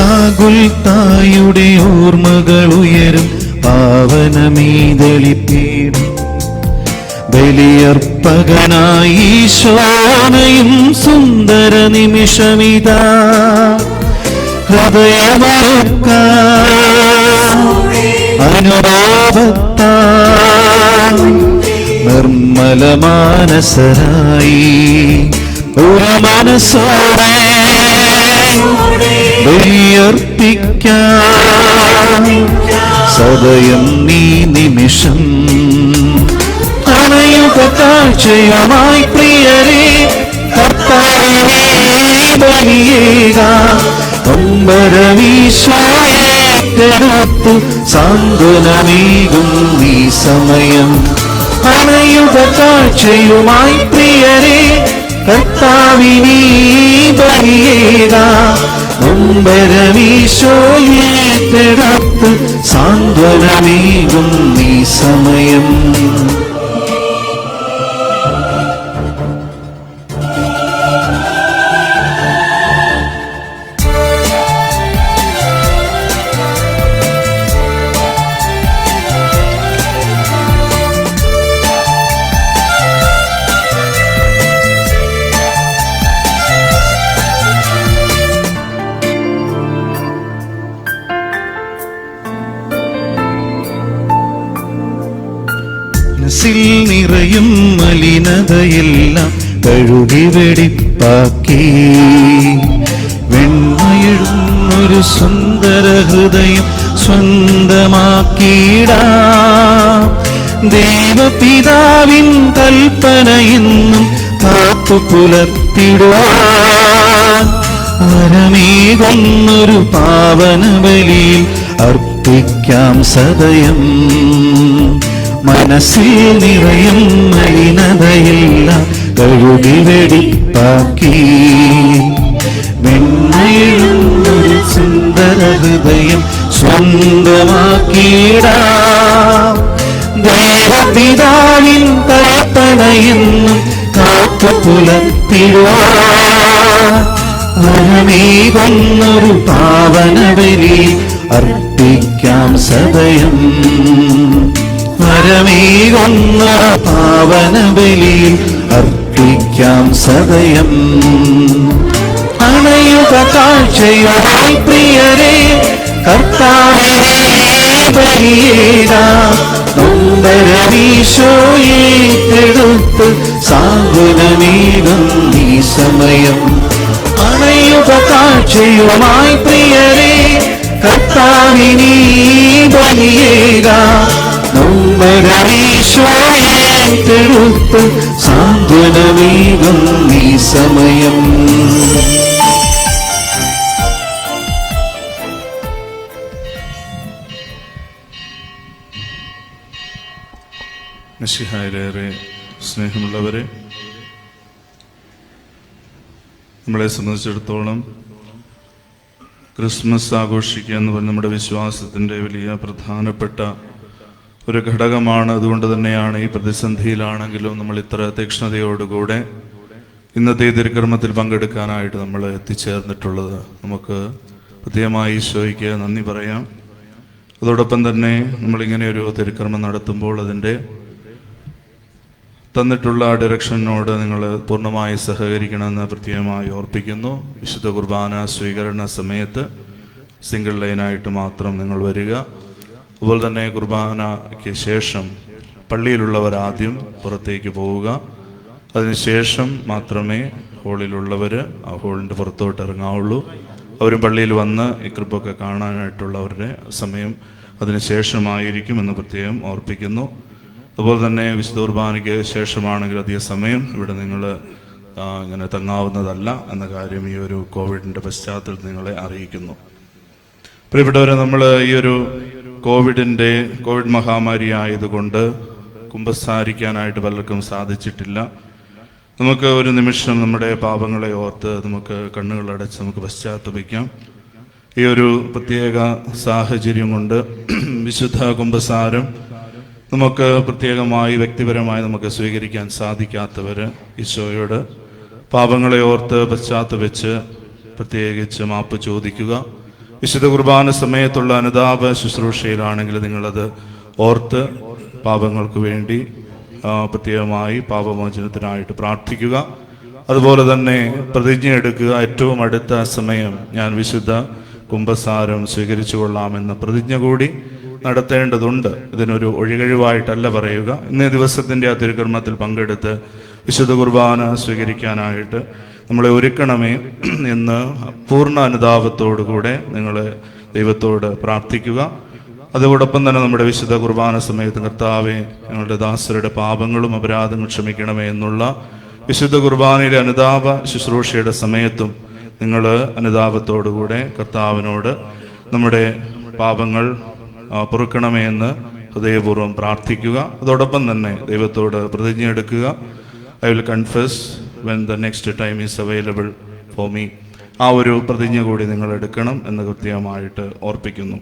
ഗാഗുൽത്തായുടെ ഓർമ്മകൾ ഉയരും പാവനമീതളിപ്പീടും ബലിയർപ്പകനായി ഈശോനയും സുന്ദര നിമിഷമിതാ ഹൃദയമൊരുക്കാൻ അനുരാപത്താൽ നിർമ്മല മാനസരായി ഒരു മനസ്സോടെ ബലിയർപ്പിക്കാൻ സദയം നീ നിമിഷം അണയുക കാഴ്ചയുമായി പ്രിയരെ കർത്താവിനെ ബലിയേകാം അമ്പരവീശോയെടുത്തു സാന്ത്വനമേകും നീ സമയം അണയുക കാഴ്ചയുമായി പ്രിയരെ കർത്താവിനെ ബലിയേകാം അമ്പരവീശോയെടുത്തു സാന്ത്വനമേകും നീ സമയം. മനസ്സിൽ നിറയും മലിനതയെല്ലാം കഴുകി വെടിപ്പാക്കി വെണ്മയിടുന്നൊരു സുന്ദര ഹൃദയം സ്വന്തമാക്കിയിടാം. ദൈവപിതാവിൻ കൽപ്പനയെന്നും കാത്തു പുലർത്തിടുവാൻ വരമേകുന്നൊരു പാവന ബലിയിൽ അർപ്പിക്കാം സദയം. മനസ്സിൽ നിറയും മലിനതയെല്ലാം കഴുകി വെടിപ്പാക്കി വെണ്മയിടുന്നൊരു സുന്ദര ഹൃദയം സ്വന്തമാക്കിയിടാം. ദൈവപിതാവിൻ കൽപ്പനയെന്നും കാത്തു പുലർത്തിടുവാൻ വരമേകുന്നൊരു പാവന ബലിയിൽ അർപ്പിക്കാം സദയം. വരമേകുന്ന പാവന ബലിയിൽ അർപ്പിക്കാം സദയം. അണയുക കാഴ്ചയുമായി പ്രിയരെ കർത്താവിനെ ബലിയേകാം നൊമ്പരമീശോയെടുത്തു സാന്ത്വനമേകും നീ സമയം. അണയുക കാഴ്ചയുമായി പ്രിയരെ കർത്താവിനെ ബലിയേകാം നൊമ്പരമീശോയെടുത്തു സാന്ത്വനമേകും നീ സമയം. മിശിഹായിലേറെ സ്നേഹമുള്ളവരെ, നമ്മളെ സംബന്ധിച്ചിടത്തോളം ക്രിസ്മസ് ആഘോഷിക്കുക എന്ന് പറഞ്ഞ നമ്മുടെ വിശ്വാസത്തിൻ്റെ വലിയ പ്രധാനപ്പെട്ട ഒരു ഘടകമാണ്. അതുകൊണ്ട് തന്നെയാണ് ഈ പ്രതിസന്ധിയിലാണെങ്കിലും നമ്മൾ ഇത്ര തീക്ഷ്ണതയോടുകൂടെ ഇന്നത്തെ തിരുക്കർമ്മത്തിൽ പങ്കെടുക്കാനായിട്ട് നമ്മൾ എത്തിച്ചേർന്നിട്ടുള്ളത്. നമുക്ക് പ്രത്യേകമായി ഈശോയ്ക്ക് നന്ദി പറയാം. അതോടൊപ്പം തന്നെ നമ്മളിങ്ങനെ ഒരു തിരുക്കർമ്മം നടത്തുമ്പോൾ അതിൻ്റെ തന്നിട്ടുള്ള ഡയറക്ഷനോട് നിങ്ങൾ പൂർണ്ണമായി സഹകരിക്കണമെന്ന് പ്രത്യേകമായി ഓർപ്പിക്കുന്നു. വിശുദ്ധ കുർബാന സ്വീകരണ സമയത്ത് സിംഗിൾ ലൈനായിട്ട് മാത്രം നിങ്ങൾ വരിക. അതുപോലെ തന്നെ കുർബാനയ്ക്ക് ശേഷം പള്ളിയിലുള്ളവർ ആദ്യം പുറത്തേക്ക് പോവുക. അതിനുശേഷം മാത്രമേ ഹോളിലുള്ളവർ ആ ഹോളിൻ്റെ പുറത്തോട്ട് ഇറങ്ങാവുള്ളൂ. അവരും പള്ളിയിൽ വന്ന് ഈ കൃപൊക്കെ കാണാനായിട്ടുള്ളവരുടെ സമയം അതിനുശേഷമായിരിക്കും എന്ന് പ്രത്യേകം ഓർപ്പിക്കുന്നു. അതുപോലെ തന്നെ വിശുദ്ധ കുർബാനയ്ക്ക് ശേഷമാണെങ്കിൽ അധിക സമയം ഇവിടെ നിങ്ങൾ ഇങ്ങനെ തങ്ങാവുന്നതല്ല എന്ന കാര്യം ഈ ഒരു കോവിഡിൻ്റെ പശ്ചാത്തലത്തിൽ നിങ്ങളെ അറിയിക്കുന്നു. പ്രിയപ്പെട്ടവരെ, നമ്മൾ ഈ ഒരു കോവിഡ് മഹാമാരി ആയതുകൊണ്ട് കുമ്പസാരിക്കാനായിട്ട് പലർക്കും സാധിച്ചിട്ടില്ല. നമുക്ക് ഒരു നിമിഷം നമ്മുടെ പാപങ്ങളെ ഓർത്ത് നമുക്ക് കണ്ണുകളടച്ച് നമുക്ക് പശ്ചാത്തപിക്കാം. ഈ ഒരു പ്രത്യേക സാഹചര്യം കൊണ്ട് വിശുദ്ധ കുമ്പസാരം നമുക്ക് പ്രത്യേകമായി വ്യക്തിപരമായി നമുക്ക് സ്വീകരിക്കാൻ സാധിക്കാത്തവർ ഈശോയോട് പാപങ്ങളെ ഓർത്ത് പശ്ചാത്തപിച്ച് പ്രത്യേകിച്ച് മാപ്പ് ചോദിക്കുക. വിശുദ്ധ കുർബാന സമയത്തുള്ള അനുതാപ ശുശ്രൂഷയിലാണെങ്കിൽ നിങ്ങളത് ഓർത്ത് പാപങ്ങൾക്ക് വേണ്ടി പ്രത്യേകമായി പാപമോചനത്തിനായിട്ട് പ്രാർത്ഥിക്കുക. അതുപോലെ തന്നെ പ്രതിജ്ഞ എടുക്കുക. ഏറ്റവും അടുത്ത സമയം ഞാൻ വിശുദ്ധ കുംഭസാരം സ്വീകരിച്ചു കൊള്ളാമെന്ന പ്രതിജ്ഞ കൂടി നടത്തേണ്ടതുണ്ട്. ഇതിനൊരു ഒഴികഴിവായിട്ടല്ല പറയുക. ഇന്നേ ദിവസത്തിൻ്റെ ആ തിരുക്കർമ്മത്തിൽ പങ്കെടുത്ത് വിശുദ്ധ കുർബാന സ്വീകരിക്കാനായിട്ട് നമ്മളെ ഒരുക്കണമേ എന്ന് പൂർണ്ണ അനുതാപത്തോടുകൂടെ നിങ്ങൾ ദൈവത്തോട് പ്രാർത്ഥിക്കുക. അതോടൊപ്പം തന്നെ നമ്മുടെ വിശുദ്ധ കുർബാന സമയത്ത് കർത്താവെ, ഞങ്ങളുടെ ദാസരുടെ പാപങ്ങളും അപരാധങ്ങളും ക്ഷമിക്കണമേ എന്നുള്ള വിശുദ്ധ കുർബാനയുടെ അനുതാപ ശുശ്രൂഷയുടെ സമയത്തും നിങ്ങൾ അനുതാപത്തോടുകൂടെ കർത്താവിനോട് നമ്മുടെ പാപങ്ങൾ പൊറുക്കണമേ എന്ന് ഹൃദയപൂർവ്വം പ്രാർത്ഥിക്കുക. അതോടൊപ്പം തന്നെ ദൈവത്തോട് പ്രതിജ്ഞ എടുക്കുക. I will confess when the next time is available for me. ആ ഒരു പ്രതിജ്ഞ കൂടി നിങ്ങൾ എടുക്കണം എന്ന് കൃത്യമായിട്ട് ഓർപ്പിക്കുന്നു.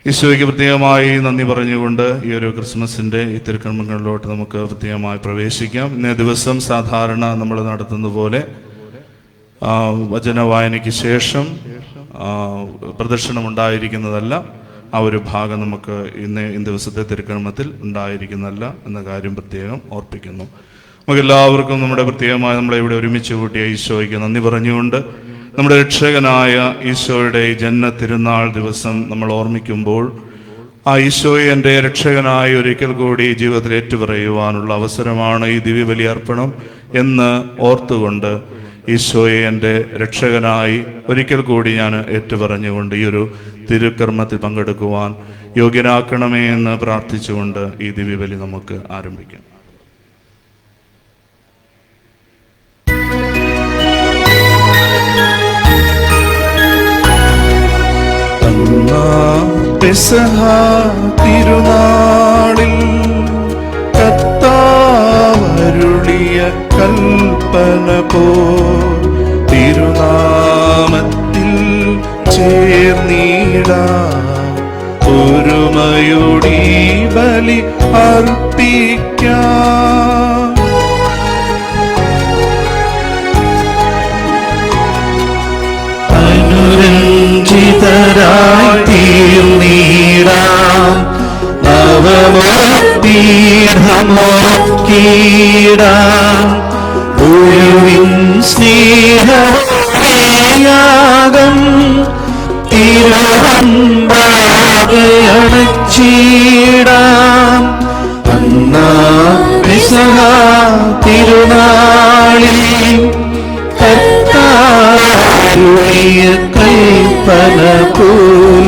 ഈശോയ്ക്ക് പ്രത്യേകമായി നന്ദി പറഞ്ഞുകൊണ്ട് ഈ ഒരു ക്രിസ്മസിൻ്റെ ഈ തിരുക്കർമ്മങ്ങളിലോട്ട് നമുക്ക് പ്രത്യേകമായി പ്രവേശിക്കാം. ഇന്നേ ദിവസം സാധാരണ നമ്മൾ നടത്തുന്ന പോലെ വചന വായനയ്ക്ക് ശേഷം പ്രദർശനം ഉണ്ടായിരിക്കുന്നതല്ല. ആ ഒരു ഭാഗം നമുക്ക് ഇന്ന് ദിവസത്തെ തിരുക്കർമ്മത്തിൽ ഉണ്ടായിരിക്കുന്നതല്ല എന്ന കാര്യം പ്രത്യേകം ഓർപ്പിക്കുന്നു. നമുക്കെല്ലാവർക്കും നമ്മുടെ പ്രത്യേകമായി നമ്മളെ ഇവിടെ ഒരുമിച്ച് കൂട്ടിയ ഈശോയ്ക്ക് നന്ദി പറഞ്ഞുകൊണ്ട് നമ്മുടെ രക്ഷകനായ ഈശോയുടെ ഈ ജന്മ തിരുനാൾ ദിവസം നമ്മൾ ഓർമ്മിക്കുമ്പോൾ ആ ഈശോയെ എൻ്റെ രക്ഷകനായി ഒരിക്കൽ കൂടി ജീവിതത്തിൽ ഏറ്റുപറയുവാനുള്ള അവസരമാണ് ഈ ദിവ്യബലി അർപ്പണം എന്ന് ഓർത്തുകൊണ്ട് ഈശോയെ എൻ്റെ രക്ഷകനായി ഒരിക്കൽ കൂടി ഞാൻ ഏറ്റുപറഞ്ഞുകൊണ്ട് ഈ ഒരു തിരുക്കർമ്മത്തിൽ പങ്കെടുക്കുവാൻ യോഗ്യനാക്കണമേ എന്ന് പ്രാർത്ഥിച്ചുകൊണ്ട് ഈ ദിവ്യബലി നമുക്ക് ആരംഭിക്കാം. പെസഹ തിരുനാളിൽ കർത്താവരുളിയ കൽപ്പന പോ തിരുനാമത്തിൽ ചേർന്നിടാം ഒരുമയോടി ബലി അർപ്പിക്കാം. അനുരഞ്ജിതരായി തീർന്നിടാം നവമോപീഠമോക്കീടാം ഗുരുവിൻ സ്നേഹയാഗം തിരുവമ്പാകയണച്ചിടാം. അന്നാ പെസഹ തിരുനാളിൽ കർത്താവരുളിയ കൽപ്പന പോൽ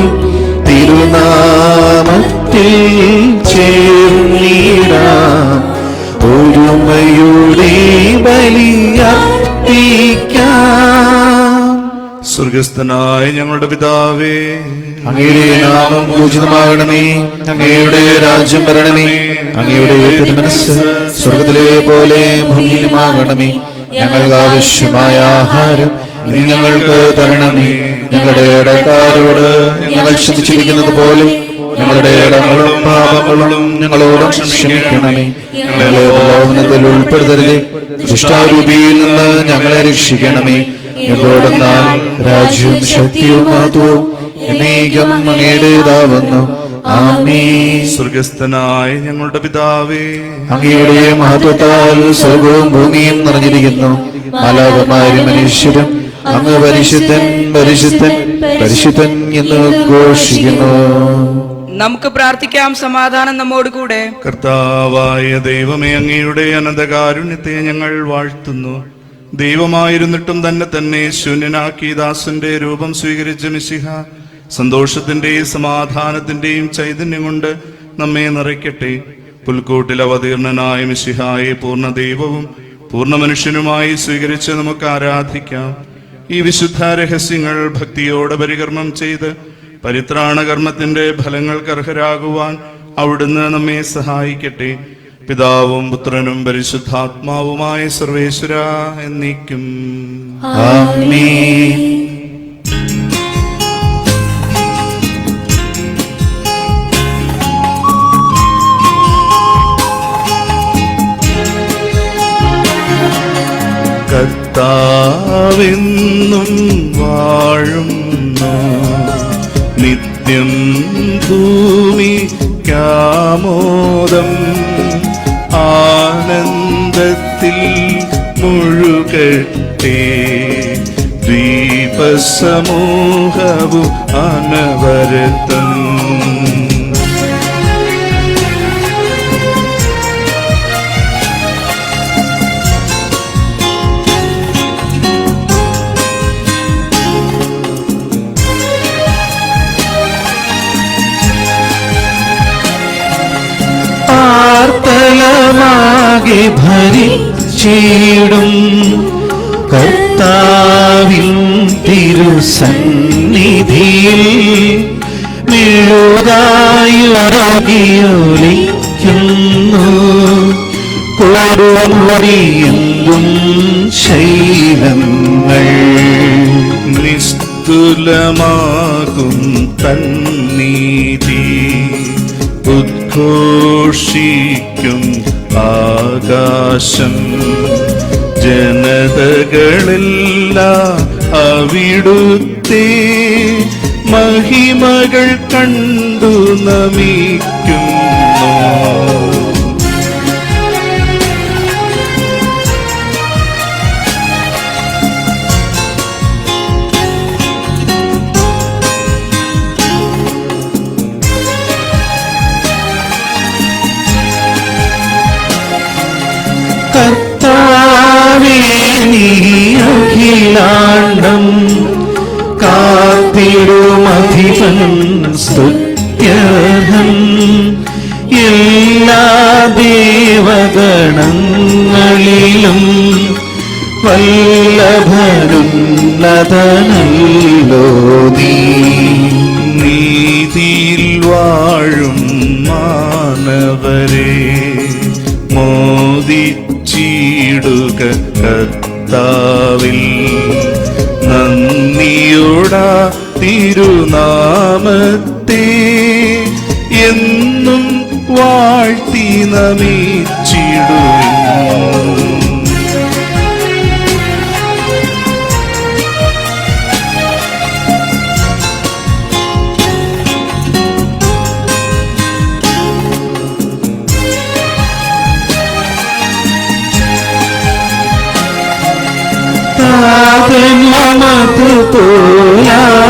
തിരുനാമത്തിൽ ചേർന്നിടാം ഒരുമയുടെ ബലിയർപ്പിക്കാം. സ്വർഗസ്ഥനായ ഞങ്ങളുടെ പിതാവേ, അങ്ങയുടെ നാമം പൂജിതമാകണമേ. അങ്ങയുടെ രാജ്യം വരണമേ. അങ്ങയുടെ തിരുമനസ്സ് സ്വർഗത്തിലെ പോലെ ഭൂമിയിലുമാകണമേ. ഞങ്ങൾക്ക് ആവശ്യമായ ആഹാരം ഇനി ഞങ്ങൾക്ക് തരണമേ. ഞങ്ങളുടെ ഇടക്കാരോട് ഞങ്ങൾ ക്ഷമിച്ചിരിക്കുന്നത് പോലെ ഞങ്ങളുടെ ഇടങ്ങളും പാപങ്ങളും ഞങ്ങളോടും ക്ഷമിക്കണമേ. ഞങ്ങളെ പ്രലോഭനത്തിൽ ഉൾപ്പെടുത്തരുതേ, ദുഷ്ടാരൂപിയിൽ നിന്ന് ഞങ്ങളെ രക്ഷിക്കണമേ. എപ്പോഴെന്നാൽ രാജ്യവും ശക്തിയും മഹത്വവും എന്നേക്കും അങ്ങയുടേതാവുന്നു. ആമേൻ. സ്വർഗസ്ഥനായ ഞങ്ങളുടെ പിതാവേ, അങ്ങയുടെ മഹത്വത്താൽ സ്വർഗവും ഭൂമിയും നിറഞ്ഞിരിക്കുന്നു. മാലാഖമാരും മനുഷ്യരും അങ്ങ് പരിശുദ്ധൻ പരിശുദ്ധൻ പരിശുദ്ധൻ എന്ന് ഘോഷിക്കുന്നു. നമുക്ക് പ്രാർത്ഥിക്കാം. സമാധാനം നമ്മോട് കൂടെ. കർത്താവായ ദൈവമേ, അങ്ങയുടെ അനന്തകാരുണ്യത്തെ ഞങ്ങൾ വാഴ്ത്തുന്നു. ദൈവമായിരുന്നിട്ടും തന്നെ ശൂന്യനാക്കി ദാസന്റെ രൂപം സ്വീകരിച്ച മിശിഹ സന്തോഷത്തിന്റെയും സമാധാനത്തിന്റെയും ചൈതന്യം കൊണ്ട് നമ്മെ നിറയ്ക്കട്ടെ. പുൽക്കൂട്ടിൽ അവതീർണനായ മിശിഹായെ പൂർണ്ണ ദൈവവും പൂർണ്ണ മനുഷ്യനുമായി സ്വീകരിച്ച് നമുക്ക് ആരാധിക്കാം. ഈ വിശുദ്ധ രഹസ്യങ്ങൾ ഭക്തിയോടെ പരികർമ്മം ചെയ്ത് പരിത്രാണകർമ്മത്തിന്റെ ഫലങ്ങൾക്ക് അർഹരാകുവാൻ അവിടുന്ന് നമ്മെ സഹായിക്കട്ടെ. പിതാവും പുത്രനും പരിശുദ്ധാത്മാവുമായ സർവേശ്വര എന്നേക്കും ആമേൻ. കർത്താവെന്നും വാഴും നിത്യം ഭൂമിക്കാമോദം ആനന്ദത്തിൽ മുഴുകട്ടെ ദ്വീപസമൂഹവും അനവരതം. ആർത്തലമാകെ ഭരിച്ചിടും കർത്താവിൻ തിരുസന്നിധിയിൽ മെഴുകായൊലിക്കുന്നു കൊടുമുടിയെങ്കും ശൈലങ്ങൾ. നിസ്തുലമാകും തന്നീതി ഉദ്ഘോഷിക്കും ആകാശം. ജനതകളെല്ലാം അവിടുത്തെ മഹിമകൾ കണ്ടു നമിക്കുന്നു. കർത്താവേ നീ അഖിലാണ്ടം കാത്തിടുമധിപൻ സ്തുത്യർഹൻ. എല്ലാ ദേവഗണങ്ങളിലും വല്ലഭനുന്നതനല്ലോ നീ. നീതിയിൽ വാഴും മാനവരെ മോദിച്ചിടുക കർത്താവിൽ. നന്ദിയോടാ തിരുനാമത്തെ എന്നും വാഴ്ത്തി നമിച്ചിടുവിൻ.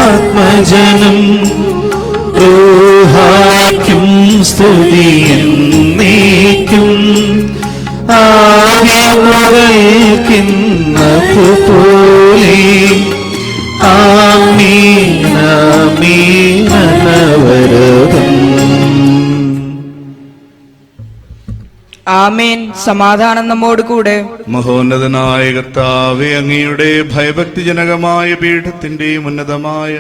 പോലാത്മജനം റൂഹായ്ക്കും സ്തുതിയെന്നേക്കും ആദ്യമുതൽക്കിന്നതുപോലെ ആമീനവരതം. ആമേൻ. സമാധാനം നമ്മോട് കൂടെ. മഹോന്നതനായ കർത്താവേ, അങ്ങയുടെ ഭയഭക്തിജനകമായ പീഠത്തിന്റെയും ഉന്നതമായ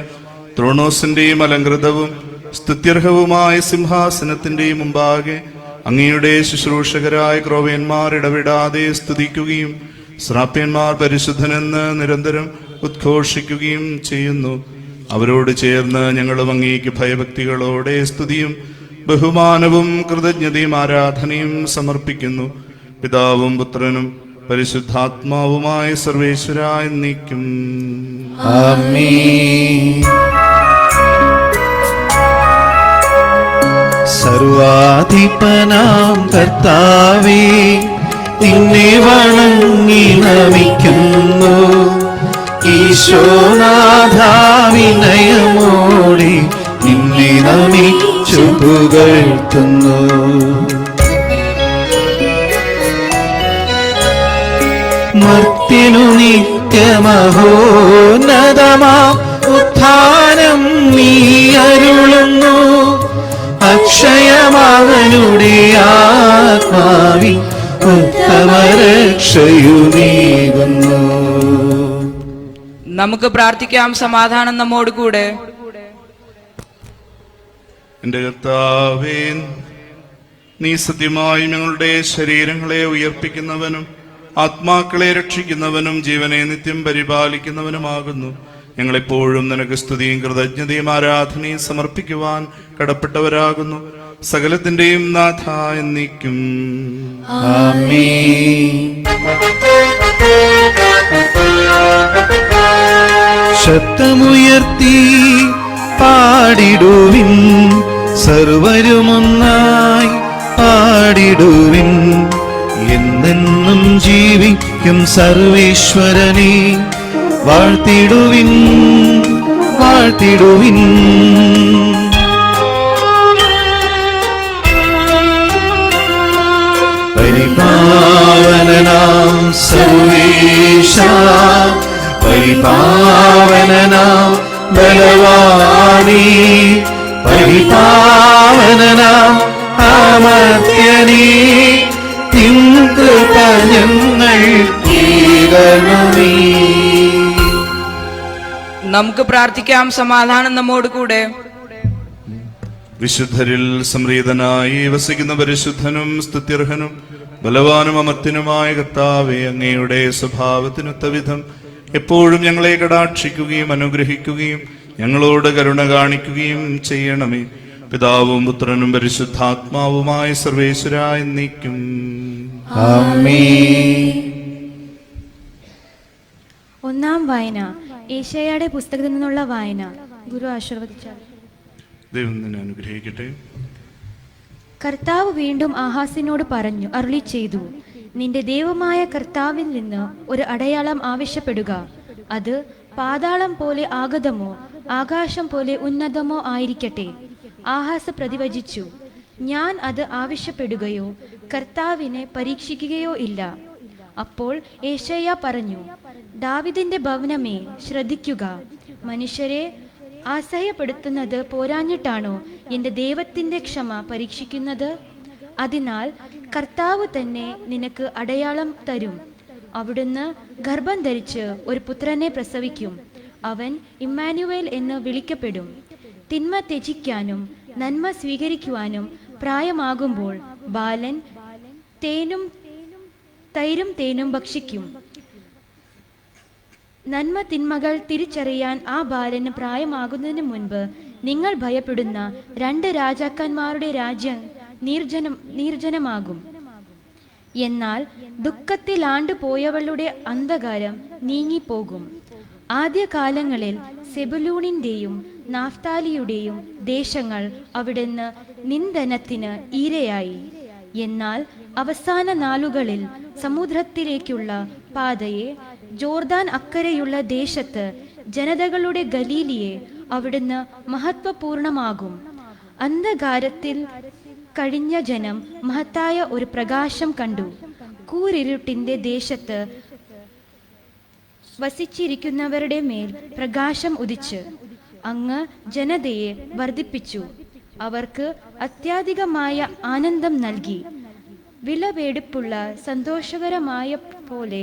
ത്രോണോസിന്റെയും അലങ്കൃതവും സ്തുത്യർഹവുമായ സിംഹാസനത്തിന്റെയും മുമ്പാകെ അങ്ങയുടെ ശുശ്രൂഷകരായ ക്രോവ്യന്മാർ ഇടവിടാതെ സ്തുതിക്കുകയും ശ്രാപ്യന്മാർ പരിശുദ്ധനെന്ന് നിരന്തരം ഉദ്ഘോഷിക്കുകയും ചെയ്യുന്നു. അവരോട് ചേർന്ന് ഞങ്ങളും അങ്ങേക്ക് ഭയഭക്തികളോടെ സ്തുതിയും ബഹുമാനവും കൃതജ്ഞതയും ആരാധനയും സമർപ്പിക്കുന്നു. പിതാവും പുത്രനും പരിശുദ്ധാത്മാവുമായ സർവേശ്വരായ എന്നേക്കും. ആമേൻ. സർവാധിപനാം കർത്താവേ, നിന്നെ വണങ്ങി നമിക്കുന്നു. ഈശോനാഥാ വിനയമോടെ നിന്നെ നമിച്ചു പുകഴ്ത്തുന്നു. മർത്യനു നിത്യമഹോന്നതമാം ഉത്ഥാനം നീ അരുളുന്നു. അക്ഷയമവനുടെ ആത്മാവിൽ ഉത്തമരക്ഷയുമേകുന്നു. നമുക്ക് പ്രാർത്ഥിക്കാം. സമാധാനം നമ്മോട് കൂടെ. എന്റെ കർത്താവേ, നീ സത്യമായി ഞങ്ങളുടെ ശരീരങ്ങളെ ഉയർപ്പിക്കുന്നവനും ആത്മാക്കളെ രക്ഷിക്കുന്നവനും ജീവനെ നിത്യം പരിപാലിക്കുന്നവനുമാകുന്നു. ഞങ്ങളെപ്പോഴും നിനക്ക് സ്തുതിയും കൃതജ്ഞതയും ആരാധനയും സമർപ്പിക്കുവാൻ കടപ്പെട്ടവരാകുന്നു. സകലത്തിന്റെയും നാഥ എന്നേക്കും. ആമേൻ. ശബ്ദമുയർത്തി പാ പാടിടുവിൻ സർവരുമൊന്നായി പാടിടുവിൻ എന്നെന്നും ജീവിക്കും സർവേശ്വരനെ വാഴ്ത്തിടുവിൻ വാഴ്ത്തിടുവിൻ. പരിപാവനനാം സർവേശ പരിപാവനനാം ബലവാനീ പരിപാവനനാം അമർത്യനീ നിൻ കൃപ ഞങ്ങൾ കീഴടങ്ങി. നമുക്ക് പ്രാർത്ഥിക്കാം. സമാധാനം നമ്മോട് കൂടെ. വിശുദ്ധരിൽ സംപ്രീതനായി വസിക്കുന്ന പരിശുദ്ധനും സ്തുത്യർഹനും ബലവാനും അമർത്യനുമായ കർത്താവേ, അങ്ങയുടെ സ്വഭാവത്തിനൊത്ത വിധം എപ്പോഴും ഞങ്ങളെ കടാക്ഷിക്കുകയും അനുഗ്രഹിക്കുകയും ഞങ്ങളോട് കരുണ കാണിക്കുകയും ചെയ്യണമേ. പിതാവും പുത്രനും പരിശുദ്ധാത്മാവുമായ സർവേശ്വരായ എന്നേക്കും ആമേൻ. ഒന്നാം വായന ഏശയ്യായുടെ പുസ്തകത്തിൽ നിന്നുള്ള വായന. ഗുരു ആശീർവദിച്ചാൽ. ദൈവം നിന്നെ അനുഗ്രഹിക്കട്ടെ. കർത്താവ് വീണ്ടും ആഹാസിനോട് പറഞ്ഞു അരുളി ചെയ്തു, നിന്റെ ദൈവമായ കർത്താവിൽ നിന്ന് ഒരു അടയാളം ആവശ്യപ്പെടുക. അത് പാതാളം പോലെ ആഗതമോ ആകാശം പോലെ ഉന്നതമോ ആയിരിക്കട്ടെ. ആഹാസ് പ്രതിവചിച്ചു, ഞാൻ അത് ആവശ്യപ്പെടുകയോ കർത്താവിനെ പരീക്ഷിക്കുകയോ ഇല്ല. അപ്പോൾ ഏശയ്യാ പറഞ്ഞു, ദാവീദിന്റെ ഭവനമേ ശ്രദ്ധിക്കുക. മനുഷ്യരെ അസഹ്യപ്പെടുത്തുന്നത് പോരാഞ്ഞിട്ടാണോ എൻ്റെ ദൈവത്തിൻ്റെ ക്ഷമ പരീക്ഷിക്കുന്നത്? അതിനാൽ കർത്താവ് തന്നെ നിനക്ക് അടയാളം തരും. അവിടുന്ന് ഗർഭം ധരിച്ച് ഒരു പുത്രനെ പ്രസവിക്കും. അവൻ ഇമ്മാനുവേൽ എന്ന് വിളിക്കപ്പെടും. തിന്മ ത്യജിക്കാനും നന്മ സ്വീകരിക്കുവാനും പ്രായമാകുമ്പോൾ ബാലൻ തൈരും തേനും ഭക്ഷിക്കും. നന്മ തിന്മകൾ തിരിച്ചറിയാൻ ആ ബാലന് പ്രായമാകുന്നതിന് മുൻപ് നിങ്ങൾ ഭയപ്പെടുന്ന 2 രാജാക്കന്മാരുടെ രാജ്യം നിർജ്ജനമാകും. എന്നാൽ ദുഃഖത്തിൽ ആണ്ടുപോയവളുടെ അന്ധകാരം നീങ്ങിപ്പോകും. ആദ്യകാലങ്ങളിൽ സെബുലൂണിന്റെയും നാഫ്താലിയുടെയും ദേശങ്ങൾ അവിടുന്ന് നിന്ദനത്തിന് ഇരയായി. എന്നാൽ അവസാന നാളുകളിൽ സമുദ്രത്തിലേക്കുള്ള പാതയെ, ജോർദാൻ അക്കരെയുള്ള ദേശത്ത് ജനതകളുടെ ഗലീലിയെ അവിടുന്ന് മഹത്വപൂർണമാകും. അന്ധകാരത്തിൽ കഴിഞ്ഞ ജനം മഹത്തായ ഒരു പ്രകാശം കണ്ടു. കൂരിരുട്ടിന്റെ ദേശത്ത് വസിച്ചിരിക്കുന്നവരുടെ മേൽ പ്രകാശം ഉദിച്ച് അങ്ങ് ജനതയെ വർദ്ധിപ്പിച്ചു. അവർക്ക് അത്യാധികമായ ആനന്ദം നൽകി. വിലപിടിപ്പുള്ള സന്തോഷകരമായ പോലെ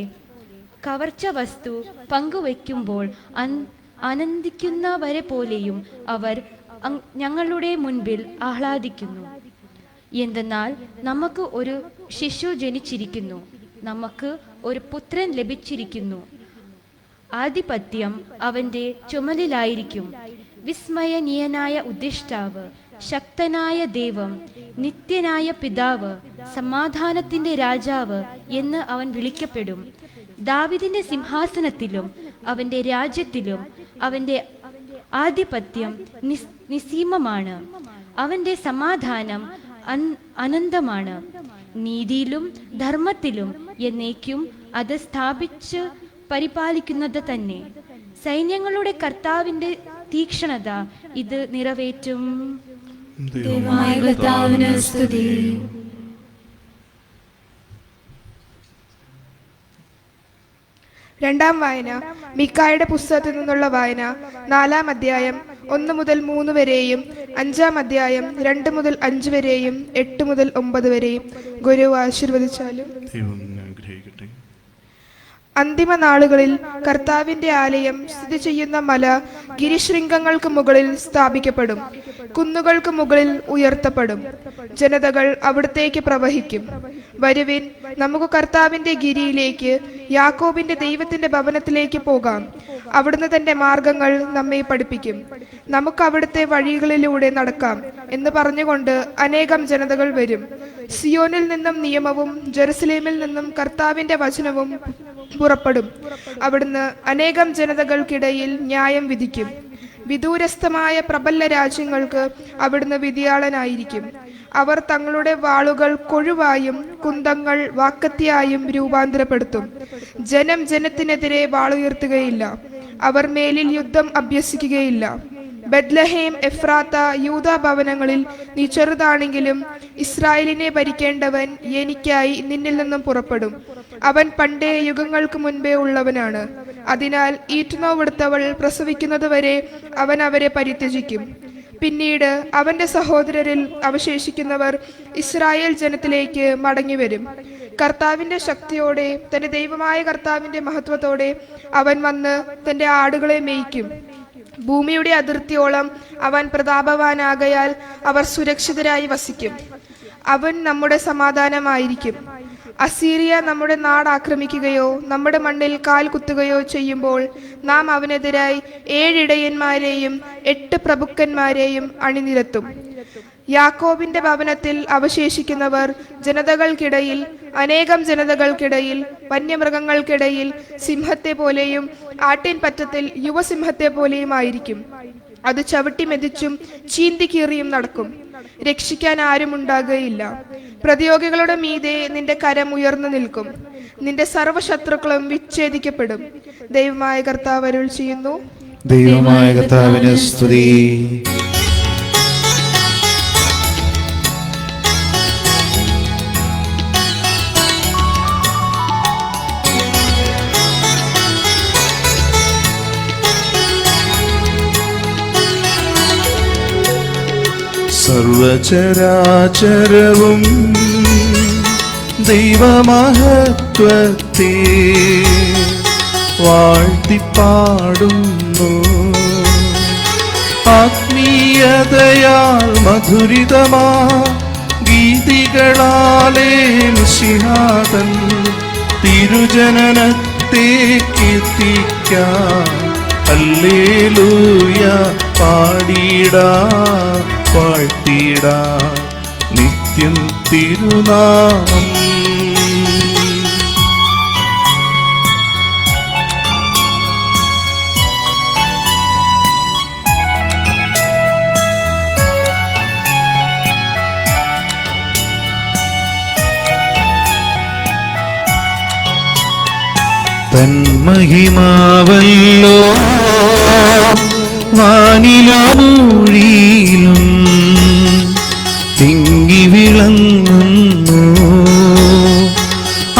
കവർച്ച വസ്തു പങ്കുവയ്ക്കുമ്പോൾ ആനന്ദിക്കുന്നവരെ പോലെയും അവർ ഞങ്ങളുടെ മുൻപിൽ ആഹ്ലാദിക്കുന്നു. എന്തെന്നാൽ നമുക്ക് ഒരു ശിശു ജനിച്ചിരിക്കുന്നു, നമുക്ക് ഒരു പുത്രൻ ലഭിച്ചിരിക്കുന്നു. ആധിപത്യം അവന്റെ ചുമലിലായിരിക്കും. വിസ്മയനീയനായ ഉദ്ദിഷ്ടാവ്, ശക്തനായ ദൈവം, നിത്യനായ പിതാവ്, സമാധാനത്തിന്റെ രാജാവ് എന്ന് അവൻ വിളിക്കപ്പെടും. ദാവീദിന്റെ സിംഹാസനത്തിലും അവന്റെ രാജ്യത്തിലും അവന്റെ ആധിപത്യം നിസ്സീമമാണ്. അവന്റെ സമാധാനം അനന്തമാണ്. നീതിയിലും ധർമ്മത്തിലും എന്നേക്കും അത് സ്ഥാപിച്ച് പരിപാലിക്കുന്നത് തന്നെ. സൈന്യങ്ങളുടെ കർത്താവിന്റെ തീക്ഷ്ണത ഇത് നിറവേറ്റും. രണ്ടാം വായന മിക്കായുടെ പുസ്തകത്തിൽ നിന്നുള്ള വായന. 4-ാം അധ്യായം 1 മുതൽ 3 വരെയും 5-ാം അധ്യായം 2 മുതൽ 5 വരെയും 8 മുതൽ 9 വരെയും. ഗുരു ആശീർവദിച്ചാലും. അന്തിമ നാളുകളിൽ കർത്താവിന്റെ ആലയം സ്ഥിതി ചെയ്യുന്ന മല ഗിരിശൃംഗങ്ങൾക്ക് മുകളിൽ സ്ഥാപിക്കപ്പെടും, കുന്നുകൾക്ക് മുകളിൽ ഉയർത്തപ്പെടും. ജനതകൾ അവിടത്തേക്ക് പ്രവഹിക്കും. വരുവിൻ, നമുക്ക് കർത്താവിന്റെ ഗിരിയിലേക്ക്, യാക്കോബിന്റെ ദൈവത്തിന്റെ ഭവനത്തിലേക്ക് പോകാം. അവിടുന്ന് തന്റെ മാർഗങ്ങൾ നമ്മെ പഠിപ്പിക്കും. നമുക്ക് അവിടുത്തെ വഴികളിലൂടെ നടക്കാം എന്ന് പറഞ്ഞുകൊണ്ട് അനേകം ജനതകൾ വരും. സിയോനിൽ നിന്നും നിയമവും ജെറുസലേമിൽ നിന്നും കർത്താവിന്റെ വചനവും പുറപ്പെടും. അവിടുന്ന് അനേകം ജനതകൾക്കിടയിൽ ന്യായം വിധിക്കും. വിദൂരസ്ഥമായ പ്രബല രാജ്യങ്ങൾക്ക് അവിടുന്ന് വിധിയാളനായിരിക്കും. അവർ തങ്ങളുടെ വാളുകൾ കൊഴുവായും കുന്തങ്ങൾ വാക്കത്തിയായും രൂപാന്തരപ്പെടുത്തും. ജനം ജനത്തിനെതിരെ വാളുയർത്തുകയില്ല. അവർ മേലിൽ യുദ്ധം അഭ്യസിക്കുകയില്ല. ബെത്ലഹേം, എഫ്രാത്ത, യൂദാ ഭവനങ്ങളിൽ നീ ചെറുതാണെങ്കിലും ഇസ്രായേലിനെ ഭരിക്കേണ്ടവൻ എനിക്കായി നിന്നിൽ നിന്നും പുറപ്പെടും. അവൻ പണ്ടേ യുഗങ്ങൾക്ക് മുൻപേ ഉള്ളവനാണ്. അതിനാൽ ഈറ്റുനോവെടുത്തവൾ പ്രസവിക്കുന്നതുവരെ അവൻ അവരെ പരിത്യജിക്കും. പിന്നീട് അവന്റെ സഹോദരരിൽ അവശേഷിക്കുന്നവർ ഇസ്രായേൽ ജനത്തിലേക്ക് മടങ്ങിവരും. കർത്താവിന്റെ ശക്തിയോടെ, തന്റെ ദൈവമായ കർത്താവിന്റെ മഹത്വത്തോടെ അവൻ വന്ന് തന്റെ ആടുകളെ മേയ്ക്കും. ഭൂമിയുടെ അതിർത്തിയോളം അവൻ പ്രതാപവാനാകയാൽ അവർ സുരക്ഷിതരായി വസിക്കും. അവൻ നമ്മുടെ സമാധാനമായിരിക്കും. അസീറിയ നമ്മുടെ നാട് ആക്രമിക്കുകയോ നമ്മുടെ മണ്ണിൽ കാൽ കുത്തുകയോ ചെയ്യുമ്പോൾ നാം അവനെതിരായി 7 ഇടയന്മാരെയും 8 പ്രഭുക്കന്മാരെയും അണിനിരത്തും. യാക്കോബിന്റെ ഭവനത്തിൽ അവശേഷിക്കുന്നവർ ജനതകൾക്കിടയിൽ, അനേകം ജനതകൾക്കിടയിൽ, വന്യമൃഗങ്ങൾക്കിടയിൽ സിംഹത്തെ പോലെയും ആട്ടിൻ പറ്റത്തിൽ യുവസിംഹത്തെ പോലെയും ആയിരിക്കും. അത് ചവിട്ടി മെതിച്ചും ചീന്തി കീറിയും നടക്കും. രക്ഷിക്കാൻ ആരും ഉണ്ടാകുകയില്ല. പ്രതിയോഗികളുടെ മീതെ നിന്റെ കരം ഉയർന്നു നിൽക്കും. നിന്റെ സർവ്വശത്രുക്കളും വിച്ഛേദിക്കപ്പെടും. ദൈവമായ കർത്താവ് അരുൾ ചെയ്യുന്നു. ദൈവമായ കർത്താവിന് സ്തുതി. സർവചരാചരവും ദൈവമഹത്വത്തെ വാഴ്ത്തിപ്പാടുന്നു. ആത്മീയതയാൽ മധുരിതമാ ഗീതികളാലേ മിശിഹാതൻ തിരുജനനത്തെ കീർത്തിക്കാം. ഹല്ലേലൂയ പാടിടാം, വാഴ്ത്തിടാം നിത്യം തിരുനാമം. തന്മഹിമാവല്ലോ വാനിലൂഴിയിലും തിങ്ങി വിളങ്ങുന്നു.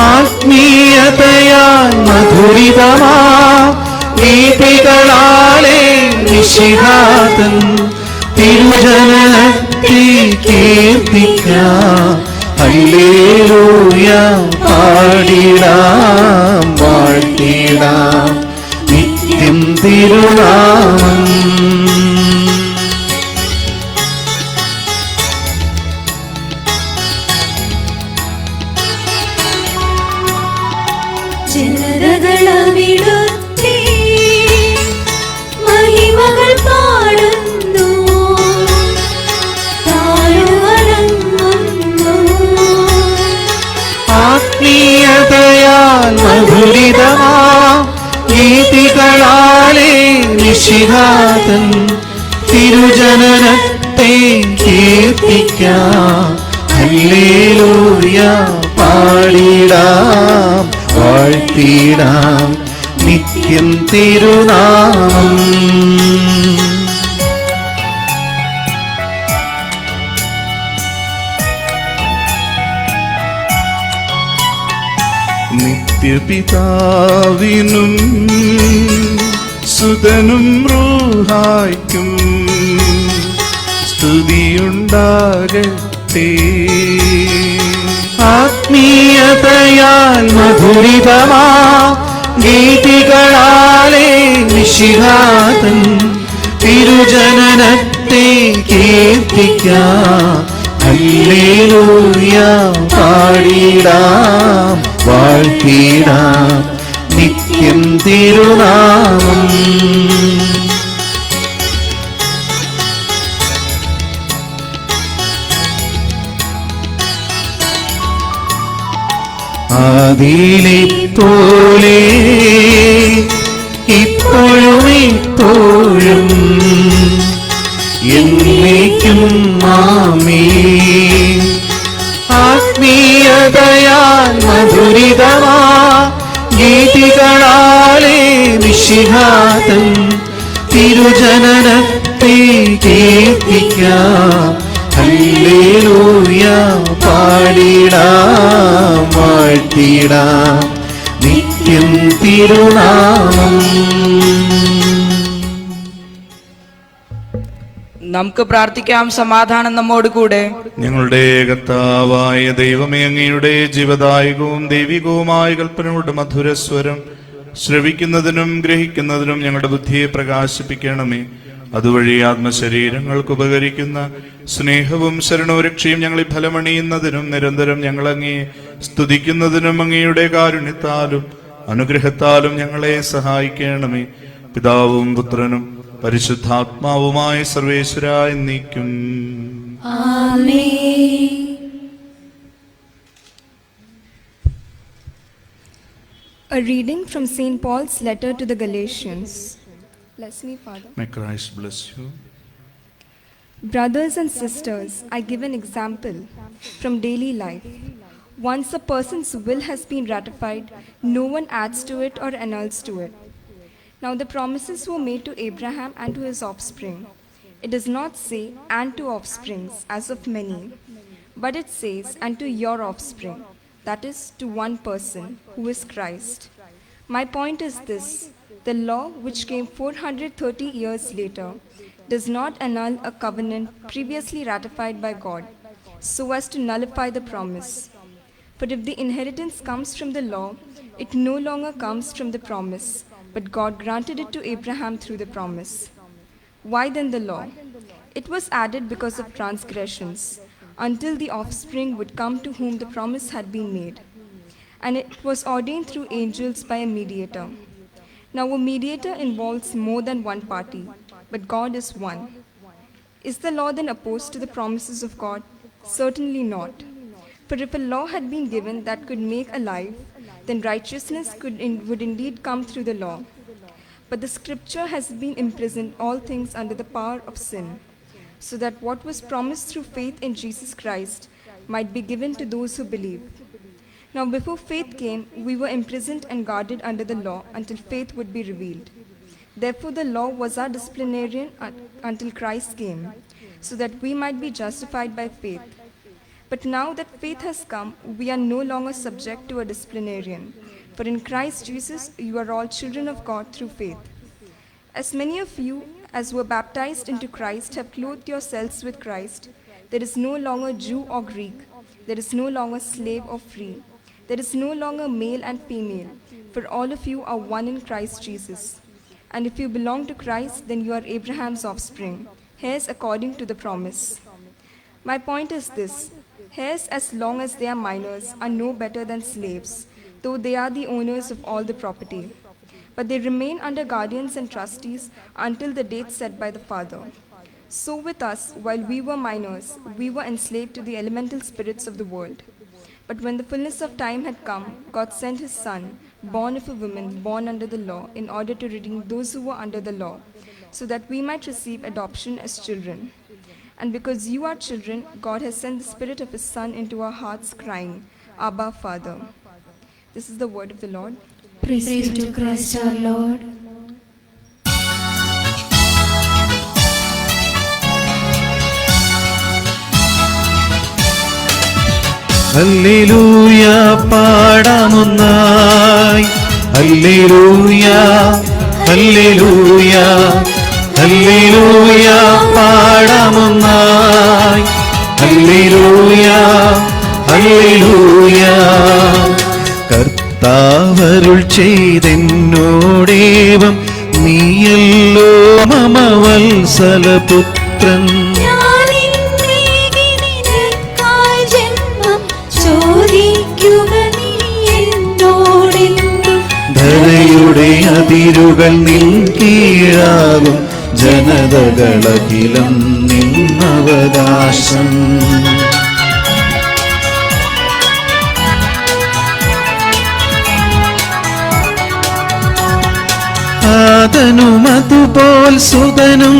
ആത്മീയതയാൽ മധുരിതമാ ഗീതികളാലേ മിശിഹാതൻ തിരുജനനത്തെ കീർത്തിക്കാം. ഹല്ലേലൂയ പാടിടാം, വാഴ്ത്തിടാം നിത്യം തിരുനാമം. ജനതകളവിടുത്തെ മഹിമകൾ പാടുന്നു, താഴുവണങ്ങുന്നു. ആത്മീയതയാൽ മധുരിതമാ ഗീതികളാലേ മിശിഹാതൻ തിരുജനനത്തെ കീർത്തിക്കാം. ഹല്ലേലൂയ പാടിടാം, വാഴ്ത്തിടാം നിത്യം തിരുനാമം. നിത്യപിതാവിനും സുതനും റൂഹായ്ക്കും സ്തുതിയുണ്ടാകട്ടെ. ആത്മീയതയാൽ മധുരിതമാ ഗീതികളാലേ മിശിഹാതൻ തിരുജനനത്തെ കീർത്തിക്കാം. ഹല്ലേലൂയ പാടിടാം, വാഴ്ത്തിടാം നിത്യം തിരുനാമം. ആദിയിലെ പോലെ ഇപ്പോഴും എന്നേക്കും ആമേൻ. ആത്മീയതയാൽ മധുരിതമാ ഗീതികളാലേ മിശിഹാതൻ തിരുജനനത്തെ കീർത്തിക്കാം. ഹല്ലേലൂയ പാടിടാം, വാഴ്ത്തിടാം നിത്യം തിരുനാമം. നമുക്ക് പ്രാർത്ഥിക്കാം. സമാധാനം നമ്മോട് കൂടെ. ഞങ്ങളുടെ കർത്താവായ ദൈവമേ, അങ്ങയുടെ ജീവദായകവും ദൈവികവുമായ കൽപ്പനയുടെ മധുരസ്വരം ശ്രവിക്കുന്നതിനും ഗ്രഹിക്കുന്നതിനും ഞങ്ങളുടെ ബുദ്ധിയെ പ്രകാശിപ്പിക്കണമേ. അതുവഴി ആത്മശരീരങ്ങൾക്ക് ഉപകരിക്കുന്ന സ്നേഹവും ശരണോരക്ഷയും ഞങ്ങളെ ഫലമണിയുന്നതിനും നിരന്തരം ഞങ്ങൾ അങ്ങയെ സ്തുതിക്കുന്നതിനും അങ്ങയുടെ കാരുണ്യത്താലും അനുഗ്രഹത്താലും ഞങ്ങളെ സഹായിക്കണമേ. പിതാവും പുത്രനും പരിശുദ്ധാത്മാവുമായ സർവേശ്വര എന്നേക്കും ആമേൻ. A reading from St. Paul's letter to the Galatians. Bless me, Father. May Christ bless you. Brothers and sisters, I give an example from daily life. Once a person's will has been ratified, no one adds to it or annuls to it. Now the promises were made to Abraham and to his offspring. It does not say, and to offsprings, as of many, but it says, and to your offspring, that is, to one person, who is Christ. My point is this: the law, which came 430 years later, does not annul a covenant previously ratified by God, so as to nullify the promise. For if the inheritance comes from the law, it no longer comes from the promise, but God granted it to Abraham through the promise. Why then the law? It was added because of transgressions, until the offspring would come to whom the promise had been made. And it was ordained through angels by a mediator. Now a mediator involves more than one party, but God is one. Is the law then opposed to the promises of God? Certainly not. For if a law had been given that could make alive, then righteousness would indeed come through the law. But the scripture has been imprisoned all things under the power of sin, so that what was promised through faith in Jesus Christ might be given to those who believe. Now before faith came, we were imprisoned and guarded under the law until faith would be revealed. Therefore the law was our disciplinarian until Christ came, so that we might be justified by faith. But now that faith has come, we are no longer subject to a disciplinarian. For in Christ Jesus, you are all children of God through faith. As many of you as were baptized into Christ have clothed yourselves with Christ. There is no longer Jew or Greek. There is no longer slave or free. There is no longer male and female. For all of you are one in Christ Jesus. And if you belong to Christ, then you are Abraham's offspring, heirs according to the promise. My point is this: heirs, as long as they are minors, are no better than slaves, though they are the owners of all the property. But they remain under guardians and trustees until the date set by the father. So with us, while we were minors, we were enslaved to the elemental spirits of the world. But when the fullness of time had come, God sent his Son, born of a woman, born under the law, in order to redeem those who were under the law, so that we might receive adoption as children. And because you are children, God has sent the Spirit of his Son into our hearts, crying, Abba, Father. This is the word of the Lord. Praise be to Christ our Lord. ഹല്ലേലൂയ പാടാമൊന്നായി. ഹല്ലേലൂയ ഹല്ലേലൂയ ഹല്ലേലൂയ പാടാമൊന്നായി. ഹല്ലേലൂയ ഹല്ലേലൂയ. കർത്താവരുൾ ചെയ്തെന്നോടേവം നീയല്ലോ മമ വത്സലപുത്രൻ. ധരയുടെ അതിരുകൾ നിൻ കീഴാകും, ജനതകളഖിലം നിന്നവകാശം. ആദനും അതുപോൽ സുതനും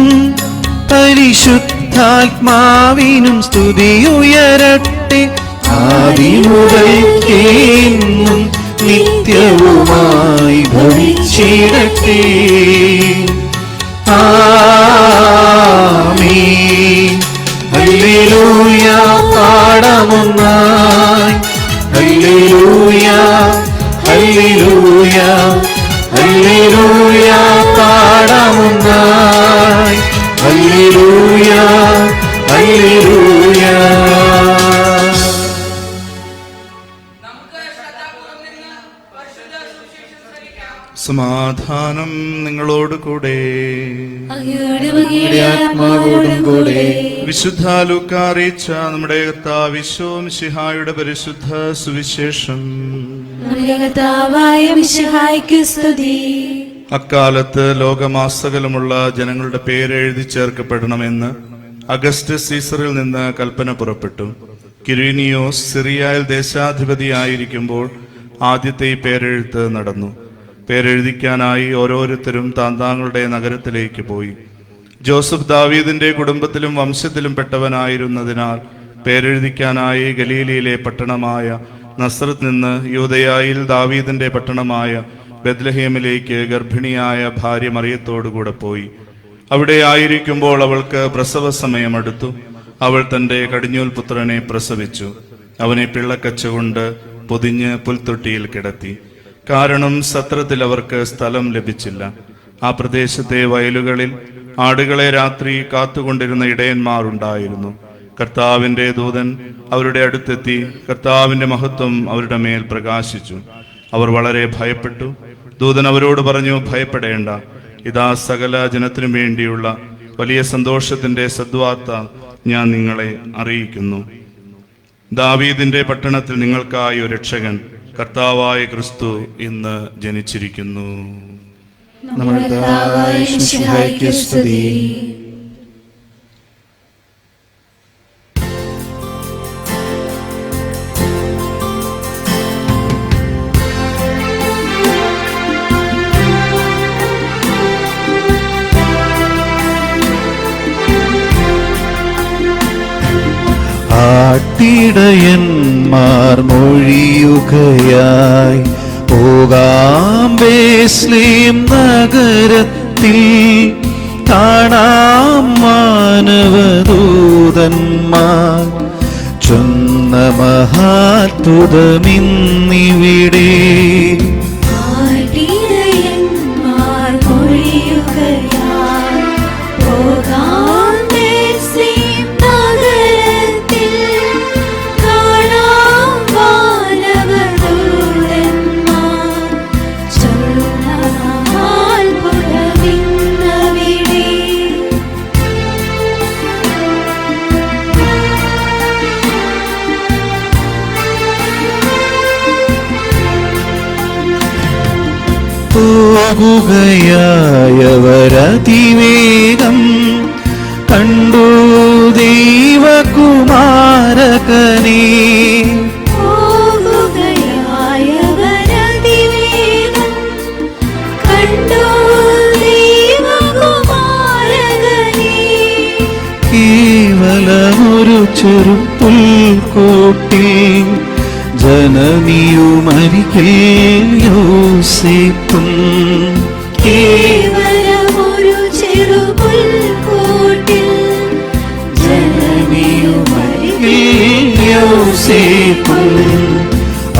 പരിശുദ്ധ പരിശുദ്ധാത്മാവിനും സ്തുതിയുയരട്ടെ ആദിമുതൽക്കേന്നും നിത്യവുമായി ഭവിച്ചിടട്ടെ. ആമീൻ. ഹല്ലേലൂയ പാടമൊന്നായി. ഹല്ലേലൂയ ഹല്ലേലൂയ ഹല്ലേലൂയ പാടമൊന്നായി. ഹല്ലേലൂയ ഹല്ലേലൂയ. സമാധാനം നിങ്ങളോട് കൂടെ. ആത്മാവോടും കൂടെ. വിശുദ്ധ ലൂക്കാ അറിയിച്ച നമ്മുടെ കർത്താവ് മിശിഹായുടെ പരിശുദ്ധ സുവിശേഷം. അക്കാലത്ത് ലോകമാസകലമുള്ള ജനങ്ങളുടെ പേരെഴുതി ചേർക്കപ്പെടണമെന്ന് അഗസ്റ്റസ് സീസറിൽ നിന്ന് കൽപ്പന പുറപ്പെട്ടു. കിരീനിയോസ് സിറിയയിൽ ദേശാധിപതിയായിരിക്കുമ്പോൾ ആദ്യത്തെ ഈ പേരെഴുത്ത് നടന്നു. പേരെഴുതിക്കാനായി ഓരോരുത്തരും താന്താങ്ങളുടെ നഗരത്തിലേക്ക് പോയി. ജോസഫ് ദാവീദിന്റെ കുടുംബത്തിലും വംശത്തിലും പെട്ടവനായിരുന്നതിനാൽ പേരെഴുതിക്കാനായി ഗലീലയിലെ പട്ടണമായ നസ്രത്ത് നിന്ന് യൂദയായിൽ ദാവീദിന്റെ പട്ടണമായ ബെത്ലഹേമിലേക്ക് ഗർഭിണിയായ ഭാര്യ മറിയത്തോടുകൂടെ പോയി. അവിടെ ആയിരിക്കുമ്പോൾ അവൾക്ക് പ്രസവ സമയം അടുത്തു. അവൾ തന്റെ കടിഞ്ഞൂൽ പുത്രനെ പ്രസവിച്ചു. അവനെ പിള്ളക്കച്ച കൊണ്ട് പൊതിഞ്ഞ് പുൽത്തൊട്ടിയിൽ കിടത്തി. കാരണം സത്രത്തിൽ അവർക്ക് സ്ഥലം ലഭിച്ചില്ല. ആ പ്രദേശത്തെ വയലുകളിൽ ആടുകളെ രാത്രി കാത്തുകൊണ്ടിരുന്ന ഇടയന്മാർ ഉണ്ടായിരുന്നു. കർത്താവിന്റെ ദൂതൻ അവരുടെ അടുത്തെത്തി കർത്താവിന്റെ മഹത്വം അവരുടെ മേൽ പ്രകാശിച്ചു. അവർ വളരെ ഭയപ്പെട്ടു. ദൂതൻ അവരോട് പറഞ്ഞു, ഭയപ്പെടേണ്ട, ഇതാ സകല ജനത്തിനു വേണ്ടിയുള്ള വലിയ സന്തോഷത്തിന്റെ സദ്വാർത്ത ഞാൻ നിങ്ങളെ അറിയിക്കുന്നു. ദാവീദിന്റെ പട്ടണത്തിൽ നിങ്ങൾക്കായി ഒരു രക്ഷകൻ, കർത്താവായ ക്രിസ്തു ഇന്ന് ജനിച്ചിരിക്കുന്നു. നമ്മുടെ കർത്താവായ മിശിഹായ്ക്ക് സ്തുതി. ആട്ടിടയന്മാർ മൊഴിയുകയായി പോകാം ബേത്ലഹേം നഗരത്തിൽ. കാണാം മാനവദൂതന്മാർ ചൊന്ന മഹാത്ഭുതമിന്നിവിടെ. പോകുകയായവരതിവേഗം കണ്ടു ദൈവകുമാരകനെ. കേവലമൊരു ചെറുപുൽക്കൂട്ടിൽ ജനനിയുമരികിൽ യോസേപ്പും. കേവലമൊരു ചെറുപുൽക്കൂട്ടിൽ ജനനിയുമരികിൽ യോസേപ്പും.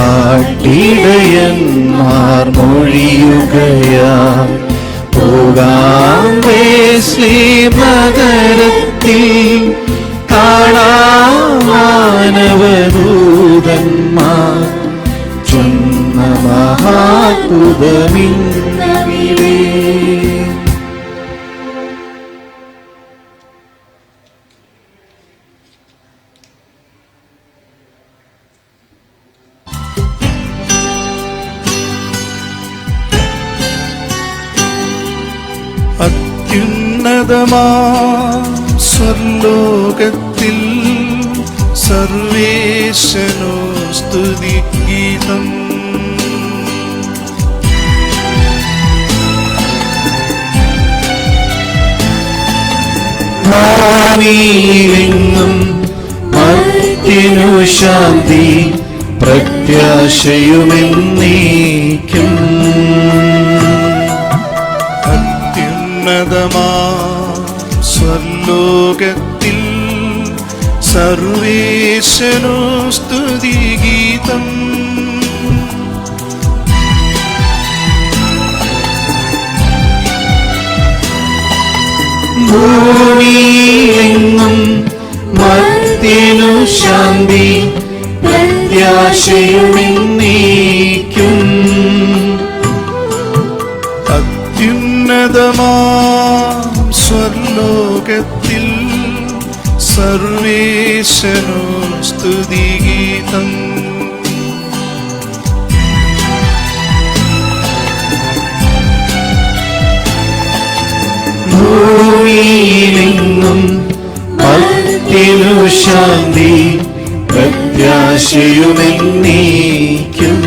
ആട്ടിടയന്മാർ മൊഴിയുകയാ പോകാം ബേത്ലഹേം നഗരത്തിൽ. കാണാം മാനവദൂതന്മാർ ചൊന്ന മഹാത്ഭുതമിന്നിവിടെ. അത്യുന്നതമാ സ്വർലോകത്തിൽ സർവേശനോ സ്തുതി ഗീതം. ഭാവിയിലെങ്ങും മർത്യനു ശാന്തി പ്രത്യാശയുമെന്നേക്കും. അത്യുന്നതമാ സ്വർലോകത്തിൽ സർവേശനു സ്തുതിഗീതം. ഭൂമിയിലെങ്ങും മർത്യനു ശാന്തി പ്രത്യാശയുമെന്നേക്കും. അത്യുന്നതമാ സ്വർലോകത്തിൽ സർവേശനു സ്തുതിഗീതം. ഭൂമിയിലെങ്ങും മർത്യനു ശാന്തി പ്രത്യാശയുമെന്നേക്കും.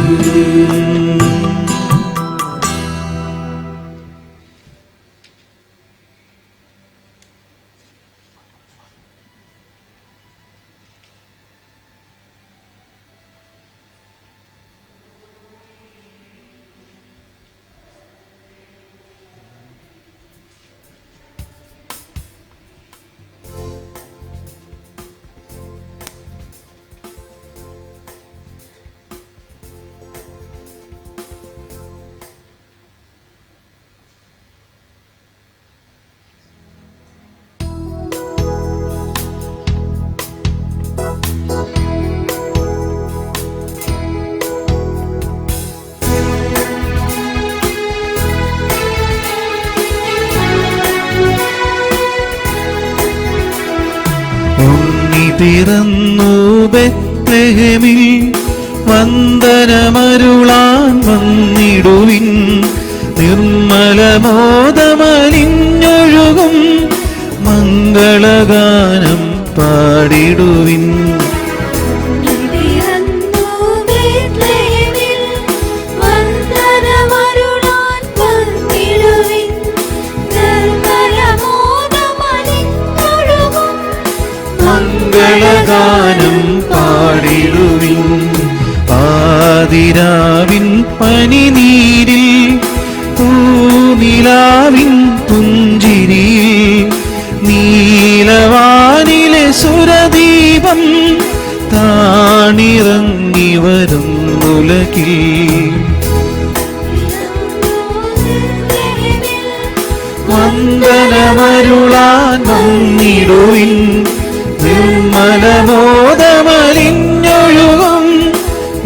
പിറന്നു ബെത്ലഹേമിൽ വന്ദനമരുളാൻ വന്നിടുവിൻ. നിർമ്മലമോദമലിഞ്ഞൊഴുകും മംഗളഗാനം പാടിടുവിൻ. മംഗളഗാനം പാടിടുവിൻ. പാതിരാവിൻ പനിനീരിൽ പൂനിലാവിൻ പുഞ്ചിരിയിൽ നീലവാനിലെ സുരദീപം താണിറങ്ങി വരുന്നുലകിൽ. വന്ദനമരുളാൻ വന്നിടുവിൻ. നിർമ്മലമോദമലിഞ്ഞൊഴുകും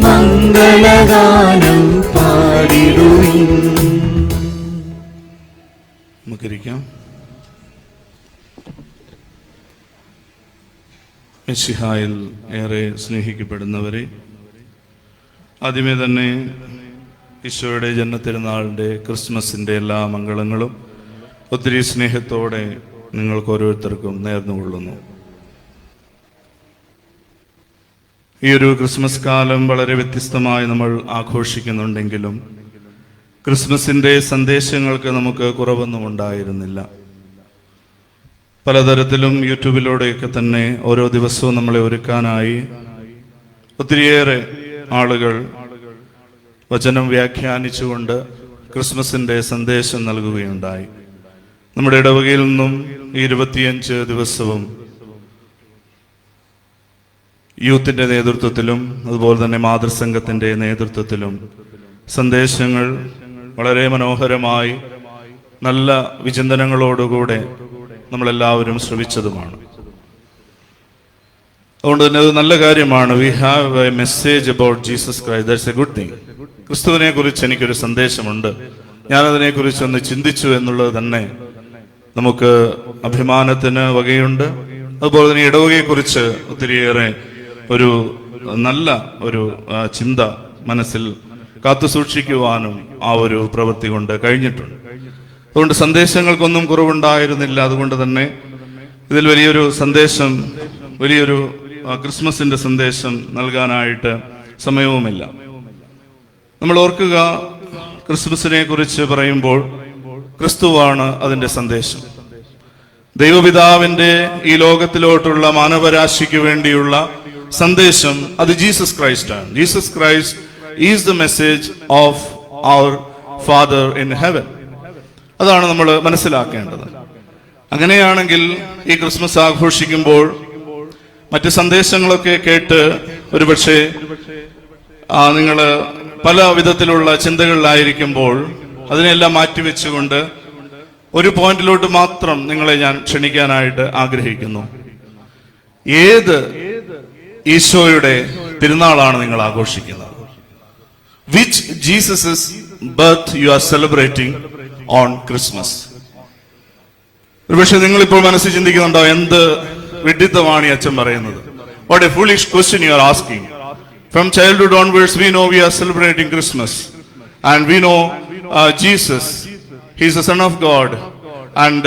മംഗളഗാനം പാടിടുവിൻ. നമുക്കിരിക്കാം. മിശിഹായിൽ ഏറെ സ്നേഹിക്കപ്പെടുന്നവരെ, ആദ്യമേ തന്നെ ഈശോയുടെ ജന്മത്തിരുനാളിൻ്റെ ക്രിസ്മസിൻ്റെ എല്ലാ മംഗളങ്ങളും ഒത്തിരി സ്നേഹത്തോടെ നിങ്ങൾക്ക് ഓരോരുത്തർക്കും നേർന്നുകൊള്ളുന്നു. ഈ ഒരു ക്രിസ്മസ് കാലം വളരെ വ്യത്യസ്തമായി നമ്മൾ ആഘോഷിക്കുന്നുണ്ടെങ്കിലും ക്രിസ്മസിൻ്റെ സന്ദേശങ്ങൾക്ക് നമുക്ക് കുറവൊന്നും ഉണ്ടായിരുന്നില്ല. പലതരത്തിലും യൂട്യൂബിലൂടെയൊക്കെ തന്നെ ഓരോ ദിവസവും നമ്മളെ ഒരുക്കാനായി ഒത്തിരിയേറെ ആളുകൾ വചനം വ്യാഖ്യാനിച്ചുകൊണ്ട് ക്രിസ്മസിൻ്റെ സന്ദേശം നൽകുകയുണ്ടായി. നമ്മുടെ ഇടവകയിൽ നിന്നും ഈ 25 ദിവസവും യൂത്തിൻ്റെ നേതൃത്വത്തിലും അതുപോലെ തന്നെ മാതൃസംഘത്തിൻ്റെ നേതൃത്വത്തിലും സന്ദേശങ്ങൾ വളരെ മനോഹരമായി നല്ല വിചിന്തനങ്ങളോടുകൂടെ നമ്മളെല്ലാവരും ശ്രവിച്ചതുമാണ്. അതുകൊണ്ട് തന്നെ അത് നല്ല കാര്യമാണ്. We have A message about Jesus Christ. That's A good thing. ക്രിസ്തുവിനെ കുറിച്ച് എനിക്കൊരു സന്ദേശമുണ്ട്, ഞാനതിനെക്കുറിച്ചൊന്ന് ചിന്തിച്ചു എന്നുള്ളത് തന്നെ നമുക്ക് അഭിമാനത്തിന് വകയുണ്ട്. അതുപോലെ തന്നെ ഇടവകയെക്കുറിച്ച് ഒത്തിരിയേറെ ഒരു നല്ല ഒരു ചിന്ത മനസ്സിൽ കാത്തു സൂക്ഷിക്കുവാനും ആ ഒരു പ്രവൃത്തി കൊണ്ട് കഴിഞ്ഞിട്ടുണ്ട്. അതുകൊണ്ട് സന്ദേശങ്ങൾക്കൊന്നും കുറവുണ്ടായിരുന്നില്ല. അതുകൊണ്ട് തന്നെ ഇതിൽ വലിയൊരു സന്ദേശം, വലിയൊരു ക്രിസ്മസിന്റെ സന്ദേശം നൽകാനായിട്ട് സമയവുമില്ല. നമ്മൾ ഓർക്കുക, ക്രിസ്മസിനെ കുറിച്ച് പറയുമ്പോൾ ക്രിസ്തുവാണ് അതിൻ്റെ സന്ദേശം. ദൈവപിതാവിന്റെ ഈ ലോകത്തിലോട്ടുള്ള മാനവരാശിക്ക് വേണ്ടിയുള്ള സന്ദേശം അത് ജീസസ് ക്രൈസ്റ്റ് ആണ്. Jesus Christ is the message of our father in heaven. അതാണ് നമ്മൾ മനസ്സിലാക്കേണ്ടത്. അങ്ങനെയാണെങ്കിൽ ഈ ക്രിസ്മസ് ആഘോഷിക്കുമ്പോൾ മറ്റ് സന്ദേശങ്ങളൊക്കെ കേട്ട് ഒരുപക്ഷെ നിങ്ങൾ പല വിധത്തിലുള്ള ചിന്തകളിലായിരിക്കുമ്പോൾ അതിനെല്ലാം മാറ്റിവെച്ചുകൊണ്ട് ഒരു പോയിന്റിലോട്ട് മാത്രം നിങ്ങളെ ഞാൻ ക്ഷണിക്കാനായിട്ട് ആഗ്രഹിക്കുന്നു. ഏത് ഈശോയുടെ തിരുനാളാണ് നിങ്ങൾ ആഘോഷിക്കുന്നത്? Which Jesus birth you are celebrating on Christmas? ഒരുപക്ഷെ നിങ്ങളിപ്പോൾ മനസ്സിൽ ചിന്തിക്കുന്നുണ്ടോ, എന്ത് വിഡിത്തമാണ് ഈ അച്ഛൻ പറയുന്നത്? What A foolish question you are asking. From childhood onwards, we know we are celebrating Christmas, and we know Jesus. He is the Son of God, and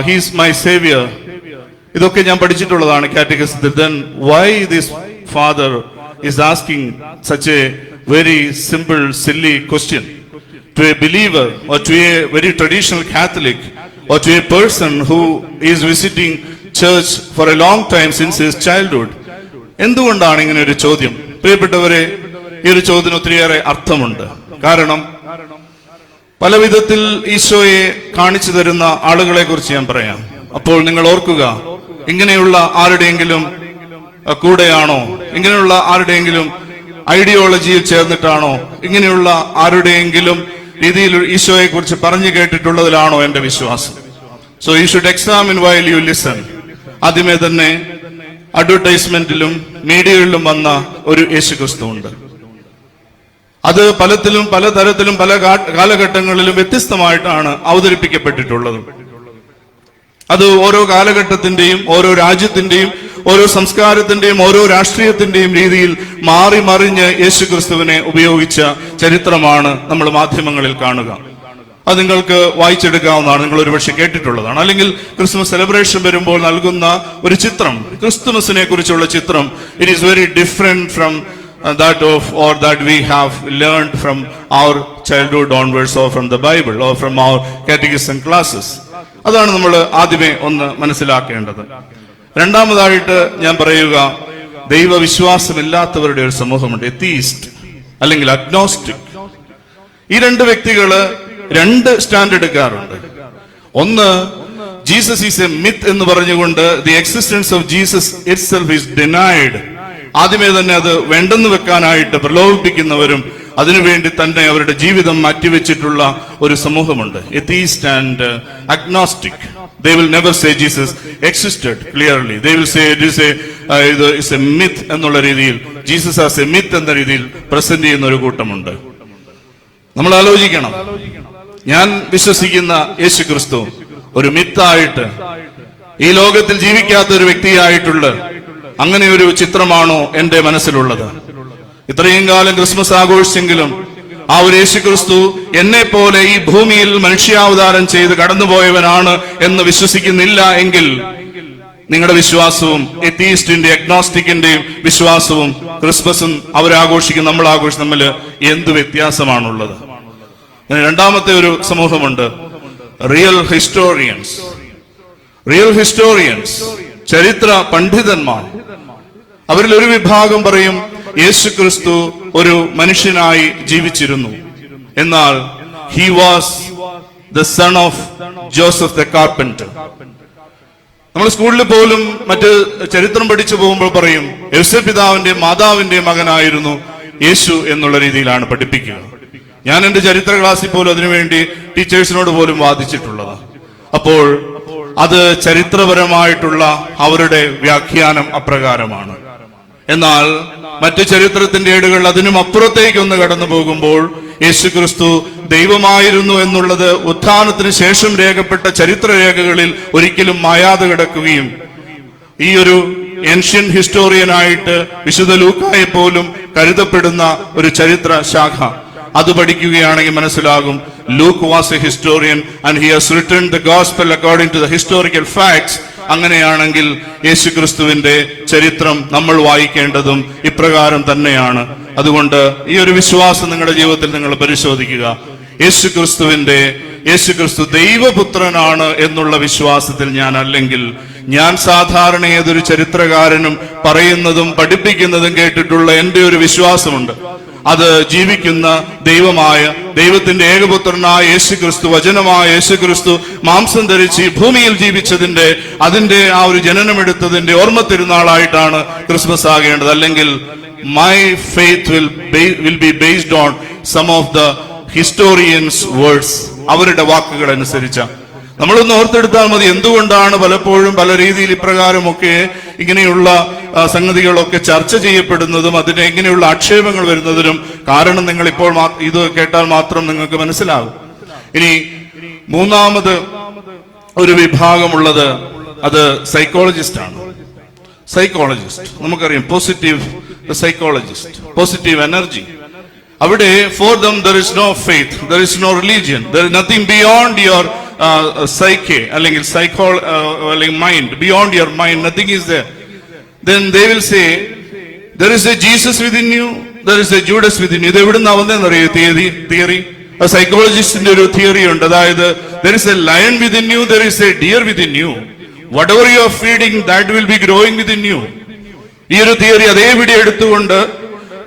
He is my Savior. ഇതൊക്കെ ഞാൻ പഠിച്ചിട്ടുള്ളതാണ് കാറ്റഗിസത്തിൽ. Then why this father is asking such a very simple, silly question to a believer or to a very traditional Catholic or to a person who is visiting church for a long time since his childhood? എന്തുകൊണ്ടാണ് ഇങ്ങനെ ഒരു ചോദ്യം? പ്രിയപ്പെട്ടവരെ, ഈ ഒരു ചോദ്യത്തിന് ഒത്തിരിയേറെ അർത്ഥമുണ്ട്. കാരണം പല വിധത്തിൽ ഈശോയെ കാണിച്ചു തരുന്ന ആളുകളെ കുറിച്ച് ഞാൻ പറയാം. അപ്പോൾ നിങ്ങൾ ഓർക്കുക, ഇങ്ങനെയുള്ള ആരുടെയെങ്കിലും കൂടെയാണോ, ഇങ്ങനെയുള്ള ആരുടെയെങ്കിലും ഐഡിയോളജിയിൽ ചേർന്നിട്ടാണോ, ഇങ്ങനെയുള്ള ആരുടെയെങ്കിലും രീതിയിൽ ഈശോയെ കുറിച്ച് പറഞ്ഞു കേട്ടിട്ടുള്ളതിലാണോ എന്റെ വിശ്വാസം? So you should examine while you listen. ആദ്യമേ തന്നെ അഡ്വർടൈസ്മെന്റിലും മീഡിയകളിലും വന്ന ഒരു യേശുക്രിസ്തു ഉണ്ട്. അത് പലതരത്തിലും പല കാലഘട്ടങ്ങളിലും വ്യത്യസ്തമായിട്ടാണ് അവതരിപ്പിക്കപ്പെട്ടിട്ടുള്ളത്. അത് ഓരോ കാലഘട്ടത്തിന്റെയും ഓരോ രാജ്യത്തിന്റെയും ഓരോ സംസ്കാരത്തിന്റെയും ഓരോ രാഷ്ട്രീയത്തിന്റെയും രീതിയിൽ മാറി മറിഞ്ഞ് യേശുക്രിസ്തുവിനെ ഉപയോഗിച്ച ചരിത്രമാണ് നമ്മൾ മാധ്യമങ്ങളിൽ കാണുക. അത് നിങ്ങൾക്ക് വായിച്ചെടുക്കാവുന്നതാണ്, നിങ്ങൾ ഒരുപക്ഷെ കേട്ടിട്ടുള്ളതാണ്. അല്ലെങ്കിൽ ക്രിസ്മസ് സെലിബ്രേഷൻ വരുമ്പോൾ നൽകുന്ന ഒരു ചിത്രം, ക്രിസ്തുമസിനെ കുറിച്ചുള്ള ചിത്രം, it is very different from that of or that we have learned from our childhood onwards or from the Bible or from our catechism classes. അതാണ് നമ്മൾ ആദ്യമേ ഒന്ന് മനസ്സിലാക്കേണ്ടത്. രണ്ടാമതായിട്ട് ഞാൻ പറയുക, ദൈവവിശ്വാസമില്ലാത്തവരുടെ ഒരു സമൂഹമുണ്ട്, എത്തീസ്റ്റ് അല്ലെങ്കിൽ അഗ്നോസ്റ്റിക്. ഈ രണ്ട് വ്യക്തികള് രണ്ട് സ്റ്റാൻഡ് എടുക്കാറുണ്ട്. ഒന്ന്, ജീസസ് ഈസ് എ മിത്ത് എന്ന് പറഞ്ഞുകൊണ്ട് the existence of Jesus itself is denied. ആദ്യമേ തന്നെ അത് വേണ്ടെന്ന് വെക്കാനായിട്ട് പ്രലോഭിപ്പിക്കുന്നവരും അതിനുവേണ്ടി തന്നെ അവരുടെ ജീവിതം മാറ്റിവെച്ചിട്ടുള്ള ഒരു സമൂഹമുണ്ട്, atheist and agnostic. They will never say Jesus existed clearly. They will say it is a myth എന്നുള്ള രീതിയിൽ, ജീസസ് ആസ് എ മിത്ത് എന്ന രീതിയിൽ പ്രസന്റ് ചെയ്യുന്ന ഒരു കൂട്ടമുണ്ട്. നമ്മൾ ആലോചിക്കണം, ഞാൻ വിശ്വസിക്കുന്ന യേശു ക്രിസ്തു ഒരു മിത്തായിട്ട്, ഈ ലോകത്തിൽ ജീവിക്കാത്ത ഒരു വ്യക്തിയായിട്ടുള്ള അങ്ങനെ ഒരു ചിത്രമാണോ എന്റെ മനസ്സിലുള്ളത്? ഇത്രയും കാലം ക്രിസ്മസ് ആഘോഷിച്ചെങ്കിലും ആ ഒരു യേശു ക്രിസ്തു എന്നെ പോലെ ഈ ഭൂമിയിൽ മനുഷ്യാവതാരം ചെയ്ത് കടന്നുപോയവനാണ് എന്ന് വിശ്വസിക്കുന്നില്ല എങ്കിൽ നിങ്ങളുടെ വിശ്വാസവും എത്തീസ്റ്റിന്റെ അഗ്നോസ്റ്റിക്കിന്റെയും വിശ്വാസവും ക്രിസ്മസും അവരാഘോഷിക്കും നമ്മൾ ആഘോഷിക്കും തമ്മിൽ എന്ത് വ്യത്യാസമാണുള്ളത്? രണ്ടാമത്തെ ഒരു സമൂഹമുണ്ട്, റിയൽ ഹിസ്റ്റോറിയൻസ്. റിയൽ ഹിസ്റ്റോറിയൻസ്, ചരിത്ര പണ്ഡിതന്മാർ. അവരിൽ ഒരു വിഭാഗം പറയും യേശു ക്രിസ്തു ഒരു മനുഷ്യനായി ജീവിച്ചിരുന്നു, എന്നാൽ he was the son of Joseph the carpenter. നമ്മൾ സ്കൂളിൽ പോലും മറ്റ് ചരിത്രം പഠിച്ചു പോകുമ്പോൾ പറയും യോസേഫ് പിതാവിന്റെയും മാതാവിന്റെയും മകനായിരുന്നു യേശു എന്നുള്ള രീതിയിലാണ് പഠിപ്പിക്കുക. ഞാൻ എന്റെ ചരിത്ര ക്ലാസ്സിൽ പോലും അതിനുവേണ്ടി ടീച്ചേഴ്സിനോട് പോലും വാദിച്ചിട്ടുള്ളത്. അപ്പോൾ അത് ചരിത്രപരമായിട്ടുള്ള അവരുടെ വ്യാഖ്യാനം അപ്രകാരമാണ്. എന്നാൽ മറ്റു ചരിത്രത്തിന്റെ ഏടുകൾ അതിനും അപ്പുറത്തേക്ക് ഒന്ന് കടന്നു പോകുമ്പോൾ യേശുക്രിസ്തു ദൈവമായിരുന്നു എന്നുള്ളത് ഉത്ഥാനത്തിന് ശേഷം രേഖപ്പെട്ട ചരിത്രരേഖകളിൽ ഒരിക്കലും മായാതെ കിടക്കുകയും ഈ ഒരു ഏൻഷ്യൻ ഹിസ്റ്റോറിയനായിട്ട് വിശുദ്ധ ലൂക്കായെ പോലും കരുതപ്പെടുന്ന ഒരു ചരിത്ര ശാഖ അത് പഠിക്കുകയാണെങ്കിൽ മനസ്സിലാകും, Luke was a historian and he has written the gospel according to the historical facts. അങ്ങനെയാണെങ്കിൽ യേശുക്രിസ്തുവിന്റെ ചരിത്രം നമ്മൾ വായിക്കേണ്ടതും ഇപ്രകാരം തന്നെയാണ്. അതുകൊണ്ട് ഈ ഒരു വിശ്വാസം നിങ്ങളുടെ ജീവിതത്തിൽ നിങ്ങൾ പരിശോധിക്കുക. യേശുക്രിസ്തുവിന്റെ യേശുക്രിസ്തു ദൈവപുത്രനാണ് എന്നുള്ള വിശ്വാസത്തിൽ ഞാൻ അല്ലെങ്കിൽ, ഞാൻ സാധാരണ ഏതൊരു ചരിത്രകാരനും പറയുന്നതും പഠിപ്പിക്കുന്നതും കേട്ടിട്ടുള്ള എൻ്റെ ഒരു വിശ്വാസമുണ്ട്. അത് ജീവിക്കുന്ന ദൈവമായ ദൈവത്തിന്റെ ഏകപുത്രനായ യേശുക്രിസ്തു, വചനമായ യേശുക്രിസ്തു മാംസം ധരിച്ച് ഭൂമിയിൽ ജീവിച്ചതിന്റെ, അതിന്റെ ആ ഒരു ജനനമെടുത്തതിന്റെ ഓർമ്മ തിരുനാളായിട്ടാണ് ക്രിസ്മസ് ആകേണ്ടത്. അല്ലെങ്കിൽ my faith will be based on some of the historians words, അവരുടെ വാക്കുകൾ അനുസരിച്ച. നമ്മളൊന്ന് ഓർത്തെടുത്താൽ മതി, എന്തുകൊണ്ടാണ് പലപ്പോഴും പല രീതിയിൽ ഇപ്രകാരമൊക്കെ ഇങ്ങനെയുള്ള സംഗതികളൊക്കെ ചർച്ച ചെയ്യപ്പെടുന്നതും അതിന് ഇങ്ങനെയുള്ള ആക്ഷേപങ്ങൾ വരുന്നതിനും കാരണം നിങ്ങൾ ഇപ്പോൾ ഇത് കേട്ടാൽ മാത്രം നിങ്ങൾക്ക് മനസ്സിലാകും. ഇനി മൂന്നാമത് ഒരു വിഭാഗമുള്ളത് അത് സൈക്കോളജിസ്റ്റ് ആണ്. സൈക്കോളജിസ്റ്റ് നമുക്കറിയാം, പോസിറ്റീവ് സൈക്കോളജിസ്റ്റ്, പോസിറ്റീവ് എനർജി. അവിടെ for them there is no faith, there is no religion, there is nothing beyond your psyche അല്ലെങ്കിൽ അല്ലെങ്കിൽ mind, beyond your mind nothing is there. Then they will say there is a Jesus within you, there is a Judas within you. ഇത് എവിടുന്ന് വന്നതെന്നറിയോ theory? സൈക്കോളജിസ്റ്റിന്റെ ഒരു theory ഉണ്ട്. അതായത് there is a lion within you, there is a deer within you. Whatever you are feeding, that will be growing within you. ഈ ഒരു theory അതേപടി എടുത്തുകൊണ്ട്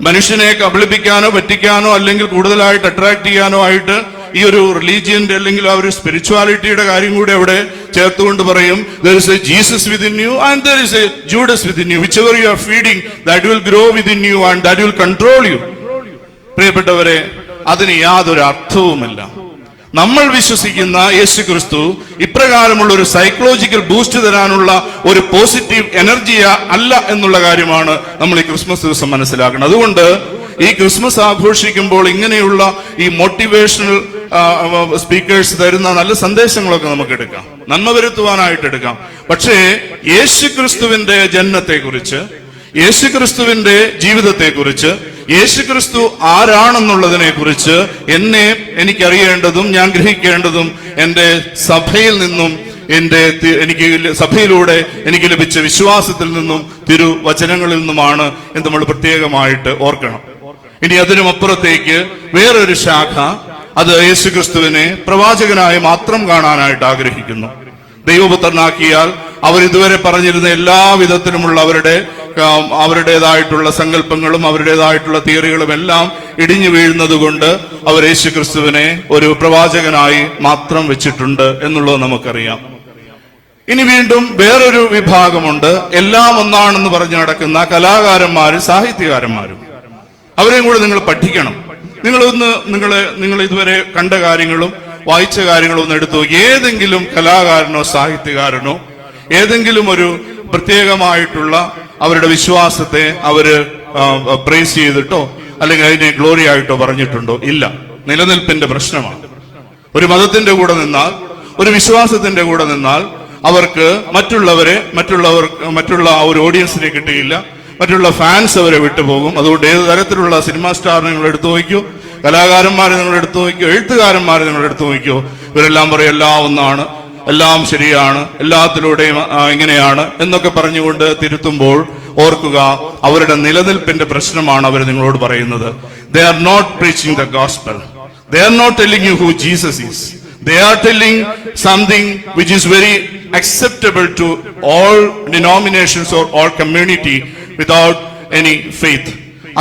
മനുഷ്യനെ കബളിപ്പിക്കാനോ പറ്റിക്കാനോ അല്ലെങ്കിൽ കൂടുതലായിട്ട് അട്രാക്ട് ചെയ്യാനോ ആയിട്ട് ഈ ഒരു റിലീജിയന്റെ അല്ലെങ്കിൽ ആ ഒരു സ്പിരിച്വാലിറ്റിയുടെ കാര്യം കൂടി അവിടെ ചേർത്തുകൊണ്ട് പറയും, there is a Jesus within you and there is a Judas within you. Whichever you are feeding, that will grow within you and that will control you. പ്രിയപ്പെട്ടവരെ, അതിന് യാതൊരു അർത്ഥവുമില്ല. നമ്മൾ വിശ്വസിക്കുന്ന യേശുക്രിസ്തു ഇപ്രകാരമുള്ള ഒരു സൈക്കോളജിക്കൽ ബൂസ്റ്റ് തരാനുള്ള ഒരു പോസിറ്റീവ് എനർജി അല്ല എന്നുള്ള കാര്യമാണ് നമ്മൾ ഈ ക്രിസ്മസ് ദിവസം മനസ്സിലാക്കുന്നത്. അതുകൊണ്ട് ഈ ക്രിസ്മസ് ആഘോഷിക്കുമ്പോൾ ഇങ്ങനെയുള്ള ഈ മോട്ടിവേഷണൽ സ്പീക്കേഴ്സ് തരുന്ന നല്ല സന്ദേശങ്ങളൊക്കെ നമുക്ക് എടുക്കാം, നന്മ വരുത്തുവാനായിട്ട് എടുക്കാം. പക്ഷേ യേശുക്രിസ്തുവിന്റെ ജനനത്തെക്കുറിച്ച്, യേശുക്രിസ്തുവിന്റെ ജീവിതത്തെക്കുറിച്ച്, യേശുക്രിസ്തു ആരാണെന്നുള്ളതിനെ കുറിച്ച് എനിക്കറിയേണ്ടതും ഞാൻ ഗ്രഹിക്കേണ്ടതും എൻ്റെ സഭയിൽ നിന്നും എനിക്ക് സഭയിലൂടെ എനിക്ക് ലഭിച്ച വിശ്വാസത്തിൽ നിന്നും തിരുവചനങ്ങളിൽ നിന്നുമാണ് എന്ന് നമ്മൾ പ്രത്യേകമായിട്ട് ഓർക്കണം. ഇനി അതിനും അപ്പുറത്തേക്ക് വേറൊരു ശാഖ, അത് യേശുക്രിസ്തുവിനെ പ്രവാചകനായി മാത്രം കാണാനായിട്ട് ആഗ്രഹിക്കുന്നു. ദൈവപുത്രനാക്കിയാൽ അവർ ഇതുവരെ പറഞ്ഞിരുന്ന എല്ലാ വിധത്തിലുമുള്ള അവരുടേതായിട്ടുള്ള സങ്കല്പങ്ങളും അവരുടേതായിട്ടുള്ള തിയറികളും എല്ലാം ഇടിഞ്ഞു വീഴുന്നത് കൊണ്ട് അവർ യേശുക്രിസ്തുവിനെ ഒരു പ്രവാചകനായി മാത്രം വെച്ചിട്ടുണ്ട് എന്നുള്ളത് നമുക്കറിയാം. ഇനി വീണ്ടും വേറൊരു വിഭാഗമുണ്ട്, എല്ലാം ഒന്നാണെന്ന് പറഞ്ഞു നടക്കുന്ന കലാകാരന്മാരും സാഹിത്യകാരന്മാരും. അവരെയും കൂടെ നിങ്ങൾ പഠിക്കണം. നിങ്ങൾ ഇതുവരെ കണ്ട കാര്യങ്ങളും വായിച്ച കാര്യങ്ങളും ഒന്ന് എടുത്തു. ഏതെങ്കിലും കലാകാരനോ സാഹിത്യകാരനോ ഏതെങ്കിലും ഒരു പ്രത്യേകമായിട്ടുള്ള അവരുടെ വിശ്വാസത്തെ അവര് പ്രൈസ് ചെയ്തിട്ടോ അല്ലെങ്കിൽ അതിനെ ഗ്ലോറി ആയിട്ടോ പറഞ്ഞിട്ടുണ്ടോ? ഇല്ല. നിലനിൽപ്പിന്റെ പ്രശ്നമാണ്. ഒരു മതത്തിന്റെ കൂടെ നിന്നാൽ, ഒരു വിശ്വാസത്തിന്റെ കൂടെ നിന്നാൽ അവർക്ക് മറ്റുള്ള ആ ഒരു ഓഡിയൻസിനെ കിട്ടിയില്ല, മറ്റുള്ള ഫാൻസ് അവരെ വിട്ടുപോകും. അതുകൊണ്ട് ഏത് തരത്തിലുള്ള സിനിമാ സ്റ്റാറിനെ നിങ്ങൾ എടുത്തു നോക്കിയോ, കലാകാരന്മാരെ നിങ്ങൾ എടുത്തു നോക്കിയോ, എഴുത്തുകാരന്മാരെ നിങ്ങൾ എടുത്തു നോക്കിയോ, ഇവരെല്ലാം പറയും എല്ലാം ഒന്നാണ്, എല്ലാം ശരിയാണ്, എല്ലാത്തിലൂടെയും ഇങ്ങനെയാണ് എന്നൊക്കെ പറഞ്ഞുകൊണ്ട് തിരുത്തുമ്പോൾ ഓർക്കുക, അവരുടെ നിലനിൽപ്പിന്റെ പ്രശ്നമാണ് അവർ നിങ്ങളോട് പറയുന്നത്. They are not preaching the gospel. They are not telling you who Jesus is. They are telling something which is very acceptable to all denominations or all community without any faith.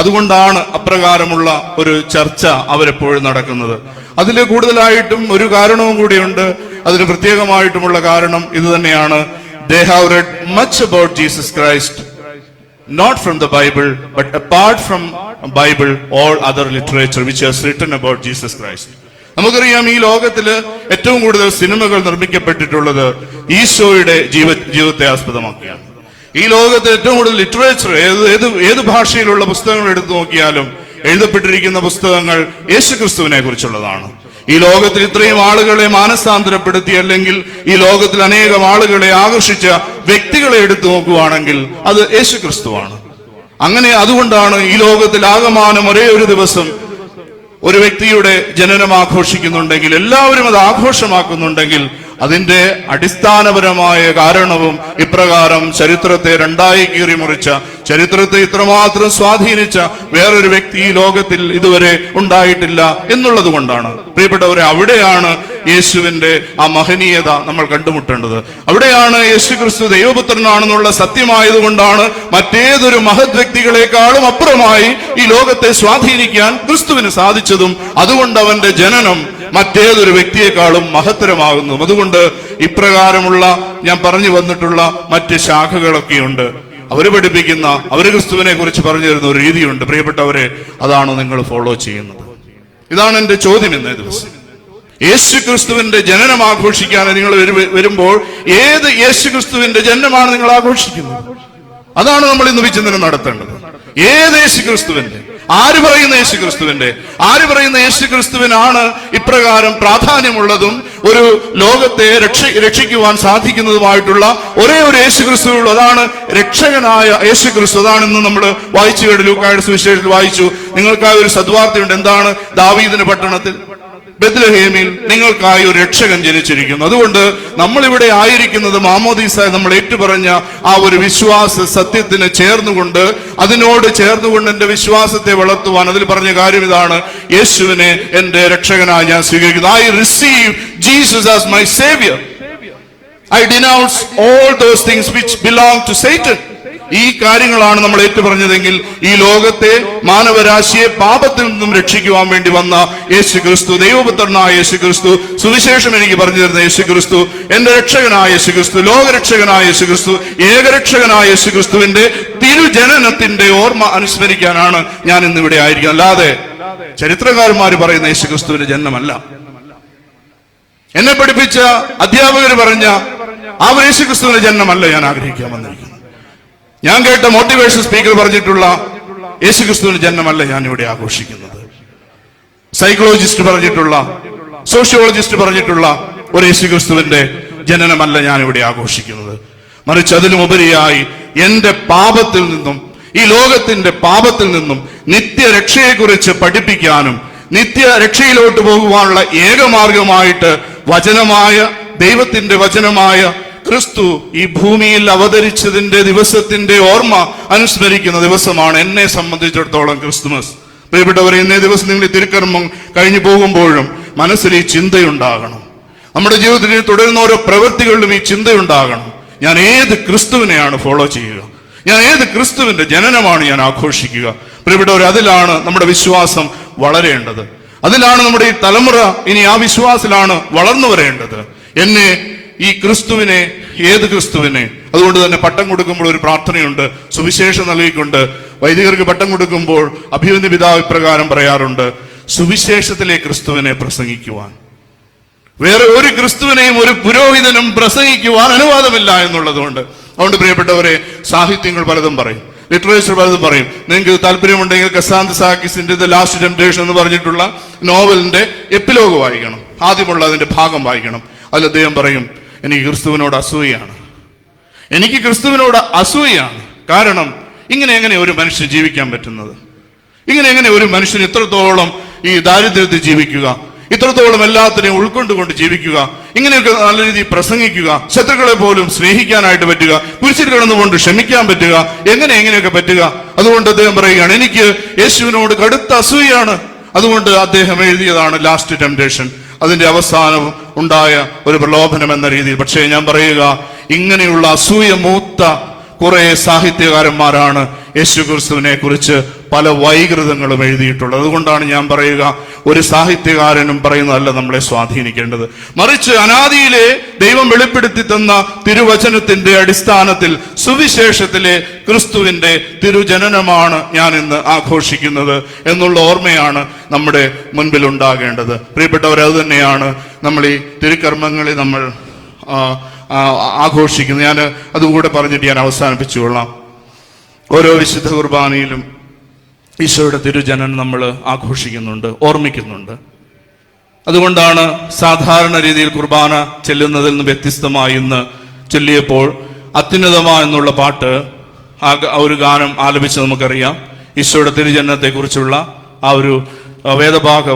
അതുകൊണ്ടാണ് അപ്രകാരമുള്ള ഒരു ചർച്ച അവരെപ്പോഴും നടക്കുന്നത്. അതിൽ കൂടുതലായിട്ടും ഒരു കാരണവും കൂടിയുണ്ട്. അതിന് പ്രത്യേകമായിട്ടുമുള്ള കാരണം ഇത് തന്നെയാണ്. They have read much about Jesus Christ, not from the Bible, but apart from Bible, all other literature which has written about Jesus Christ. നമുക്കറിയാം, ഈ ലോകത്തില് ഏറ്റവും കൂടുതൽ സിനിമകൾ നിർമ്മിക്കപ്പെട്ടിട്ടുള്ളത് ഈശോയുടെ ജീവിതത്തെ ആസ്പദമാക്കിയാണ്. ഈ ലോകത്ത് ഏറ്റവും കൂടുതൽ ലിറ്ററേച്ചർ ഏത് ഭാഷയിലുള്ള പുസ്തകങ്ങൾ എടുത്തു നോക്കിയാലും എഴുതപ്പെട്ടിരിക്കുന്ന പുസ്തകങ്ങൾ യേശുക്രിസ്തുവിനെ കുറിച്ചുള്ളതാണ്. ഈ ലോകത്തിൽ ഇത്രയും ആളുകളെ മാനസാന്തരപ്പെടുത്തി അല്ലെങ്കിൽ ഈ ലോകത്തിൽ അനേകം ആളുകളെ ആകർഷിച്ച വ്യക്തികളെ എടുത്തു നോക്കുകയാണെങ്കിൽ അത് യേശുക്രിസ്തുവാണ്. അതുകൊണ്ടാണ് ഈ ലോകത്തിൽ ആകമാനം ഒരേ ഒരു ദിവസം ഒരു വ്യക്തിയുടെ ജനനം ആഘോഷിക്കുന്നുണ്ടെങ്കിൽ, എല്ലാവരും അത് ആഘോഷമാക്കുന്നുണ്ടെങ്കിൽ അതിന്റെ അടിസ്ഥാനപരമായ കാരണവും ഇപ്രകാരം ചരിത്രത്തെ രണ്ടായി കീറി മുറിച്ച ചരിത്രത്തെ ഇത്രമാത്രം സ്വാധീനിച്ച വേറൊരു വ്യക്തി ഈ ലോകത്തിൽ ഇതുവരെ ഉണ്ടായിട്ടില്ല എന്നുള്ളത് കൊണ്ടാണ്. പ്രിയപ്പെട്ടവരെ, അവിടെയാണ് യേശുവിന്റെ ആ മഹനീയത നമ്മൾ കണ്ടുമുട്ടേണ്ടത്. അവിടെയാണ് യേശു ക്രിസ്തു ദൈവപുത്രനാണെന്നുള്ള സത്യമായതുകൊണ്ടാണ് മറ്റേതൊരു മഹത് വ്യക്തികളെക്കാളും അപ്പുറമായി ഈ ലോകത്തെ സ്വാധീനിക്കാൻ ക്രിസ്തുവിന് സാധിച്ചതും അതുകൊണ്ട് അവന്റെ ജനനം മറ്റേതൊരു വ്യക്തിയെക്കാളും മഹത്തരമാകുന്നു. അതുകൊണ്ട് ഇപ്രകാരമുള്ള ഞാൻ പറഞ്ഞു വന്നിട്ടുള്ള മറ്റ് ശാഖകളൊക്കെയുണ്ട്. അവര് പഠിപ്പിക്കുന്ന, അവര് ക്രിസ്തുവിനെ കുറിച്ച് പറഞ്ഞു തരുന്ന ഒരു രീതിയുണ്ട്. പ്രിയപ്പെട്ടവരെ, അതാണോ നിങ്ങൾ ഫോളോ ചെയ്യുന്നത്? ഇതാണ് എന്റെ ചോദ്യം ഇന്നേ ദിവസം. യേശു ക്രിസ്തുവിന്റെ ജനനം ആഘോഷിക്കാൻ നിങ്ങൾ വരുമ്പോൾ ഏത് യേശു ക്രിസ്തുവിന്റെ ജനനമാണ് നിങ്ങൾ ആഘോഷിക്കുന്നത്? അതാണ് നമ്മൾ ഇന്ന് വിചിന്തനം നടത്തേണ്ടത്. ഏത് യേശു ക്രിസ്തുവിന്റെ? ആര് പറയുന്ന യേശു ക്രിസ്തുവിന്റെ? ആര് പറയുന്ന യേശു ക്രിസ്തുവിനാണ് ഇപ്രകാരം പ്രാധാന്യമുള്ളതും ഒരു ലോകത്തെ രക്ഷിക്കുവാൻ സാധിക്കുന്നതുമായിട്ടുള്ള ഒരേ ഒരു യേശു ക്രിസ്തുവുള്ളൂ? അതാണ് രക്ഷകനായ യേശു ക്രിസ്തു. അതാണ് ഇന്ന് നമ്മൾ വായിച്ചു കേട്ടു, ലൂക്കായുടെ സുവിശേഷത്തിൽ വായിച്ചു. നിങ്ങൾക്കായി ഒരു സദ്വാർത്തയുണ്ട്. എന്താണ്? ദാവീദിന്റെ പട്ടണത്തിൽ ബെത്ലഹേമിൽ നിങ്ങൾക്കായി ഒരു രക്ഷകൻ ജനിച്ചിരിക്കുന്നു. അതുകൊണ്ട് നമ്മളിവിടെ ആയിരിക്കുന്നത് മാമോദീസ നമ്മൾ ഏറ്റുപറഞ്ഞ ആ ഒരു വിശ്വാസ സത്യത്തിന് ചേർന്നുകൊണ്ട്, അതിനോട് ചേർന്നുകൊണ്ട് എന്റെ വിശ്വാസത്തെ വളർത്തുവാൻ. അതിൽ പറഞ്ഞ കാര്യം ഇതാണ്: യേശുവിനെ എന്റെ രക്ഷകനായി ഞാൻ സ്വീകരിക്കുന്നു. I receive Jesus as my savior. I denounce all those things which belong to Satan. ഈ കാര്യങ്ങളാണ് നമ്മൾ ഏറ്റുപറഞ്ഞതെങ്കിൽ ഈ ലോകത്തെ മാനവരാശിയെ പാപത്തിൽ നിന്നും രക്ഷിക്കുവാൻ വേണ്ടി വന്ന യേശു ക്രിസ്തു, ദൈവപുത്രനായ യേശു ക്രിസ്തു, സുവിശേഷം എനിക്ക് പറഞ്ഞു തരുന്ന യേശു ക്രിസ്തു, എന്റെ രക്ഷകനായ യേശു ക്രിസ്തു, ലോകരക്ഷകനായ യേശു ക്രിസ്തു, ഏകരക്ഷകനായ യേശു ക്രിസ്തുവിന്റെ തിരുജനനത്തിന്റെ ഓർമ്മ അനുസ്മരിക്കാനാണ് ഞാൻ ഇന്നിവിടെ ആയിരിക്കുന്നത്. അല്ലാതെ ചരിത്രകാരന്മാർ പറയുന്ന യേശു ക്രിസ്തുവിന്റെ ജനനമല്ല. എന്നെ പഠിപ്പിച്ച അധ്യാപകർ പറഞ്ഞ ആ യേശു ക്രിസ്തുവിന്റെ ജനനമല്ല ഞാൻ ആഗ്രഹിക്കാൻ വന്നിരിക്കുന്നത്. ഞാൻ കേട്ട മോട്ടിവേഷൻ സ്പീക്കർ പറഞ്ഞിട്ടുള്ള യേശുക്രിസ്തുവിന്റെ ജനനമല്ല ഞാൻ ഇവിടെ ആഘോഷിക്കുന്നത്. സൈക്കോളജിസ്റ്റ് പറഞ്ഞിട്ടുള്ള, സോഷ്യോളജിസ്റ്റ് പറഞ്ഞിട്ടുള്ള ഒരു യേശുക്രിസ്തുവിന്റെ ജനനമല്ല ഞാൻ ഇവിടെ ആഘോഷിക്കുന്നത്. മറിച്ച് അതിലുപരിയായി എന്റെ പാപത്തിൽ നിന്നും, ഈ ലോകത്തിന്റെ പാപത്തിൽ നിന്നും നിത്യരക്ഷയെക്കുറിച്ച് പഠിപ്പിക്കാനും നിത്യരക്ഷയിലോട്ട് പോകുവാനുള്ള ഏകമാർഗമായിട്ട് വചനമായ, ദൈവത്തിന്റെ വചനമായ ക്രിസ്തു ഈ ഭൂമിയിൽ അവതരിച്ചതിന്റെ ദിവസത്തിന്റെ ഓർമ്മ അനുസ്മരിക്കുന്ന ദിവസമാണ് എന്നെ സംബന്ധിച്ചിടത്തോളം ക്രിസ്തുമസ്. പ്രിയപ്പെട്ടവരെ, ഇന്നേ ദിവസം നിങ്ങൾ ഈ തിരുക്കർമ്മം കഴിഞ്ഞു പോകുമ്പോഴും മനസ്സിൽ ഈ ചിന്തയുണ്ടാകണം. നമ്മുടെ ജീവിതത്തിൽ തുടരുന്ന ഓരോ പ്രവൃത്തികളിലും ഈ ചിന്തയുണ്ടാകണം. ഞാൻ ഏത് ക്രിസ്തുവിനെയാണ് ഫോളോ ചെയ്യുക? ഞാൻ ഏത് ക്രിസ്തുവിന്റെ ജനനമാണ് ഞാൻ ആഘോഷിക്കുക? പ്രിയപ്പെട്ടവർ, അതിലാണ് നമ്മുടെ വിശ്വാസം വളരേണ്ടത്. അതിലാണ് നമ്മുടെ ഈ തലമുറ ഇനി ആ വിശ്വാസത്തിലാണ് വളർന്നു വരേണ്ടത്. എന്നെ ഈ ക്രിസ്തുവിനെ, ഏത് ക്രിസ്തുവിനെ? അതുകൊണ്ട് തന്നെ പട്ടം കൊടുക്കുമ്പോൾ ഒരു പ്രാർത്ഥനയുണ്ട്. സുവിശേഷം നൽകിക്കൊണ്ട് വൈദികർക്ക് പട്ടം കൊടുക്കുമ്പോൾ അഭിമന്യ പിതാവ് ഇപ്രകാരം പറയാറുണ്ട്: സുവിശേഷത്തിലെ ക്രിസ്തുവിനെ പ്രസംഗിക്കുവാൻ. വേറെ ഒരു ക്രിസ്തുവിനെയും ഒരു പുരോഹിതനും പ്രസംഗിക്കുവാൻ അനുവാദമില്ല എന്നുള്ളതുകൊണ്ട്. അതുകൊണ്ട് പ്രിയപ്പെട്ടവരെ, സാഹിത്യങ്ങൾ പലതും പറയും, ലിറ്ററേച്ചർ പലതും പറയും. നിങ്ങൾക്ക് താല്പര്യമുണ്ടെങ്കിൽ കസാന്ത് സാക്കിസിന്റെ ദ ലാസ്റ്റ് ടെംപ്ടേഷൻ എന്ന് പറഞ്ഞിട്ടുള്ള നോവലിന്റെ എപ്പിലോഗ് വായിക്കണം. ആദ്യമുള്ള അതിന്റെ ഭാഗം വായിക്കണം. അതിൽ അദ്ദേഹം പറയും, എനിക്ക് ക്രിസ്തുവിനോട് അസൂയാണ്, എനിക്ക് ക്രിസ്തുവിനോട് അസൂയാണ്. കാരണം ഇങ്ങനെ എങ്ങനെ ഒരു മനുഷ്യൻ ജീവിക്കാൻ പറ്റുന്നത്? ഇങ്ങനെ എങ്ങനെ ഒരു മനുഷ്യൻ ഇത്രത്തോളം ഈ ദാരിദ്ര്യത്തിൽ ജീവിക്കുക, ഇത്രത്തോളം എല്ലാത്തിനെയും ഉൾക്കൊണ്ടുകൊണ്ട് ജീവിക്കുക, ഇങ്ങനെയൊക്കെ നല്ല രീതിയിൽ പ്രസംഗിക്കുക, ശത്രുക്കളെ പോലും സ്നേഹിക്കാനായിട്ട് പറ്റുക, കുരിശിൽ കിടന്നുകൊണ്ട് ക്ഷമിക്കാൻ പറ്റുക, എങ്ങനെയൊക്കെ പറ്റുക? അതുകൊണ്ട് അദ്ദേഹം പറയുകയാണ്, എനിക്ക് യേശുവിനോട് കടുത്ത അസൂയാണ്. അതുകൊണ്ട് അദ്ദേഹം എഴുതിയതാണ് ലാസ്റ്റ് ടെംപ്ടേഷൻ. അതിന്റെ അവസാനം ഉണ്ടായ ഒരു പ്രലോഭനം എന്ന രീതിയിൽ. പക്ഷേ ഞാൻ പറയുക, ഇങ്ങനെയുള്ള അസൂയ മൂത്ത കുറെ സാഹിത്യകാരന്മാരാണ് യേശുക്രിസ്തുവിനെ കുറിച്ച് പല വൈകൃതങ്ങളും എഴുതിയിട്ടുള്ളത്. അതുകൊണ്ടാണ് ഞാൻ പറയുക, ഒരു സാഹിത്യകാരനും പറയുന്നതല്ല നമ്മളെ സ്വാധീനിക്കേണ്ടത്. മറിച്ച് അനാദിയിലെ ദൈവം വെളിപ്പെടുത്തി തന്ന തിരുവചനത്തിന്റെ അടിസ്ഥാനത്തിൽ സുവിശേഷത്തിലെ ക്രിസ്തുവിന്റെ തിരുജനനമാണ് ഞാൻ ഇന്ന് ആഘോഷിക്കുന്നത് എന്നുള്ള ഓർമ്മയാണ് നമ്മുടെ മുൻപിൽ ഉണ്ടാകേണ്ടത്. പ്രിയപ്പെട്ടവർ, അത് തന്നെയാണ് നമ്മൾ ഈ തിരുക്കർമ്മങ്ങളിൽ നമ്മൾ ആഘോഷിക്കുന്നത്. ഞാൻ അതുകൂടെ പറഞ്ഞിട്ട് ഞാൻ അവസാനിപ്പിച്ചുകൊള്ളാം. ഓരോ വിശുദ്ധ കുർബാനയിലും ഈശോയുടെ തിരുജനനം നമ്മൾ ആഘോഷിക്കുന്നുണ്ട്, ഓർമ്മിക്കുന്നുണ്ട്. അതുകൊണ്ടാണ് സാധാരണ രീതിയിൽ കുർബാന ചെല്ലുന്നതിൽ നിന്ന് വ്യത്യസ്തമായി ഇന്ന് ചൊല്ലിയപ്പോൾ അത്യുന്നതമാ എന്നുള്ള പാട്ട്, ആ ഒരു ഗാനം ആലപിച്ച് നമുക്കറിയാം. ഈശോയുടെ തിരുജനനത്തെക്കുറിച്ചുള്ള ആ ഒരു വേദഭാഗ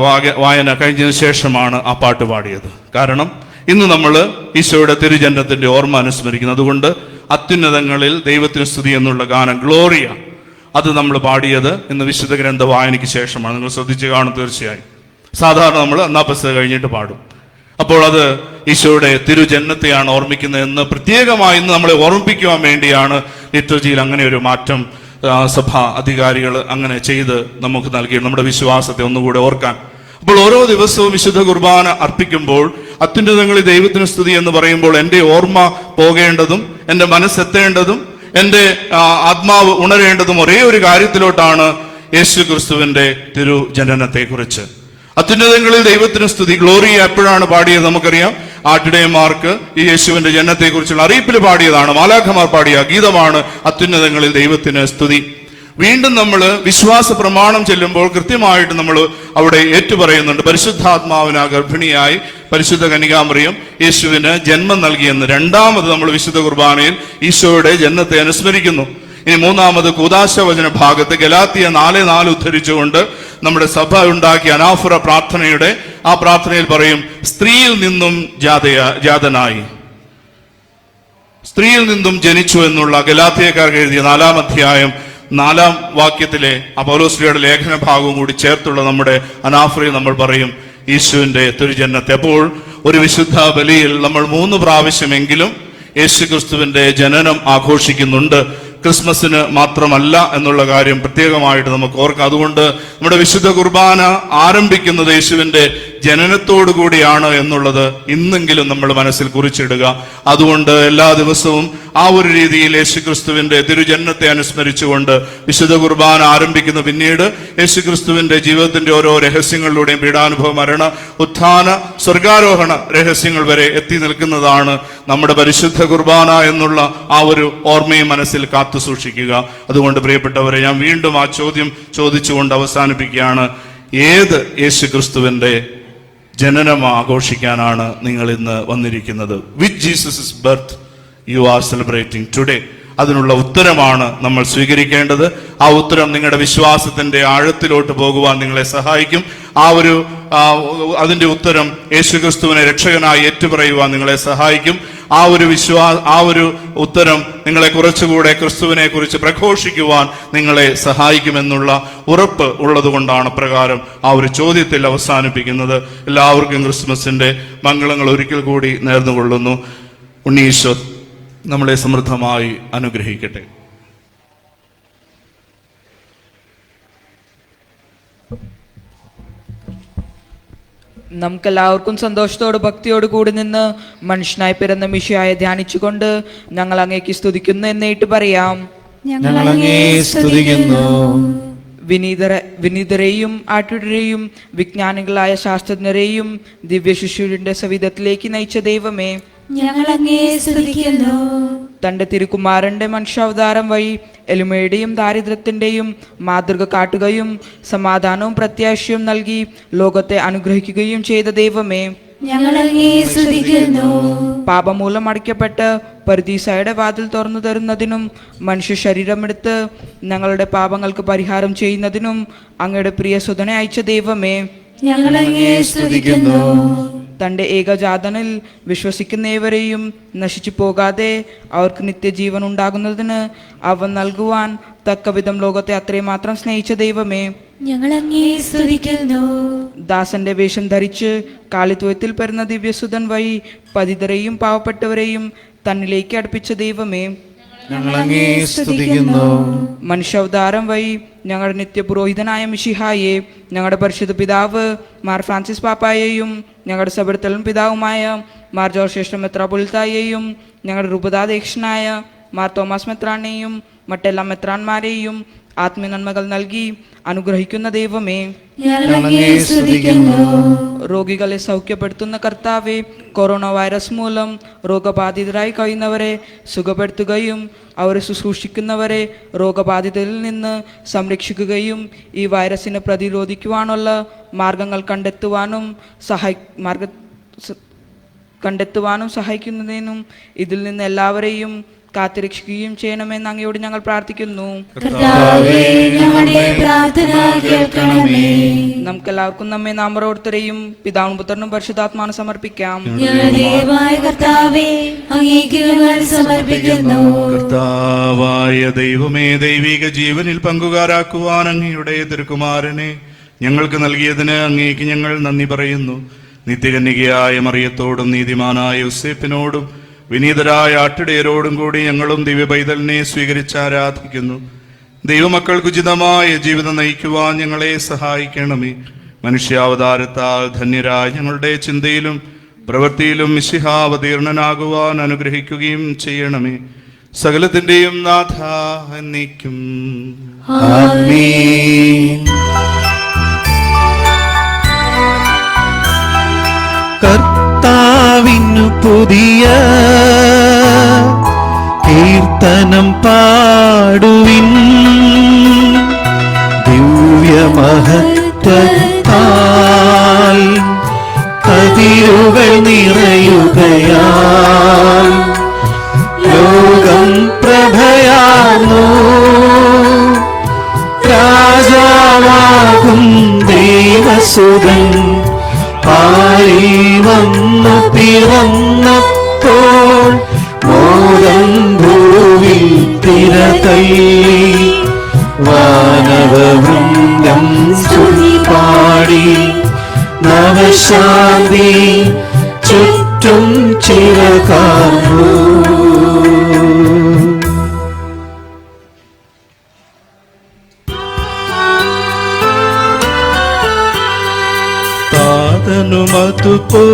വായന കഴിഞ്ഞതിന് ശേഷമാണ് ആ പാട്ട് പാടിയത്. കാരണം ഇന്ന് നമ്മൾ ഈശോയുടെ തിരുജനനത്തിന്റെ ഓർമ്മ അനുസ്മരിക്കുന്നു. അതുകൊണ്ട് അത്യുന്നതങ്ങളിൽ ദൈവത്തിന് സ്തുതി എന്നുള്ള ഗാനം ഗ്ലോറിയ, അത് നമ്മൾ പാടിയത് ഇന്ന് വിശുദ്ധ ഗ്രന്ഥ വായനയ്ക്ക് ശേഷമാണ്. നിങ്ങൾ ശ്രദ്ധിച്ച് കാണും തീർച്ചയായും. സാധാരണ നമ്മൾ അന്നാപ്പസ് കഴിഞ്ഞിട്ട് പാടും. അപ്പോൾ അത് ഈശോയുടെ തിരുജനനത്തെയാണ് ഓർമ്മിക്കുന്നത് എന്ന് പ്രത്യേകമായി ഇന്ന് നമ്മളെ ഓർമ്മിപ്പിക്കുവാൻ വേണ്ടിയാണ് ലിറ്റർജിയിൽ അങ്ങനെ ഒരു മാറ്റം സഭാ അധികാരികൾ അങ്ങനെ ചെയ്ത് നമുക്ക് നൽകി നമ്മുടെ വിശ്വാസത്തെ ഒന്നുകൂടെ ഓർക്കാൻ. അപ്പോൾ ഓരോ ദിവസവും വിശുദ്ധ കുർബാന അർപ്പിക്കുമ്പോൾ അത്യുന്നതങ്ങളിൽ ദൈവത്തിന് സ്തുതി എന്ന് പറയുമ്പോൾ എൻ്റെ ഓർമ്മ പോകേണ്ടതും എൻ്റെ മനസ്സെത്തേണ്ടതും എൻ്റെ ആത്മാവ് ഉണരേണ്ടതും ഒരേ ഒരു കാര്യത്തിലോട്ടാണ്, യേശു ക്രിസ്തുവിന്റെ തിരുജനനത്തെക്കുറിച്ച്. അത്യുന്നതങ്ങളിൽ ദൈവത്തിന് സ്തുതി ഗ്ലോറിയ എപ്പോഴാണ് പാടിയത് നമുക്കറിയാം. ആട്ടിടയന്മാർക്ക് ഈ യേശുവിന്റെ ജനനത്തെക്കുറിച്ചുള്ള അറിയിപ്പിൽ പാടിയതാണ്, മാലാഖമാർ പാടിയ ഗീതമാണ് അത്യുന്നതങ്ങളിൽ ദൈവത്തിന് സ്തുതി. വീണ്ടും നമ്മൾ വിശ്വാസ പ്രമാണം ചെല്ലുമ്പോൾ കൃത്യമായിട്ട് നമ്മൾ അവിടെ ഏറ്റുപറയുന്നുണ്ട്, പരിശുദ്ധാത്മാവിന ഗർഭിണിയായി പരിശുദ്ധ കന്യകാമറിയം യേശുവിന് ജന്മം നൽകിയെന്ന്. രണ്ടാമത് നമ്മൾ വിശുദ്ധ കുർബാനയിൽ ഈശോയുടെ ജനനത്തെ അനുസ്മരിക്കുന്നു. ഇനി മൂന്നാമത് കൂദാശവചന ഭാഗത്ത് ഗലാത്യ 4:4 ഉദ്ധരിച്ചുകൊണ്ട് നമ്മുടെ സഭ ഉണ്ടാക്കിയ അനാഫുറ പ്രാർത്ഥനയുടെ ആ പ്രാർത്ഥനയിൽ പറയും, സ്ത്രീയിൽ നിന്നും ജാതനായി, സ്ത്രീയിൽ നിന്നും ജനിച്ചു എന്നുള്ള ഗലാത്യക്കാർക്ക് എഴുതിയ 4-ാം അധ്യായം 4-ാം വാക്യത്തിലെ പൗലോസ്ലീഹയുടെ ലേഖന ഭാഗവും കൂടി ചേർത്തുള്ള നമ്മുടെ അനാഫുറയിൽ നമ്മൾ പറയും യേശുവിന്റെ തിരുജനനത്തെ. അപ്പോൾ ഒരു വിശുദ്ധ ബലിയിൽ നമ്മൾ 3 പ്രാവശ്യമെങ്കിലും യേശു ക്രിസ്തുവിന്റെ ജനനം ആഘോഷിക്കുന്നുണ്ട്. ക്രിസ്മസിന് മാത്രമല്ല എന്നുള്ള കാര്യം പ്രത്യേകമായിട്ട് നമുക്ക് ഓർക്കാം. അതുകൊണ്ട് നമ്മുടെ വിശുദ്ധ കുർബാന ആരംഭിക്കുന്നത് യേശുവിന്റെ ജനനത്തോടു കൂടിയാണ് എന്നുള്ളത് ഇന്നെങ്കിലും നമ്മൾ മനസ്സിൽ കുറിച്ചിടുക. അതുകൊണ്ട് എല്ലാ ദിവസവും ആ ഒരു രീതിയിൽ യേശു ക്രിസ്തുവിന്റെ തിരുജനനത്തെ അനുസ്മരിച്ചുകൊണ്ട് വിശുദ്ധ കുർബാന ആരംഭിക്കുന്നു. പിന്നീട് യേശു ക്രിസ്തുവിന്റെ ജീവിതത്തിന്റെ ഓരോ രഹസ്യങ്ങളിലൂടെയും പീഡാനുഭവ, മരണ, ഉത്ഥാന, സ്വർഗാരോഹണ രഹസ്യങ്ങൾ വരെ എത്തി നിൽക്കുന്നതാണ് നമ്മുടെ പരിശുദ്ധ കുർബാന എന്നുള്ള ആ ഒരു ഓർമ്മയും മനസ്സിൽ കാത്തു സൂക്ഷിക്കുക. അതുകൊണ്ട് പ്രിയപ്പെട്ടവരെ, ഞാൻ വീണ്ടും ആ ചോദ്യം ചോദിച്ചുകൊണ്ട് അവസാനിപ്പിക്കുകയാണ്. ഏത് യേശു ക്രിസ്തുവിന്റെ ജനനം ആഘോഷിക്കാനാണ് നിങ്ങൾ ഇന്ന് വന്നിരിക്കുന്നത്? Which Jesus birth you are celebrating today? അതിനുള്ള ഉത്തരമാണ് നമ്മൾ സ്വീകരിക്കേണ്ടത്. ആ ഉത്തരം നിങ്ങളുടെ വിശ്വാസത്തിന്റെ ആഴത്തിലോട്ട് പോകുവാൻ നിങ്ങളെ സഹായിക്കും. അതിന്റെ ഉത്തരം യേശുക്രിസ്തുവിനെ രക്ഷകനായി ഏറ്റുപറയുവാൻ നിങ്ങളെ സഹായിക്കും. ആ ഒരു ഉത്തരം നിങ്ങളെ കുറച്ചുകൂടെ ക്രിസ്തുവിനെ കുറിച്ച് പ്രഘോഷിക്കുവാൻ നിങ്ങളെ സഹായിക്കുമെന്നുള്ള ഉറപ്പ് ഉള്ളത് കൊണ്ടാണ് പ്രകാരം ആ ഒരു ചോദ്യത്തിൽ അവസാനിപ്പിക്കുന്നത്. എല്ലാവർക്കും ക്രിസ്മസിന്റെ മംഗളങ്ങൾ ഒരിക്കൽ കൂടി നേർന്നുകൊള്ളുന്നു. ഉണ്ണീശോ നമ്മളെ സമൃദ്ധമായി അനുഗ്രഹിക്കട്ടെ. നമുക്കെല്ലാവർക്കും സന്തോഷത്തോട് ഭക്തിയോട് കൂടി നിന്ന് മനുഷ്യനായി പിറന്ന മിശിഹായെ ധ്യാനിച്ചുകൊണ്ട് ഞങ്ങൾ അങ്ങേക്ക് സ്തുതിക്കുന്നു എന്നേറ്റ് പറയാം. ഞങ്ങൾ അങ്ങയെ സ്തുതിക്കുന്നു. വിനീതരെയും ആട്ടുടരെയും വിജ്ഞാനികളായ ശാസ്ത്രജ്ഞരെയും ദിവ്യശിശുവിന്റെ സവിധത്തിലേക്ക് നയിച്ച ദൈവമേ, ഞങ്ങൾ അങ്ങയെ സ്തുതിക്കുന്നു. തന്റെ തിരുക്കുമാരന്റെ മനുഷ്യാവതാരം വഴി എളിമയുടെയും ദാരിദ്ര്യത്തിന്റെയും മാതൃക കാട്ടുകയും സമാധാനവും പ്രത്യാശയും നൽകി ലോകത്തെ അനുഗ്രഹിക്കുകയും ചെയ്ത ദൈവമേ, ഞങ്ങൾ അങ്ങയെ സ്തുതിക്കുന്നു. പാപമൂലം അടയ്ക്കപ്പെട്ട് പറുദീസായുടെ വാതിൽ തുറന്നു തരുന്നതിനും മനുഷ്യ ശരീരമെടുത്ത് ഞങ്ങളുടെ പാപങ്ങൾക്ക് പരിഹാരം ചെയ്യുന്നതിനും അങ്ങയുടെ പ്രിയ സുതനെ അയച്ച ദൈവമേ, ഞങ്ങൾ അങ്ങയെ സ്തുതിക്കുന്നു. തന്റെ ഏകജാതനിൽ വിശ്വസിക്കുന്നവരെയും നശിച്ചു പോകാതെ അവർക്ക് നിത്യജീവൻ ഉണ്ടാകുന്നതിന് അവൻ നൽകുവാൻ തക്കവിധം ലോകത്തെ അത്രമാത്രം സ്നേഹിച്ച ദൈവമേ, ഞങ്ങൾ അങ്ങയെ സ്തുതിക്കുന്നു. ദാസന്റെ വേഷം ധരിച്ച് കാളിത്വത്തിൽ പിറന്ന ദിവ്യസുതൻ വഴി പതിതരെയും പാവപ്പെട്ടവരെയും തന്നിലേക്ക് അടുപ്പിച്ച ദൈവമേ, ഞങ്ങൾ അങ്ങയെ സ്തുതിക്കുന്നു. മനുഷ്യാവതാരം വഴി ഞങ്ങളുടെ നിത്യപുരോഹിതനായ മിശിഹായെ, ഞങ്ങളുടെ പരിശുദ്ധ പിതാവ് മാർ ഫ്രാൻസിസ് പാപ്പായെയും ഞങ്ങളുടെ സബർത്തലും പിതാവുമായ മാർ ജോർജ് ശ്രേഷ്ഠ മെത്രാപ്പൊലിത്തായെയും ഞങ്ങളുടെ രൂപതാധ്യക്ഷനായ മാർ തോമസ് മെത്രാനെയും മറ്റെല്ലാ മെത്രാന്മാരെയും ആത്മീയ നന്മകൾ നൽകി അനുഗ്രഹിക്കുന്ന ദൈവമേ, ഞങ്ങൾ അങ്ങയെ സ്തുതിക്കുന്നു. രോഗികളെ സൗഖ്യപ്പെടുത്തുന്ന കർത്താവെ, കൊറോണ വൈറസ് മൂലം രോഗബാധിതരായി കഴിയുന്നവരെ സുഖപ്പെടുത്തുകയും അവരെ ശുശ്രൂഷിക്കുന്നവരെ രോഗബാധിതരിൽ നിന്ന് സംരക്ഷിക്കുകയും ഈ വൈറസിനെ പ്രതിരോധിക്കുവാനുള്ള മാർഗങ്ങൾ കണ്ടെത്തുവാനും സഹായിക്കുന്നതിനും ഇതിൽ നിന്ന് എല്ലാവരെയും കാത്തുരക്ഷിക്കുകയും ചെയ്യണമെന്ന് അങ്ങയോട് ഞങ്ങൾ പ്രാർത്ഥിക്കുന്നു. കർത്താവേ, ഞങ്ങളുടെ പ്രാർത്ഥന കേൾക്കണമേ. നമുക്കെല്ലാവർക്കും നമ്മെ നാം ഓരോരുത്തരെയും പിതാവും പുത്രനും പരിശുദ്ധാത്മാവിനും സമർപ്പിക്കാം. ഞങ്ങളുടെ ദൈവമായ കർത്താവേ, അങ്ങേക്ക് ഞങ്ങൾ സമർപ്പിക്കുന്നു. കർത്താവായ ദൈവമേ, ദൈവിക ജീവനിൽ പങ്കുകാരാക്കുവാൻ അങ്ങയുടെ തിരുക്കുമാരനെ ഞങ്ങൾക്ക് നൽകിയതിന് അങ്ങേക്ക് ഞങ്ങൾ നന്ദി പറയുന്നു. നിത്യകന്യകയായ മറിയത്തോടും നീതിമാനായ യോസേപ്പിനോടും വിനീതരായ ആട്ടിടയരോടും കൂടി ഞങ്ങളും ദിവ്യപൈതലിനെ സ്വീകരിച്ച് ആരാധിക്കുന്നു. ദൈവമക്കൾക്ക് ഉചിതമായ ജീവിതം നയിക്കുവാൻ ഞങ്ങളെ സഹായിക്കണമേ. മനുഷ്യാവതാരത്താൽ ധന്യരായ ഞങ്ങളുടെ ചിന്തയിലും പ്രവൃത്തിയിലും മിശിഹാവതീർണനാകുവാൻ അനുഗ്രഹിക്കുകയും ചെയ്യണമേ. സകലത്തിന്റെയും നാഥ എന്നേക്കും ആമേൻ. കർത്താവിനു പുതിയ കീർത്തനം പാടുവിൻ, ദിവ്യമഹത്വത്താൽ കതിരുകൾ നിറയുകയാൽ ലോകം പ്രഭയാർന്നു. രാജാവാകും ദൈവസുതൻ പാരി വന്നു പിറന്നപ്പോൾ മോദം ഭൂവിൽ തിരതല്ലി വാനവവൃന്ദം സ്തുതി പാടി നവശാന്തി ചുറ്റും ചിരകാർന്നു.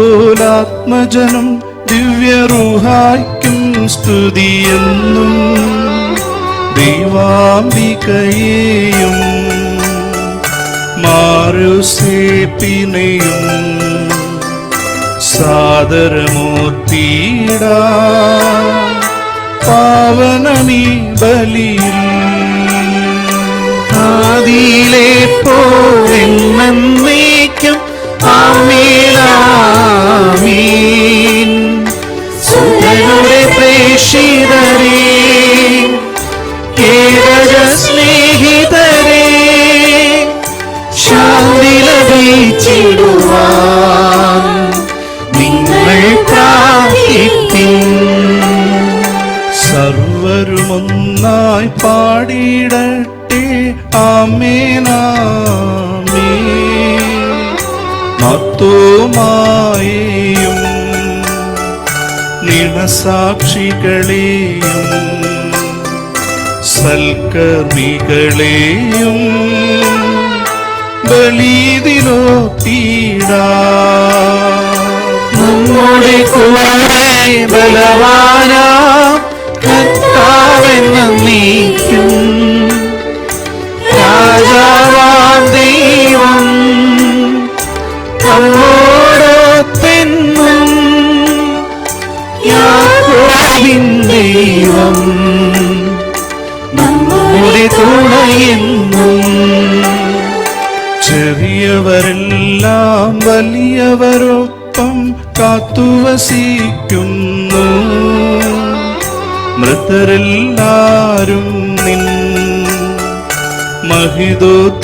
അതുപോലാത്മജനം ദിവ്യറൂഹായ്ക്കും സ്തുതിയെന്നും ദൈവാംബികയെയും മാറുസേപ്പിനെയും സാദരമൂർത്തിയിടാ പാവനമീ ബലിയിൽ ആദിയിലെ പോലെന്നേക്കും ആമേൻ. സുതനുടെ പ്രേക്ഷിതരേ, കേവല സ്നേഹിതരേ, ശാന്തി ലഭിച്ചിടുവാൻ നിങ്ങൾ പ്രാർത്ഥിപ്പിൻ. സർവരുമൊന്നായി പാടിയിടട്ടെ ആമേനാമേൻ. മത്തോമായെയും നിണസാക്ഷികളെയും സൽക്കർമ്മികളെയും ബലിദിനോത്തീടാ. നമ്മുടെ കൂടെ ബലവാനാ കർത്താവെന്നേക്കും രാജാവാം ദൈവം നമ്മോടൊത്തെന്നും യാക്കോബിൻ ദൈവം നമ്മുടെ തുണയെന്നും. ചെറിയവരെല്ലാം വലിയവരൊപ്പം കാത്തുവസിക്കുന്നു. മൃതരെല്ലാരും നിൻ മഹിതോത്ഥാനത്തിൽ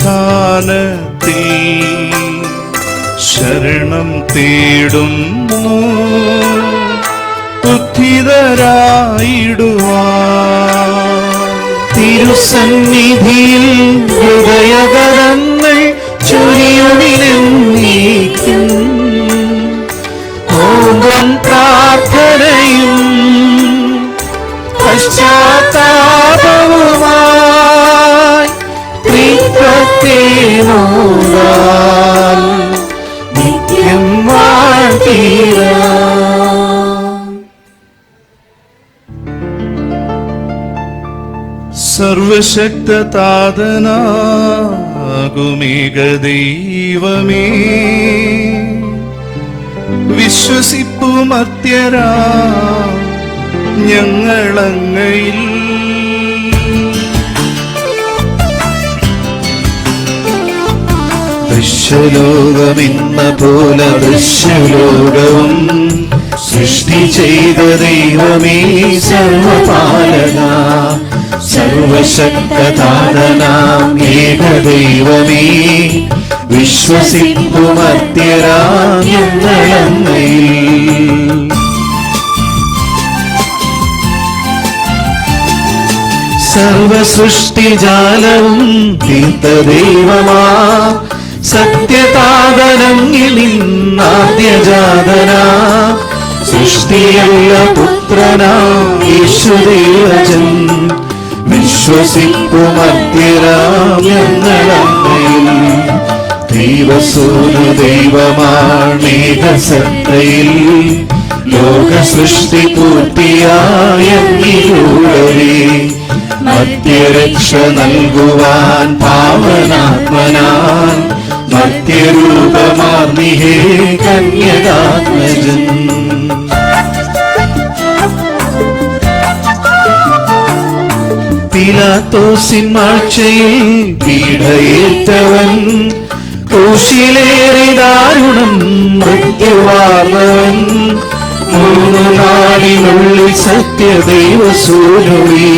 ശരണം തേടുന്നു. ഉദ്ധിതരായിടുവാൻ തിരുസന്നിധിയിൽ ഹൃദയകരങ്ങൾ ചൊരിയുവിനെന്നേക്കും. ഓം പ്രാർത്ഥനയും പശ്ചാത്താപവുമായി ത്രിത്വത്തെ നോടാൽ നിത്യം വാഴ്ത്തിടാം. സർവശക്തതാതനാകുമേക ദൈവമേ, വിശ്വസിപ്പുമർത്യരാ ഞങ്ങളങ്ങയിൽ. ദൃശ്യലോകമെന്ന പോലെ ദൃശ്യലോകവും സൃഷ്ടി ചെയ്ത ദൈവമേ സർവപാലക, സർവശക്തനാഥനാം ഏകദൈവമേ, വിശ്വസിപ്പുമത്യരാം ഞങ്ങളങ്ങയിൽ. സർവസൃഷ്ടിജാലവും തീർത്ത ദൈവമാ, സത്യതാതനങ്ങിൽ നിന്നാദ്യജാതനാ, സൃഷ്ടിയല്ല പുത്രനാം യേശുദേവജൻ, വിശ്വസിപ്പുമത്യരാം ഞങ്ങളങ്ങയിൽ. ദൈവസൂന ദൈവമാണേകസത്തയിൽ, ലോകസൃഷ്ടി പൂർത്തിയായ നീരൂടവേ, മധ്യരക്ഷ നൽകുവാൻ പാവനാത്മനാൻ, മധ്യരൂപമാർന്നിഹേ കന്യകാത്മജൻ. പീലാത്തോസിൻ മാഴ്ചയിൽ പീഡയേറ്റവൻ, ക്രൂശിലേറെ ദാരുണം മൃത്യുവാർന്നവൻ, 3 നാളിനുള്ളിൽ സത്യദൈവസൂനുവേ,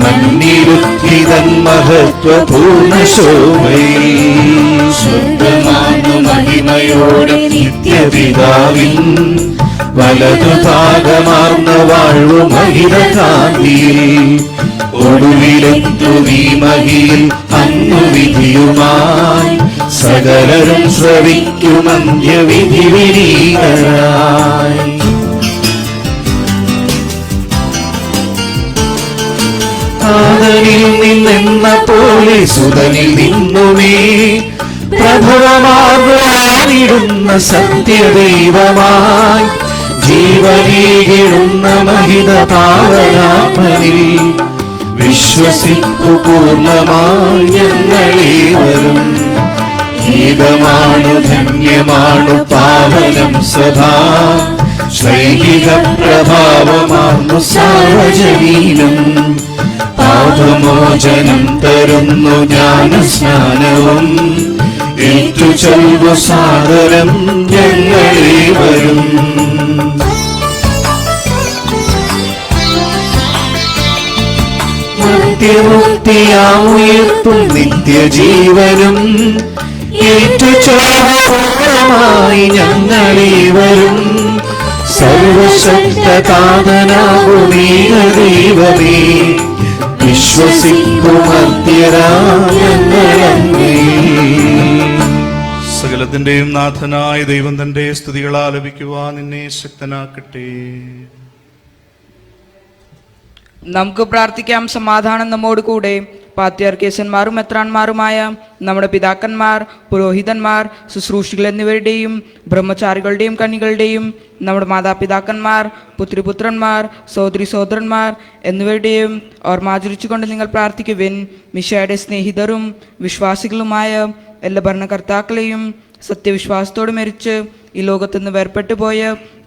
മന്നിരുത്തിതൻ മഹത്വപൂർണ്ണ ശോഭയിൽ. ശുദ്ധമാർന്ന മഹിമയോടെ നിത്യപിതാവിൻ, വലതുഭാഗമാർന്ന വാഴ്വു മഹിതകാന്തിയിൽ, ഒടുവിലെത്തു നീ മഹിയിൽ അന്നു വിധിയുമായി, സകലരും ശ്രവിക്കുമന്ത്യവിധി വിനീതരായി. ആദനിൽ നിന്നെന്ന പോലെ സുതനിൽ നിന്നുമേ, പ്രഭവമാർന്നിടുന്ന സത്യദൈവമായി, ജീവനീകിടുന്ന മഹിത പാവനാത്മനിൽ, വിശ്വസിപ്പു പൂർണ്ണമായി ഞങ്ങളേവരും. ഗീതമാണു ധന്യമാണു പാവനം സദാ, ശൈലിക പ്രഭാവമാർന്നു സാർവജനീനം, പാപമോചനം തരുന്നു ജ്ഞാനസ്നാനവും, ഏറ്റു ചൊല്ലു സാദരം ഞങ്ങളേവരും. നിത്യമുക്തിയാമുയർത്തും നിത്യജീവനും, ഏറ്റു ചൊല്ലുമായി ഞങ്ങളേവരും. സർവശക്തനാഥനാകുമേക ദൈവമേ, വിശ്വസിപ്പുമത്യരാം ഞങ്ങളങ്ങയിൽ. സകലത്തിന്റെയും നാഥനായ ദൈവം തന്റെ സ്തുതികൾ ആലപിക്കുവാൻ നിന്നെ ശക്തനാക്കട്ടെ. നമുക്ക് പ്രാർത്ഥിക്കാം. സമാധാനം നമ്മോട് കൂടെ. പാത്യാർക്കേശന്മാരും മെത്രാന്മാരുമായ നമ്മുടെ പിതാക്കന്മാർ, പുരോഹിതന്മാർ, ശുശ്രൂഷികൾ എന്നിവരുടെയും ബ്രഹ്മചാരികളുടെയും കന്യകളുടെയും നമ്മുടെ മാതാപിതാക്കന്മാർ, പുത്രിപുത്രന്മാർ, സഹോദരി സഹോദരന്മാർ എന്നിവരുടെയും ഓർമ്മാചരിച്ചുകൊണ്ട് നിങ്ങൾ പ്രാർത്ഥിക്കുവിൻ. മിശിഹായുടെ സ്നേഹിതരും വിശ്വാസികളുമായ എല്ലാ ഭരണകർത്താക്കളെയും സത്യവിശ്വാസത്തോട് മരിച്ച് ഈ ലോകത്തുനിന്ന് വേർപെട്ടു പോയ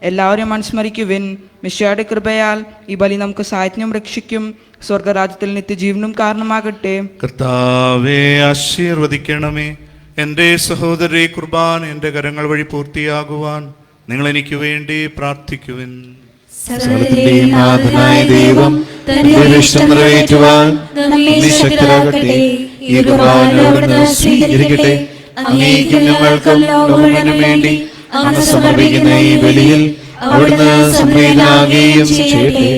എല്ലാവരെയും അനുസ്മരിക്കുവിൻ. മിശിഹായുടെ കൃപയാൽ ഈ ബലി നമുക്ക് സാഹിത്യം രക്ഷിക്കും, സ്വർഗരാജ്യത്തിൽ നിത്യജീവനും കാരണമാകട്ടെ. കർത്താവേ ആശീർവദിക്കണമേ. എൻ്റെ സഹോദരി കുർബാന എൻ്റെ കരങ്ങൾ വഴി പൂർത്തിയാകുവാൻ നിങ്ങൾ എനിക്ക് വേണ്ടി പ്രാർത്ഥിക്കുവിൻ. സകലത്തിന്റെയും നാഥനായ ദൈവം തന്റെ ഇഷ്ടം നിറവേറ്റുവാൻ നമ്മെ ശക്തരാകട്ടെ. ഈ കുർബാന അവിടുന്ന് സ്വീകരിക്കട്ടെ. അങ്ങേക്കും ഞങ്ങൾക്കും ലോകത്തിനും വേണ്ടി അങ്ങ് സമർപ്പിക്കുന്ന ഈ ബലിയിൽ അവിടുന്ന് സംപ്രീതനാകുകയും ചെയ്യട്ടെ.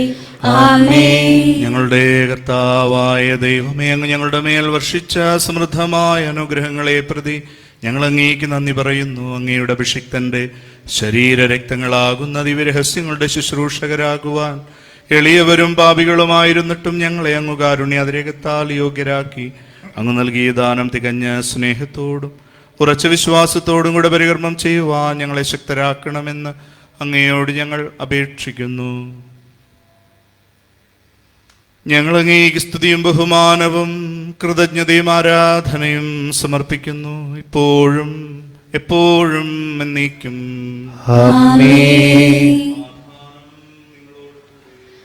ആമേൻ. ഞങ്ങളുടെ കർത്താവായ ദൈവമേ, അങ്ങ് ഞങ്ങളുടെ മേൽ വർഷിച്ച സമൃദ്ധമായ അനുഗ്രഹങ്ങളെ പ്രതി ഞങ്ങൾ അങ്ങേക്ക് നന്ദി പറയുന്നു. അങ്ങയുടെ അഭിഷിക്തന്റെ ശരീരരക്തങ്ങളാകുന്ന ദിവ്യരഹസ്യങ്ങളുടെ ശുശ്രൂഷകരാകുവാൻ എളിയവരും പാപികളുമായിരുന്നിട്ടും ഞങ്ങളെ അങ്ങ് കാരുണ്യാതിരേകത്താൽ യോഗ്യരാക്കി അങ്ങ് നൽകിയ ദാനം തികഞ്ഞ സ്നേഹത്തോടും ഉറച്ച വിശ്വാസത്തോടും കൂടെ പരികർമ്മം ചെയ്യുവാൻ ഞങ്ങളെ ശക്തരാക്കണമെന്ന് അങ്ങയോട് ഞങ്ങൾ അപേക്ഷിക്കുന്നു. ഞങ്ങൾ അങ്ങേക്ക് സ്തുതിയും ബഹുമാനവും കൃതജ്ഞതയും ആരാധനയും സമർപ്പിക്കുന്നു, ഇപ്പോഴും എപ്പോഴും എന്നേക്കും. ആമേൻ.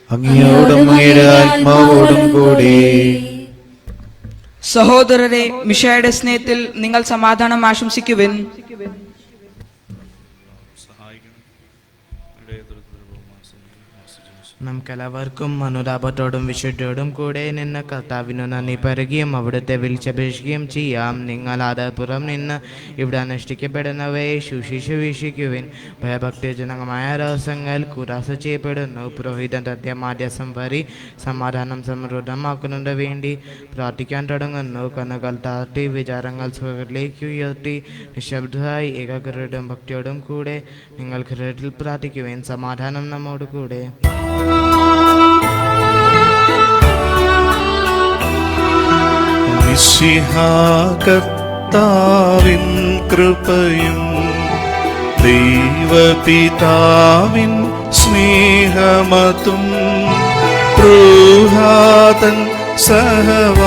അങ്ങയോടും അങ്ങയുടെ ആത്മാവോടും കൂടെ. സഹോദരരെ, മിശിഹായുടെ സ്നേഹത്തിൽ നിങ്ങൾ സമാധാനം ആശംസിക്കുവിൻ. നമുക്കെല്ലാവർക്കും അനുതാപത്തോടും വിശുദ്ധിയോടും കൂടെ നിന്ന് കർത്താവിനു നന്ദി പറയുകയും അവിടുത്തെ വിളിച്ചപേക്ഷിക്കുകയും ചെയ്യാം. നിങ്ങൾ ആദരപുറം നിന്ന് ഇവിടെ അനുഷ്ഠിക്കപ്പെടുന്നവയെ ശുശ്രൂഷ വീക്ഷിക്കുവിൻ. ഭയഭക്തിജനകമായ രഹസ്യങ്ങൾ കുരാസ ചെയ്യപ്പെടുന്നു. പുരോഹിതൻ തദ്യമാദ്യസം വരി സമാധാനം സമൃദ്ധമാക്കുന്നതിന് വേണ്ടി പ്രാർത്ഥിക്കാൻ തുടങ്ങുന്നു. കണ്ണുകൾ താഴ്ത്തി വിചാരങ്ങൾ സുഖത്തിലേക്ക് ഉയർത്തി നിശബ്ദമായി ഏകാഗ്രതയോടും ഭക്തിയോടും കൂടെ നിങ്ങൾ ഹൃദയത്തിൽ പ്രാർത്ഥിക്കുവിൻ. സമാധാനം നമ്മോട് കൂടെ. കർത്താവിൻ കൃപയും ദൈവപിതാവിൻ സ്നേഹമതും റൂഹാതൻ സഹവാസവുമീ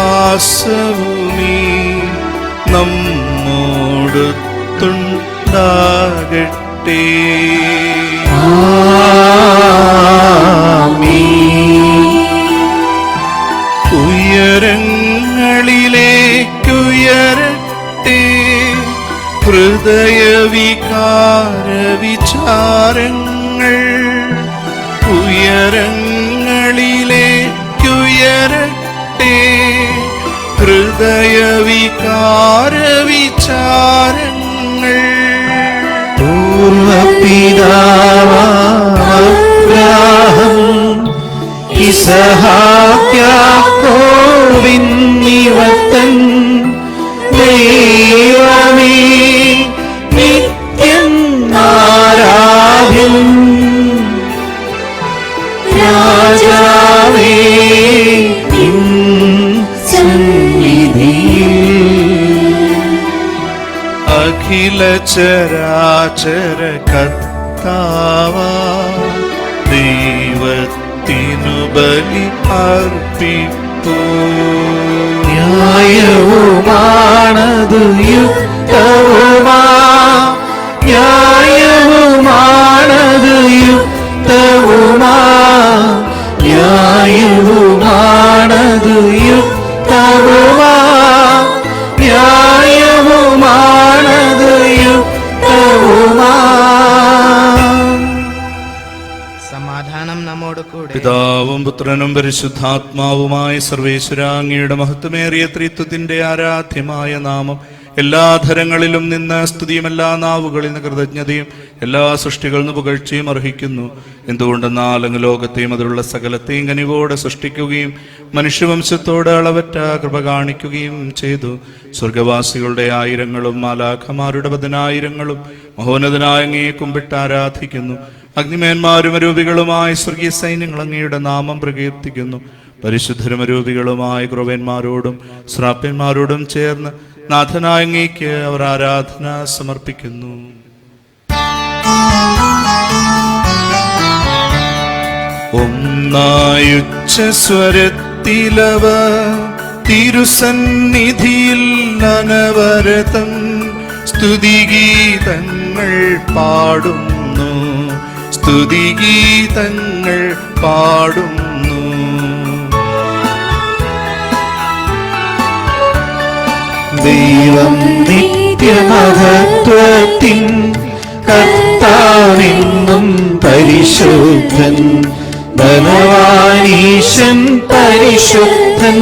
നമ്മോടൊത്തുണ്ടാകട്ടെ. ഉയരങ്ങളിലേക്കുയരട്ടെ ഹൃദയവികാര വിചാരങ്ങൾ. ഉയരങ്ങളിലേക്കുയരട്ടെ ഹൃദയവികാര വിചാരങ്ങൾ. പൂർവപിതാവാം ഇസഹാക്യാക്കോബിന്നിവത്തൻ ദൈവമേ നിത്യം ആരാധ്യൻ. രാജാവേ നിൻ സന്നിധിയിൽ അഖില ചരാചര കർത്താവാ ദൈവത്തിനു ബലി അർപ്പിപ്പൂ. ന്യായവുമാണതു യുക്തവുമാ ന്യായവുമാണതു യുക്തവുമാ ന്യായവുമാണതു യുക്തവുമാ ന്യായവുമാണതു യുക്തവുമാ. സമാധാനം നമ്മോട് കൂടെ. പിതാവും പുത്രനും പരിശുദ്ധാത്മാവുമായ സർവേശ്വര അങ്ങയുടെ മഹത്വമേറിയ ത്രിത്വത്തിന്റെ ആരാധ്യമായ നാമം എല്ലാ ധരങ്ങളിലും നിന്ന് സ്തുതിയും എല്ലാ നാവുകളിൽ നിന്ന് കൃതജ്ഞതയും എല്ലാ സൃഷ്ടികളിൽ നിന്ന് പുകഴ്ചയും അർഹിക്കുന്നു. എന്തുകൊണ്ടെന്നാൽ അങ്ങ് ലോകത്തെയും അതിലുള്ള സകലത്തെയും കനിവോടെ സൃഷ്ടിക്കുകയും മനുഷ്യവംശത്തോട് അളവറ്റ കൃപ കാണിക്കുകയും ചെയ്തു. സ്വർഗവാസികളുടെ ആയിരങ്ങളും മാലാഖമാരുടെ 10,000 മഹോന്നതനായ അങ്ങയെ കുമ്പിട്ട് ആരാധിക്കുന്നു. അഗ്നിമേന്മാരും അരൂപികളുമായ സ്വർഗീയ സൈന്യങ്ങൾ അങ്ങയുടെ നാമം പ്രകീർത്തിക്കുന്നു. പരിശുദ്ധരും അരൂപികളുമായ ക്രൂവന്മാരോടും ശ്രാപ്യന്മാരോടും ചേർന്ന് നാഥനായ അങ്ങേക്ക് അവർ ആരാധന സമർപ്പിക്കുന്നു. ഒന്നായുച്ചസ്വരത്തിലവ തിരുസന്നിധിയിൽ അനവരതം സ്തുതിഗീതങ്ങൾ പാടുന്നു. സ്തുതിഗീതങ്ങൾ പാടുന്നു. ദൈവം നിത്യമഹത്വത്തിൻ കർത്താവെന്നും പരിശുദ്ധൻ. ബലവാനീശൻ പരിശുദ്ധൻ.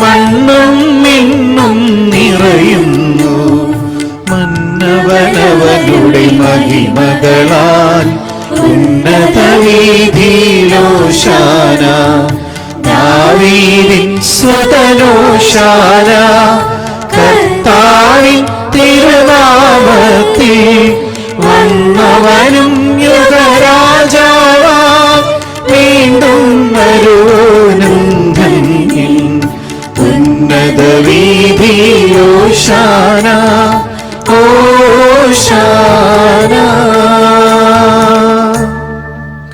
മണ്ണും മിണ്ണും നിറയുന്നു. മന്നവനവനുടെ മഹിമകളാൽ ഉന്നത വീഥിയിലോശാന. ദാവീദിൻ സ്വതനോശാന. കർത്താവിൻ തിരുനാമത്തിൽ വന്നവനും യുഗരാജാവാം വീണ്ടും വരുവോനും ധന്യൻ. ഉന്നത വീഥിയിലോശാന ഓശാന.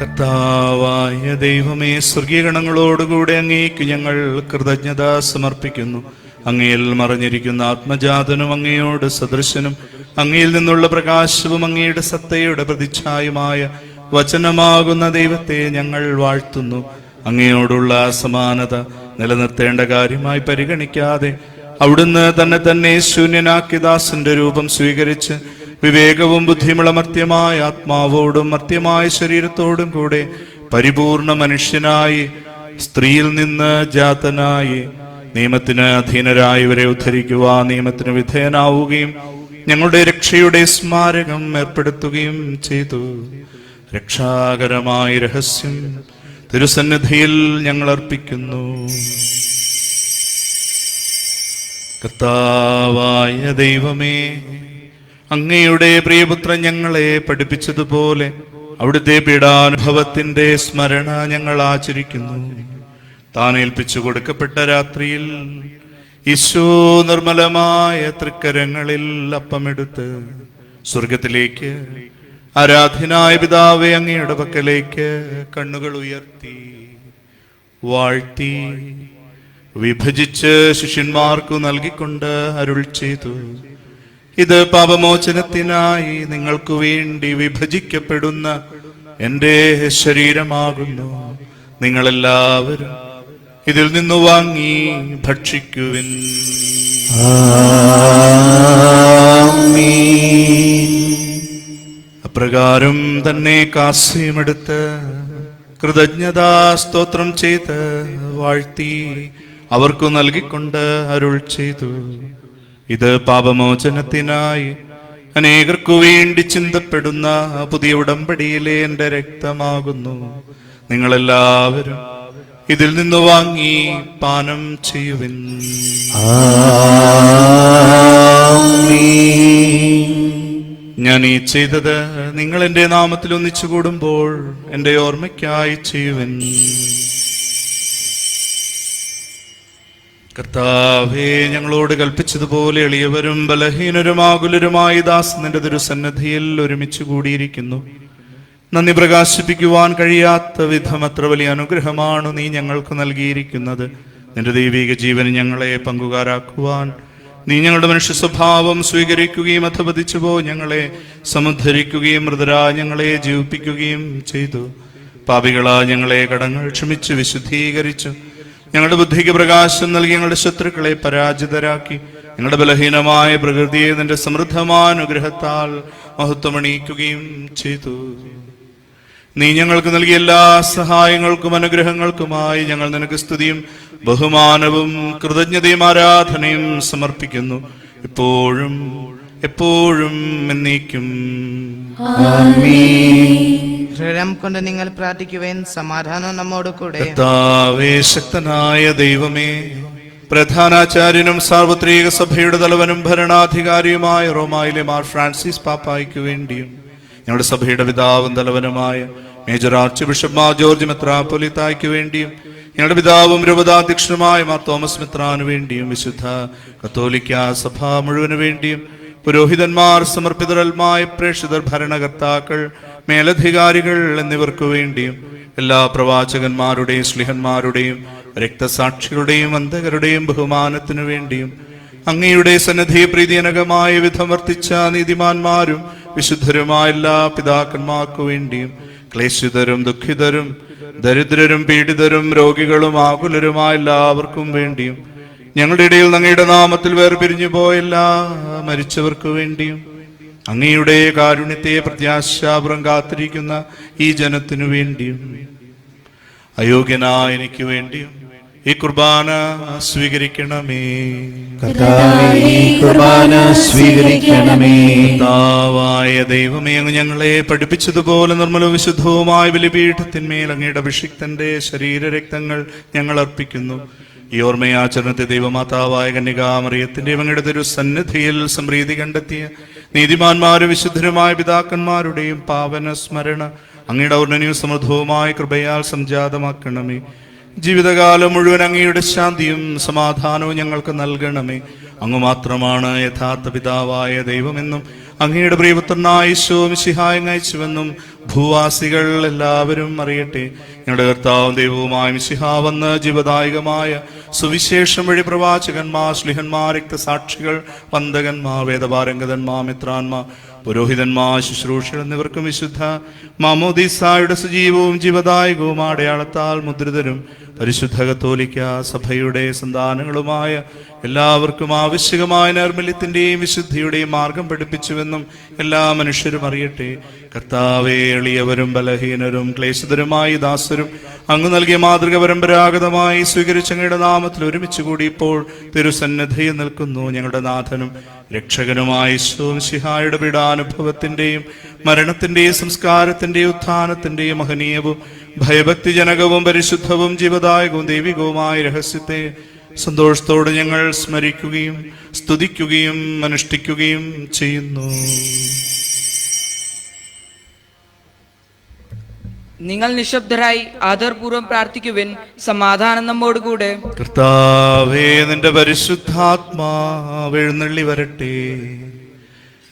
കർത്താവായ ദൈവമേ, സ്വർഗീയഗണങ്ങളോടുകൂടെ അങ്ങേക്ക് ഞങ്ങൾ കൃതജ്ഞത സമർപ്പിക്കുന്നു. അങ്ങയിൽ മറഞ്ഞിരിക്കുന്ന ആത്മജാതനും അങ്ങയോട് സദൃശനും അങ്ങയിൽ നിന്നുള്ള പ്രകാശവും അങ്ങയുടെ സത്തയുടെ പ്രതിച്ഛായുമായ വചനമാകുന്ന ദൈവത്തെ ഞങ്ങൾ വാഴ്ത്തുന്നു. അങ്ങയോടുള്ള സമാനത നിലനിർത്തേണ്ട കാര്യമായി പരിഗണിക്കാതെ അവിടുന്ന് തന്നെ ശൂന്യനാക്കി ദാസന്റെ രൂപം സ്വീകരിച്ച് വിവേകവും ബുദ്ധിയുമുള്ള മർത്യമായ ആത്മാവോടും മർത്യമായ ശരീരത്തോടും കൂടെ പരിപൂർണ മനുഷ്യനായി സ്ത്രീയിൽ നിന്ന് ജാതനായി നിയമത്തിന് അധീനരായവരെ ഉദ്ധരിക്കുവാൻ നിയമത്തിന് വിധേയനാവുകയും ഞങ്ങളുടെ രക്ഷയുടെ സ്മാരകം ഏർപ്പെടുത്തുകയും ചെയ്തു. രക്ഷാകരമായ രഹസ്യം തിരുസന്നിധിയിൽ ഞങ്ങൾ അർപ്പിക്കുന്നു. കർത്താവായ ദൈവമേ, അങ്ങയുടെ പ്രിയപുത്രൻ ഞങ്ങളെ പഠിപ്പിച്ചതുപോലെ അവിടുത്തെ പീഡാനുഭവത്തിന്റെ സ്മരണ ഞങ്ങൾ ആചരിക്കുന്നു. താൻ ഏൽപ്പിച്ചു കൊടുക്കപ്പെട്ട രാത്രിയിൽ ഈശോ നിർമ്മലമായ തൃക്കരങ്ങളിൽ അപ്പമെടുത്ത് സ്വർഗത്തിലേക്ക് ആരാധ്യനായ പിതാവേ അങ്ങയുടെ പക്കലേക്ക് കണ്ണുകൾ ഉയർത്തി വാഴ്ത്തി വിഭജിച്ച് ശിഷ്യന്മാർക്കു നൽകിക്കൊണ്ട് അരുൾ ചെയ്തു: ഇത് പാപമോചനത്തിനായി നിങ്ങൾക്കു വേണ്ടി വിഭജിക്കപ്പെടുന്ന എൻ്റെ ശരീരമാകുന്നു. നിങ്ങളെല്ലാവരും ഇതിൽ നിന്നു വാങ്ങി ഭക്ഷിക്കുവിൻ. അപ്രകാരം തന്നെ കാസ്യമെടുത്ത് കൃതജ്ഞതാ സ്തോത്രം ചെയ്ത് വാഴ്ത്തി അവർക്കു നൽകിക്കൊണ്ട് അരുൾ ചെയ്തു: ഇത് പാപമോചനത്തിനായി അനേകർക്കു വേണ്ടി ചിന്തപ്പെടുന്ന പുതിയ ഉടമ്പടിയിലെ എൻ്റെ രക്തമാകുന്നു. നിങ്ങളെല്ലാവരും ഇതിൽ നിന്ന് വാങ്ങി പാനം ചെയ്യുവിൻ. ഞാൻ ഈ ചെയ്തത് നിങ്ങൾ എൻ്റെ നാമത്തിൽ ഒന്നിച്ചു കൂടുമ്പോൾ എൻ്റെ ഓർമ്മയ്ക്കായി ചെയ്യുവിൻ. കർത്താവേ, ഞങ്ങളോട് കൽപ്പിച്ചതുപോലെ എളിയവരും ബലഹീനരും ആകുലരുമായി ദാസ് നിന്റെ തിരുസന്നിധിയിൽ ഒരുമിച്ച് കൂടിയിരിക്കുന്നു. നന്ദി പ്രകാശിപ്പിക്കുവാൻ കഴിയാത്ത വിധം അത്ര വലിയ അനുഗ്രഹമാണ് നീ ഞങ്ങൾക്ക് നൽകിയിരിക്കുന്നത്. നിന്റെ ദൈവിക ജീവൻ ഞങ്ങളെ പങ്കുകാരാക്കുവാൻ നീ ഞങ്ങളുടെ മനുഷ്യ സ്വഭാവം സ്വീകരിക്കുകയും അധപതിച്ചുപോ ഞങ്ങളെ സമുദ്ധരിക്കുകയും മൃതരാ ഞങ്ങളെ ജീവിപ്പിക്കുകയും ചെയ്തു. പാപികളാ ഞങ്ങളെ കടങ്ങൾ ക്ഷമിച്ച് വിശുദ്ധീകരിച്ചു. ഞങ്ങളുടെ ബുദ്ധിക്ക് പ്രകാശം നൽകി ഞങ്ങളുടെ ശത്രുക്കളെ പരാജിതരാക്കി. ഞങ്ങളുടെ ബലഹീനമായ പ്രകൃതിയെ നിന്റെ സമൃദ്ധമായ അനുഗ്രഹത്താൽ മഹത്വമണിയിക്കുകയും ചെയ്തു. നീ ഞങ്ങൾക്ക് നൽകിയ എല്ലാ സഹായങ്ങൾക്കും അനുഗ്രഹങ്ങൾക്കുമായി ഞങ്ങൾ നിനക്ക് സ്തുതിയും ബഹുമാനവും കൃതജ്ഞതയും ആരാധനയും സമർപ്പിക്കുന്നു, എപ്പോഴും എപ്പോഴും എന്നേക്കും. ഹൃദയം കൊണ്ട് നിങ്ങൾ പ്രാർത്ഥിക്കുവാൻ സമാധാനം നമ്മോട് കൂടെ. കർത്താവേ, ശക്തനായ ദൈവമേ, പ്രധാനാചാര്യനും സാർവത്രിക സഭയുടെ തലവനും ഭരണാധികാരിയുമായ റോമായിലെ മാർ ഫ്രാൻസിസ് പാപ്പായ്ക്ക് വേണ്ടിയും ഞങ്ങളുടെ സഭയുടെ പിതാവും തലവനുമായ major archbishop Mar George മെത്രാപ്പൊലീത്തായ്ക്ക് വേണ്ടിയും ഞങ്ങളുടെ പിതാവും രൂപതാധ്യക്ഷനുമായ മാർ തോമസ് മെത്രാനു വേണ്ടിയും വിശുദ്ധ കത്തോലിക്ക സഭ മുഴുവനു വേണ്ടിയും പുരോഹിതന്മാർ, സമർപ്പിതരൽമായ പ്രേക്ഷിതർ, ഭരണകർത്താക്കൾ, മേലധികാരികൾ എന്നിവർക്കു വേണ്ടിയും എല്ലാ പ്രവാചകന്മാരുടെയും ശ്ലീഹന്മാരുടെയും രക്തസാക്ഷികളുടെയും അന്ധകരുടെയും ബഹുമാനത്തിനു വേണ്ടിയും അങ്ങയുടെ സന്നിധി പ്രീതിജനകമായ വിധം വർത്തിച്ച നീതിമാന്മാരും വിശുദ്ധരുമായ എല്ലാ പിതാക്കന്മാർക്കു വേണ്ടിയും ക്ലേശിതരും ദുഃഖിതരും ദരിദ്രരും പീഡിതരും രോഗികളും ആകുലരുമായ എല്ലാവർക്കും വേണ്ടിയും ഞങ്ങളുടെ ഇടയിൽ അങ്ങയുടെ നാമത്തിൽ വേർപിരിഞ്ഞു പോയ എല്ലാ മരിച്ചവർക്കു വേണ്ടിയും അങ്ങയുടെ കാരുണ്യത്തെ പ്രത്യാശാപുറം കാത്തിരിക്കുന്ന ഈ ജനത്തിനു വേണ്ടിയും അയോഗ്യനായ എനിക്ക് വേണ്ടിയും ഈ കുർബാന സ്വീകരിക്കണമേ. കുർബാന സ്വീകരിക്കണമേ. കർത്താവായ ദൈവമേ, അങ്ങ് ഞങ്ങളെ പഠിപ്പിച്ചതുപോലെ നിർമ്മലവും വിശുദ്ധവുമായ ബലിപീഠത്തിന്മേൽ അങ്ങയുടെ അഭിഷിക്തന്റെ ശരീരരക്തങ്ങൾ ഞങ്ങൾ അർപ്പിക്കുന്നു. ഈ ഓർമ്മയാചരണത്തെ ദൈവമാതാവായ കന്യകാമറിയത്തിന്റെ അങ്ങയുടെ തിരുസന്നിധിയിൽ സമൃദ്ധി കണ്ടെത്തിയ നീതിമാന്മാരും വിശുദ്ധരുമായ പിതാക്കന്മാരുടെയും പാവന സ്മരണ അങ്ങയുടെ ഔർണ്ണന്യവും സമൃദ്ധവുമായ കൃപയാൽ സംജാതമാക്കണമേ. ജീവിതകാലം മുഴുവൻ അങ്ങയുടെ ശാന്തിയും സമാധാനവും ഞങ്ങൾക്ക് നൽകണമേ. അങ്ങ് മാത്രമാണ് യഥാർത്ഥ പിതാവായ ദൈവമെന്നും അങ്ങയുടെ പ്രിയപുത്രനായ ഈശോ മിശിഹായെ അയച്ചുവെന്നും ഭൂവാസികൾ എല്ലാവരും അറിയട്ടെ. ഞങ്ങളുടെ കർത്താവും ദൈവവുമായ മിശിഹാ വന്ന് ജീവദായകമായ സുവിശേഷം വഴി പ്രവാചകന്മാർ, ശ്ലീഹന്മാർ, രക്തസാക്ഷികൾ, വന്ദകന്മാർ, വേദപാരംഗതന്മാർ, മിത്രാന്മാർ, പുരോഹിതന്മാർ, ശുശ്രൂഷകൾ എന്നിവർക്കും വിശുദ്ധ മാമോദീസായുടെ സജീവവും ജീവദായകവും അടയാളത്താൽ മുദ്രിതരും പരിശുദ്ധ കത്തോലിക്ക സഭയുടെ സന്താനങ്ങളുമായ എല്ലാവർക്കും ആവശ്യകമായ നൈർമല്യത്തിന്റെയും വിശുദ്ധിയുടെയും മാർഗം പഠിപ്പിച്ചുവെന്നും എല്ലാ മനുഷ്യരും അറിയട്ടെ. കർത്താവേ, എളിയവരും ബലഹീനരും ക്ലേശിതരുമായി ദാസരും അങ്ങ് നൽകിയ മാതൃക പരമ്പരാഗതമായി സ്വീകരിച്ച അങ്ങയുടെ നാമത്തിൽ ഒരുമിച്ച് കൂടി ഇപ്പോൾ തിരുസന്നിധിയിൽ നിൽക്കുന്നു. ഞങ്ങളുടെ നാഥനും രക്ഷകനുമായ യേശു മിശിഹായുടെ പീഡാനുഭവത്തിന്റെയും മരണത്തിന്റെയും സംസ്കാരത്തിന്റെയും ഉത്ഥാനത്തിന്റെയും മഹനീയവും ഭയഭക്തിജനകവും പരിശുദ്ധവും ജീവദായകവും ദൈവികവുമായ രഹസ്യത്തെ സന്തോഷത്തോടെ ഞങ്ങൾ സ്മരിക്കുകയും സ്തുതിക്കുകയും അനുഷ്ഠിക്കുകയും ചെയ്യുന്നു. നിങ്ങൾ നിശബ്ദരായി ആദരപൂർവ്വം പ്രാർത്ഥിക്കുവിൻ. സമാധാനം നമ്മോടുകൂടെ. കർത്താവേ, നിന്റെ പരിശുദ്ധാത്മാവ് എഴുന്നള്ളി വരട്ടെ.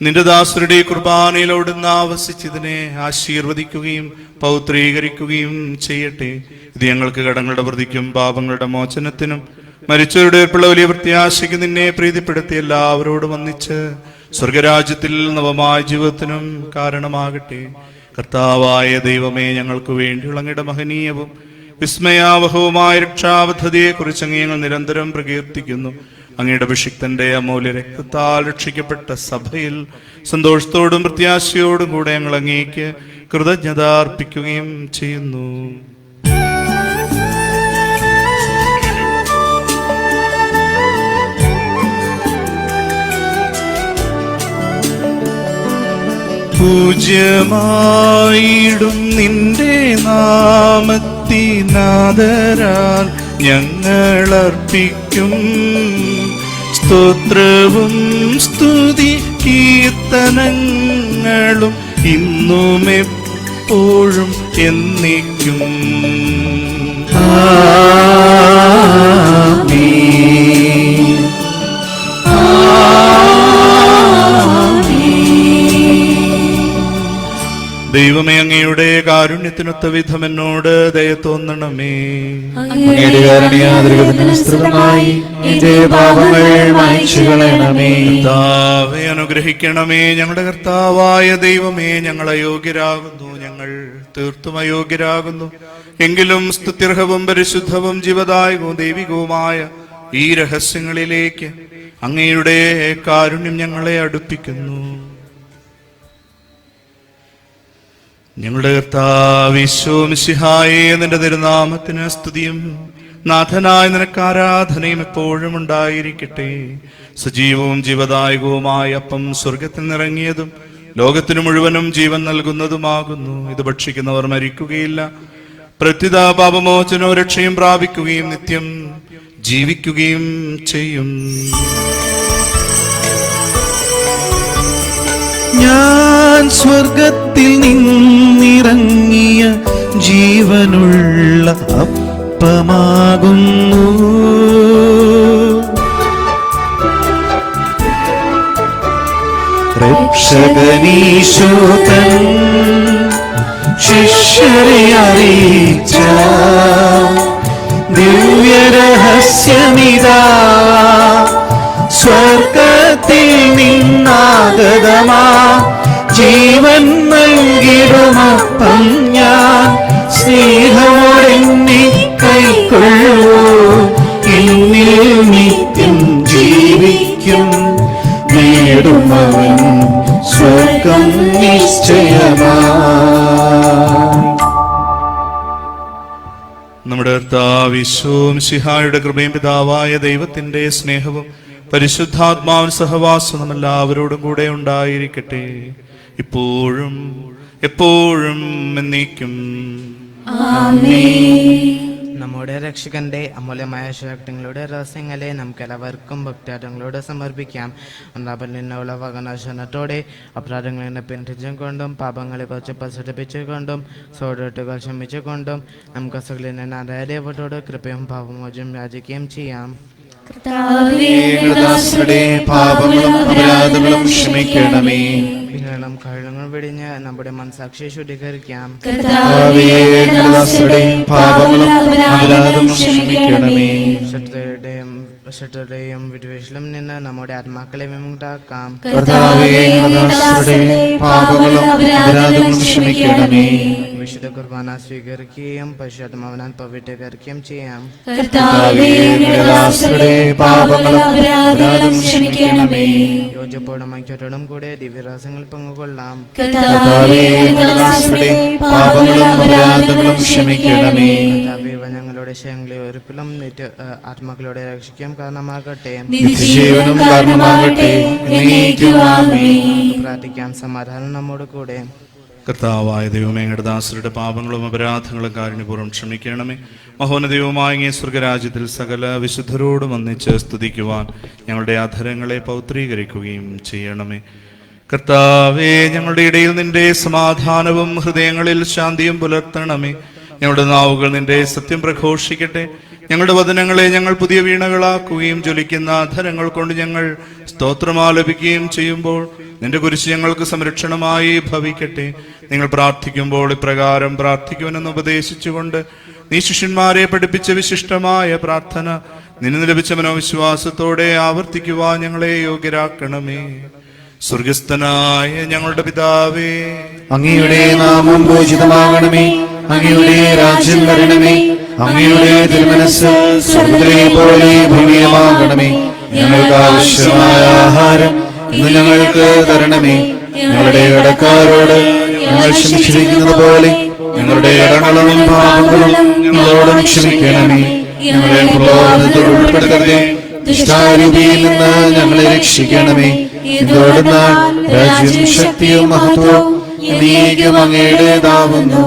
നിന്റെ ദാസരുടെ കുർബാനയിലോടുന്ന് ആവസിച്ചതിനെ ആശീർവദിക്കുകയും പൗത്രീകരിക്കുകയും ചെയ്യട്ടെ. ഇത് ഞങ്ങൾക്ക് കടങ്ങളുടെ പ്രതിക്കും പാപങ്ങളുടെ മോചനത്തിനും മരിച്ചവരുടെ ഏർപ്പുള്ള വലിയ പ്രത്യാശയ്ക്ക് നിന്നെ പ്രീതിപ്പെടുത്തി എല്ലാവരോടും ഒന്നിച്ച് സ്വർഗരാജ്യത്തിൽ നവമായ ജീവിതത്തിനും കാരണമാകട്ടെ. കർത്താവായ ദൈവമേ, ഞങ്ങൾക്ക് വേണ്ടിയുള്ള അങ്ങയുടെ മഹനീയവും വിസ്മയാവഹവുമായ രക്ഷാപദ്ധതിയെക്കുറിച്ച് അങ്ങ് ഞങ്ങൾ നിരന്തരം പ്രകീർത്തിക്കുന്നു. അങ്ങയുടെ അഭിഷിക്തന്റെ അമൂല്യ രക്തത്താൽ രക്ഷിക്കപ്പെട്ട സഭയിൽ സന്തോഷത്തോടും പ്രത്യാശയോടും കൂടെ ഞങ്ങൾ അങ്ങേക്ക് കൃതജ്ഞത അർപ്പിക്കുകയും ചെയ്യുന്നു. പൂജ്യമായിടും നിന്റെ നാമത്തിനാദരാൽ ഞങ്ങളർപ്പിക്കും സ്തോത്രവും സ്തുതി കീർത്തനങ്ങളും ഇന്നും എപ്പോഴും എന്നേക്കും. ദൈവമേ, അങ്ങയുടെ കാരുണ്യത്തിനൊത്ത വിധം എന്നോട് ദയ തോന്നണമേ. അങ്ങയുടെ കാരുണ്യാതിരികതനുസൃതമായി എന്റെ പാപങ്ങൾ മായ്ച്ചു കളയണമേ. കർത്താവേ, അനുഗ്രഹിക്കണമേ. ഞങ്ങളുടെ കർത്താവായ ദൈവമേ, ഞങ്ങൾ അയോഗ്യരാകുന്നു, ഞങ്ങൾ തീർത്തും അയോഗ്യരാകുന്നു. എങ്കിലും സ്തുത്യർഹവും പരിശുദ്ധവും ജീവദായകവും ദൈവികവുമായ ഈ രഹസ്യങ്ങളിലേക്ക് അങ്ങയുടെ കാരുണ്യം ഞങ്ങളെ അടുപ്പിക്കുന്നു. ഞങ്ങളുടെ കർത്താവ് യേശു മിശിഹായേ, നിന്റെ തിരുനാമത്തിന് സ്തുതിയും നാഥനായ നിനക്ക് ആരാധനയും എപ്പോഴും ഉണ്ടായിരിക്കട്ടെ. സജീവവും ജീവദായകവുമായ അപ്പം സ്വർഗത്തിൽ നിറങ്ങിയതും ലോകത്തിനു മുഴുവനും ജീവൻ നൽകുന്നതുമാകുന്നു. ഇത് ഭക്ഷിക്കുന്നവർ മരിക്കുകയില്ല, പ്രത്യുത പാപമോചനവും രക്ഷയും പ്രാപിക്കുകയും നിത്യം ജീവിക്കുകയും ചെയ്യും. ഞാൻ സ്വർഗത്തിൽ നിന്നിറങ്ങിയ ജീവനുള്ള അപ്പമാകുന്നു. രക്ഷകനീശോതൻ ശിഷ്യരെ അറിയിച്ച ദിവ്യരഹസ്യമിതാ, സ്വർഗത്തിൽ നിന്നാഗതമാ ജീവൻ നൽകിടുമപ്പം ഞാൻ സ്നേഹമോടെന്നെ കൈക്കൊള്ളൂ. എന്നിൽ നിത്യം ജീവിക്കും, നേടുമവൻ സ്വർഗം നിശ്ചയമായി. നമ്മുടെ കർത്താവ് യേശു മിശിഹായുടെ കൃപയും പിതാവായ ദൈവത്തിന്റെ സ്നേഹവും പരിശുദ്ധാത്മാവിൻ സഹവാസം നമ്മെല്ലാവരോടും കൂടെ ഉണ്ടായിരിക്കട്ടെ, ഇപ്പോഴും എപ്പോഴും എന്നേക്കും. നമ്മുടെ രക്ഷകന്റെ അമൂല്യമായ ശക്തികളുടെ രഹസ്യങ്ങളെ നമുക്കെല്ലാവർക്കും ഭക്താരങ്ങളോട് സമർപ്പിക്കാം. ഒന്നാപല്ലിനുള്ള വകനാശനത്തോടെ അപരാധങ്ങളെ പിന്തിരിച്ചും കൊണ്ടും പാപങ്ങളെ കുറിച്ച് പശ്ചാത്തപിച്ചുകൊണ്ടും സോദരത്തുകൾ ക്ഷമിച്ചുകൊണ്ടും നമുക്ക് സകലനായ ദൈവത്തോട് കൃപയും പാപമോചനം യാചിക്കുകയും ചെയ്യാം. പാപങ്ങളും അപരാധങ്ങളും ക്ഷമിക്കണമേ. പിന്നെയും കള്ളങ്ങൾ വെടിഞ്ഞ് നമ്മുടെ മനസാക്ഷിയെ ശുദ്ധീകരിക്കാം. പാപങ്ങളും അപരാധങ്ങളും ക്ഷമിക്കണമേ. ശത്രുതയും വിദ്വേഷത്തിലും നിന്ന് നമ്മുടെ ആത്മാക്കളെ വിമുക്തമാക്കാം. പാപങ്ങളും അപരാധങ്ങളും ക്ഷമിക്കണമേ. വിശുദ്ധ കുർബാന സ്വീകരിക്കുകയും പരിശുദ്ധാത്മാവിനാൽ പവിത്രീകരിക്കുകയും ചെയ്യാം. കർത്താവേ, ഞങ്ങളുടെ ദാസരുടെ പാപങ്ങളും അപരാധങ്ങളും ക്ഷമിക്കണമേ. യോജപ്പോടും ഐക്യത്തോടും കൂടെ ദിവ്യരഹസ്യങ്ങൾ പങ്കുകൊള്ളാം. കർത്താവേ, ഞങ്ങളുടെ ദാസരുടെ പാപങ്ങളും അപരാധങ്ങളും ക്ഷമിക്കണമേ. കർത്താവേ, ഇവ ഞങ്ങളുടെ ശയങ്ങളെ ഒരുപ്പിലും ആത്മാക്കളുടെ രക്ഷിക്കാൻ കാരണമാകട്ടെ. നിത്യജീവനും കാരണമാകട്ടെ. എന്നേക്കും ആമേൻ. പ്രാർത്ഥിക്കാം. സമാധാനം നമ്മോട് കൂടെ. കർത്താവായ ദൈവമേ, ഞങ്ങളുടെ ദാസരുടെ പാപങ്ങളും അപരാധങ്ങളും കാരുണ്യപൂർവ്വം ക്ഷമിക്കണമേ. മഹോന്നതയുമായ അങ്ങേ സ്വർഗരാജ്യത്തിൽ സകല വിശുദ്ധരോടും ഒന്നിച്ച് സ്തുതിക്കുവാൻ ഞങ്ങളുടെ അധരങ്ങളെ പൗത്രീകരിക്കുകയും ചെയ്യണമേ. കർത്താവേ, ഞങ്ങളുടെ ഇടയിൽ നിന്റെ സമാധാനവും ഹൃദയങ്ങളിൽ ശാന്തിയും പുലർത്തണമേ. ഞങ്ങളുടെ നാവുകൾ നിന്റെ സത്യം പ്രഘോഷിക്കട്ടെ. ഞങ്ങളുടെ വചനങ്ങളെ ഞങ്ങൾ പുതിയ വീണകളാക്കുകയും ജ്വലിക്കുന്ന അധരങ്ങൾ കൊണ്ട് ഞങ്ങൾ സ്തോത്രമാലപിക്കുകയും ചെയ്യുമ്പോൾ നിന്റെ കുരിശ് ഞങ്ങൾക്ക് സംരക്ഷണമായി ഭവിക്കട്ടെ. നിങ്ങൾ പ്രാർത്ഥിക്കുമ്പോൾ ഇപ്രകാരം പ്രാർത്ഥിക്കുവാനെന്ന് ഉപദേശിച്ചുകൊണ്ട് നീ ശിഷ്യന്മാരെ പഠിപ്പിച്ച വിശിഷ്ടമായ പ്രാർത്ഥന നിന്നു ലഭിച്ച മനോവിശ്വാസത്തോടെ ആവർത്തിക്കുവാൻ ഞങ്ങളെ യോഗ്യരാക്കണമേ. സ്വർഗസ്ഥനായ ഞങ്ങളുടെ പിതാവേ, അങ്ങയുടെ നാമം പൂജിതമാകണമേ. അങ്ങയുടെ രാജ്യം വരണമേ. അങ്ങയുടെ തിരുമനസ്സ് സ്വർഗ്ഗത്തിലെ പോലെ ഭൂമിയിലുമാകണമേ. ഞങ്ങൾക്ക് ആവശ്യമായ ആഹാരം ഇന്ന് ഞങ്ങൾക്ക് തരണമേ. ഞങ്ങളുടെ കടക്കാരോട് ഞങ്ങൾ ക്ഷമിച്ചിരിക്കുന്നത് പോലെ ഞങ്ങളുടെ കടങ്ങളും പാപങ്ങളും ഞങ്ങളോടും ക്ഷമിക്കണമേ. ഞങ്ങളെ പ്രലോഭനത്തിൽ ഉൾപ്പെടുത്തരുതേ, ദുഷ്ടാരൂപിയിൽ നിന്ന് ഞങ്ങളെ രക്ഷിക്കണമേ. എന്തുകൊണ്ടെന്നാൽ രാജ്യവും ശക്തിയും മഹത്വവും എന്നേക്കും അങ്ങയുടേതാവുന്നു.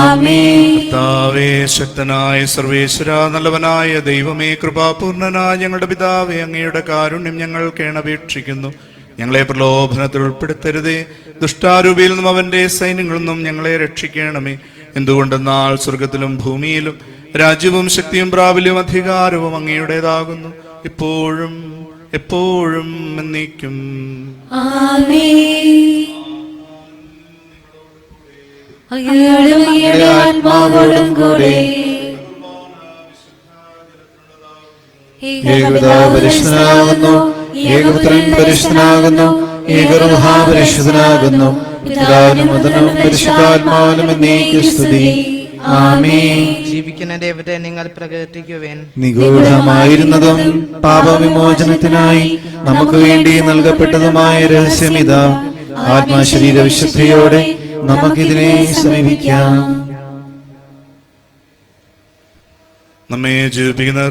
ആമേൻ. കർത്താവേ, ശക്തനായ സർവേശ്വര, നല്ലവനായ ദൈവമേ, കൃപാപൂർണനായ ഞങ്ങളുടെ പിതാവേ, അങ്ങയുടെ കാരുണ്യം ഞങ്ങൾ കേണപേക്ഷിക്കുന്നു. ഞങ്ങളെ പ്രലോഭനത്തിൽ ഉൾപ്പെടുത്തരുതേ, ദുഷ്ടാരൂപിയിൽ നിന്നും അവന്റെ സൈന്യങ്ങളിൽ നിന്നും ഞങ്ങളെ രക്ഷിക്കണമേ. എന്തുകൊണ്ടെന്നാൽ സ്വർഗത്തിലും ഭൂമിയിലും രാജ്യവും ശക്തിയും പ്രാബല്യവും അധികാരവും അങ്ങയുടേതാകുന്നു, ഇപ്പോഴും എപ്പോഴും എന്നേക്കും. ആമേൻ. അങ്ങയുടെ ആത്മാവോടും കൂടെ ഏകപിതാവ് പരിശുദ്ധനാകുന്നു, ഏകപുത്രൻ പരിശുദ്ധനാകുന്നു, ഏകമഹാപരിശുദ്ധനാകുന്നു. പിതാവിനും പുത്രനും പരിശുദ്ധാത്മാവിനും എന്നേക്കും സ്തുതി. ആമേൻ. ജീവിക്കുന്ന ദൈവത്തെ നിങ്ങൾ പ്രകീർത്തിക്കുവേൻ. നിഗൂഢമായിരുന്നതും പാപവിമോചനത്തിനായി നമുക്ക് വേണ്ടി നൽകപ്പെട്ടതുമായ രഹസ്യമിതാ. ആത്മാശരീര വിശുദ്ധിയോടെ നമുക്കിതിനെ സമീപിക്കാം. നമ്മെ ജീവിപ്പിക്കുന്ന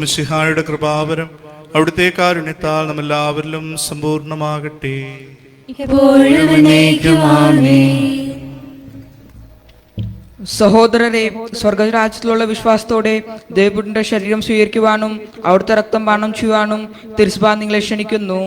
മിശിഹായുടെ കൃപാവരം അവിടുത്തെ കാരുണ്യത്താൽ നമ്മെല്ലാവരിലും സമ്പൂർണ്ണമാകട്ടെ. ഇപ്പോഴും എന്നേക്കും ആമേൻ. സഹോദരരെ, സ്വർഗരാജ്യത്തിലുള്ള വിശ്വാസത്തോടെ ദേവപുത്രന്റെ ശരീരം സ്വീകരിക്കുവാനും അവിടുത്തെ രക്തം പാനം ചെയ്യുവാനും തിരുസഭ നിങ്ങളെ ക്ഷണിക്കുന്നു.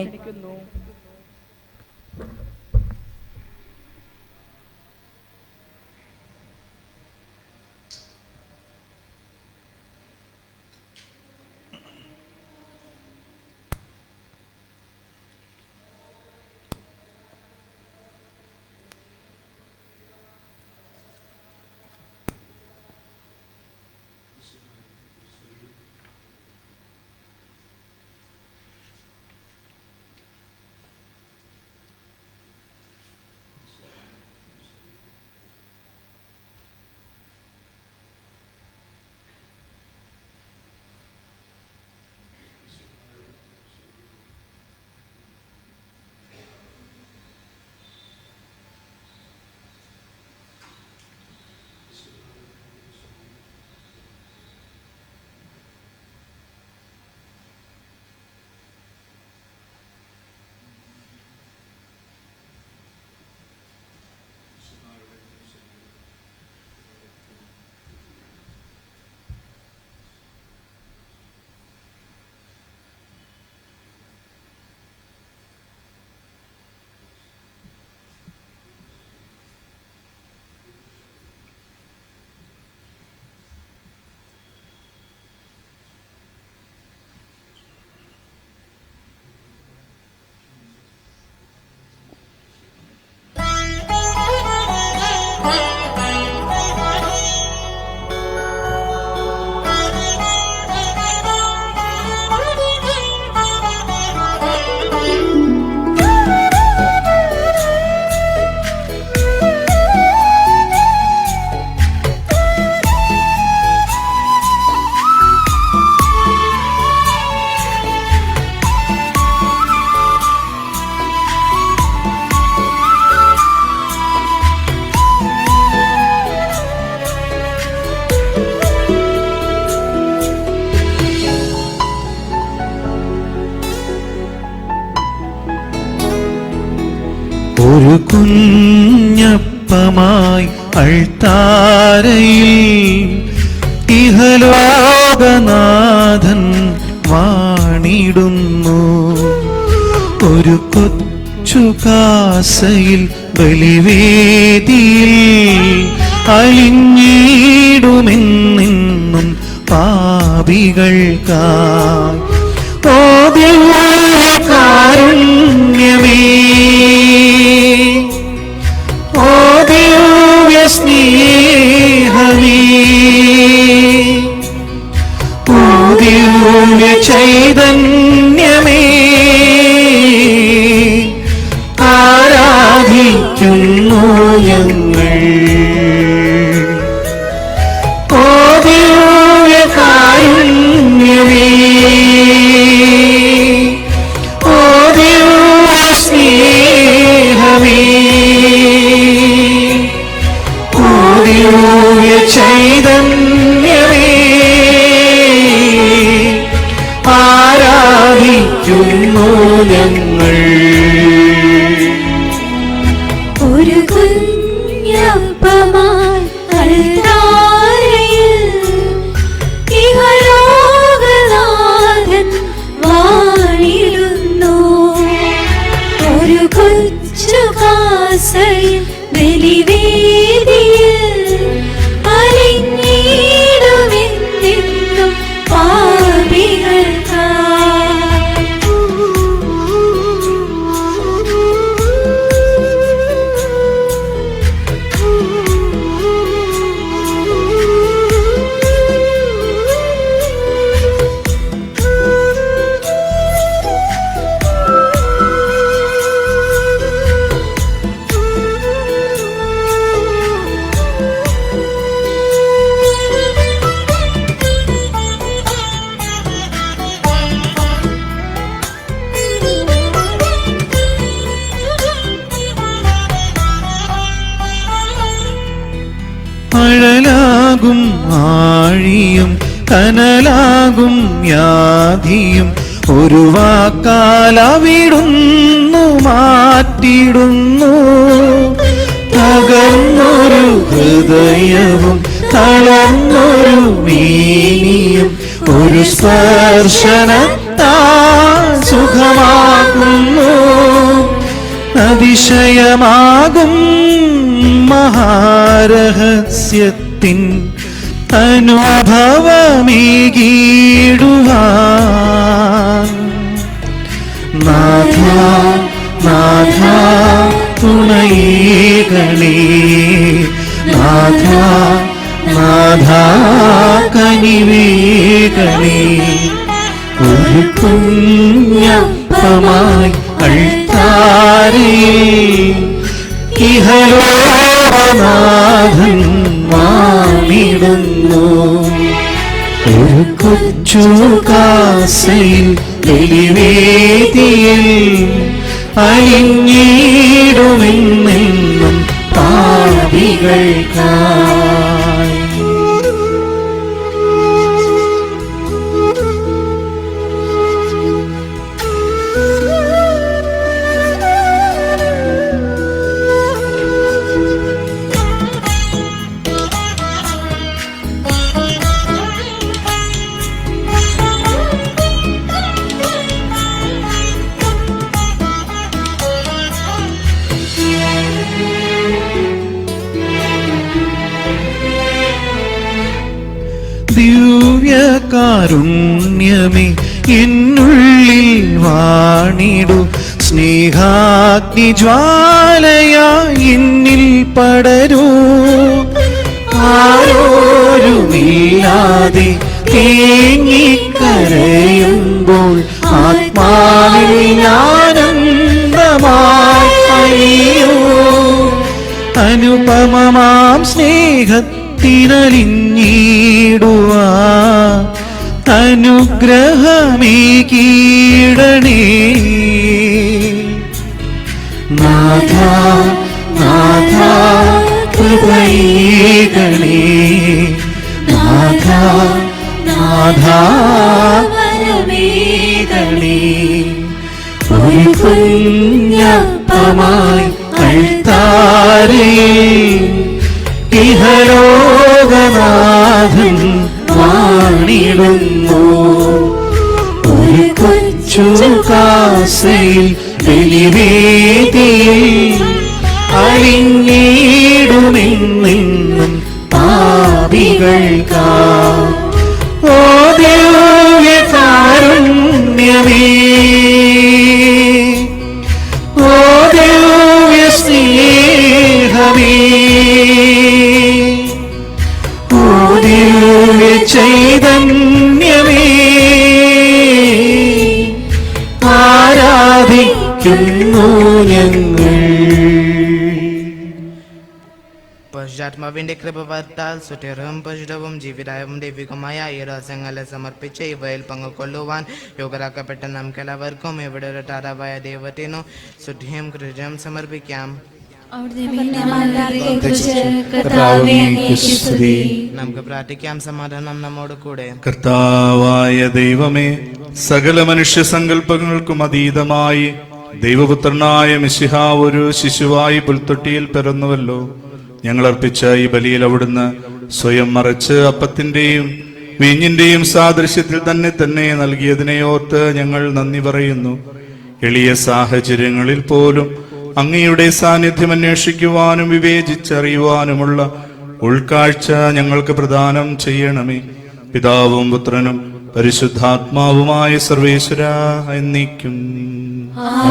ഒരു കുഞ്ഞപ്പമായി അൾത്താരയിൽ ഇഹലോകനാഥൻ വാണിടുന്നു. ഒരു കൊച്ചു കാസയിൽ ബലിവേദിയിൽ അലിഞ്ഞിടുമെന്നെന്നും പാപികൾക്കായി. ഓ ദിവ്യകാരുണ്യമേ, ഓ ദിവ്യസ്നേഹമേ, ഓ ദിവ്യ ചൈതന്യമേ, ആരാധിക്കുന്നു ഞങ്ങൾ. ഓ ദിവ്യകാരുണ്യമേ, ഓ ദിവ്യസ്നേഹമേ, ഓ ദിവ്യ ചൈതന്യമേ, ആരാധിക്കുന്നു ഞങ്ങൾ. ഒരു കുഞ്ഞപ്പമായി അൾത്താരയിൽ ഇഹലോകനാഥൻ വാണിടുന്നു. ഒരു കൊച്ചു കാസയിൽ ബലിവേദിയിൽ അലിഞ്ഞിടുമെന്നെന്നും അഴലാകും ആഴിയും കനലാകും വ്യാധിയും ഒരു വാക്കാലവിടുന്നു മാറ്റിടുന്നു. തകർന്നൊരു ഹൃദയവും തളർന്നൊരു മേനിയും ഒരു സ്പർശനത്താൽ സുഖമാക്കുന്നു. അതിശയമാകും മഹാരഹസ്യത്തിൻ അനുഭവമേകിടുവാൻ. നാഥ നാഥ തുണയേകണേ, നാഥ നാഥ കനിവേകണേ. ഒരു കുഞ്ഞപ്പമായി അൾത്താരയിൽ ഇഹലോകനാഥൻ വാണിടുന്നു. ഒരു കൊച്ചു കാസയിൽ ബലിവേദിയിൽ അലിഞ്ഞിടുമെന്നെന്നും പാപികൾക്കായി. ദിവ്യകാരുണ്യമേ, എന്നുള്ളിൽ വാണിടു. സ്നേഹാഗ്നി ജ്വാലയായി എന്നിൽ പടരൂ. ആരോരുമില്ലാതെ തേങ്ങിക്കരയുമ്പോൾ ആത്മാവിൽ ആനന്ദമായി അലിയൂ. അനുപമമാം സ്നേഹത്തിനലിഞ്ഞിടുവാൻ അനുഗ്രഹമേകീടണേ. നാഥ നാഥ കൃപയേകണേ, നാഥ നാഥ വരമേകണേ. ഒരു കുഞ്ഞപ്പമായി ഒരു കൊച്ചു കാസയിൽ ബലിവേദിയിൽ അലിഞ്ഞിടുമെന്നെന്നും പാപികൾക്കാ. ഓ ദിവ്യകാരുണ്യമേ, ഓ ദിവ്യ സ്നേഹമേ, ഓ ദിവ്യ ചൈതന്യമേ, ആരാധിക്കുന്നു ഞങ്ങൾ. പരിശുദ്ധാത്മാവിന്റെ കൃപ വർത്താൽ സുസ്ഥിരവും പരിശുദ്ധവും ജീവിതായവും ദൈവികമായ ഈ രഹസ്യങ്ങളെ സമർപ്പിച്ച് ഇവയിൽ പങ്കുകൊള്ളുവാൻ യോഗ്യരാക്കപ്പെട്ട നമുക്കെല്ലാവർക്കും ഇവിടെ ഒരു താരാവായ ദൈവത്തിനു ശുദ്ധിയും കൃതയും സമർപ്പിക്കാം. നമുക്ക് പ്രാർത്ഥിക്കാം. സമാധാനം നമ്മോട് കൂടെ. കർത്താവായ ദൈവമേ, സകല മനുഷ്യ സങ്കല്പങ്ങൾക്കും അതീതമായി ദൈവപുത്രനായ മിശിഹ ഒരു ശിശുവായി പുൽത്തൊട്ടിയിൽ പിറന്നുവല്ലോ. ഞങ്ങൾ അർപ്പിച്ച ഈ ബലിയിൽ അവിടുന്ന് സ്വയം മറച്ച് അപ്പത്തിന്റെയും വീഞ്ഞിന്റെയും സാദൃശ്യത്തിൽ തന്നെ നൽകിയതിനെ ഓർത്ത് ഞങ്ങൾ നന്ദി പറയുന്നു. എളിയ സാഹചര്യങ്ങളിൽ പോലും അങ്ങയുടെ സാന്നിധ്യം അന്വേഷിക്കുവാനും വിവേചിച്ചറിയുവാനുമുള്ള ഉൾക്കാഴ്ച ഞങ്ങൾക്ക് പ്രദാനം ചെയ്യണമേ. പിതാവും പുത്രനും പരിശുദ്ധാത്മാവുമായ സർവേശ്വര എന്നേക്കും.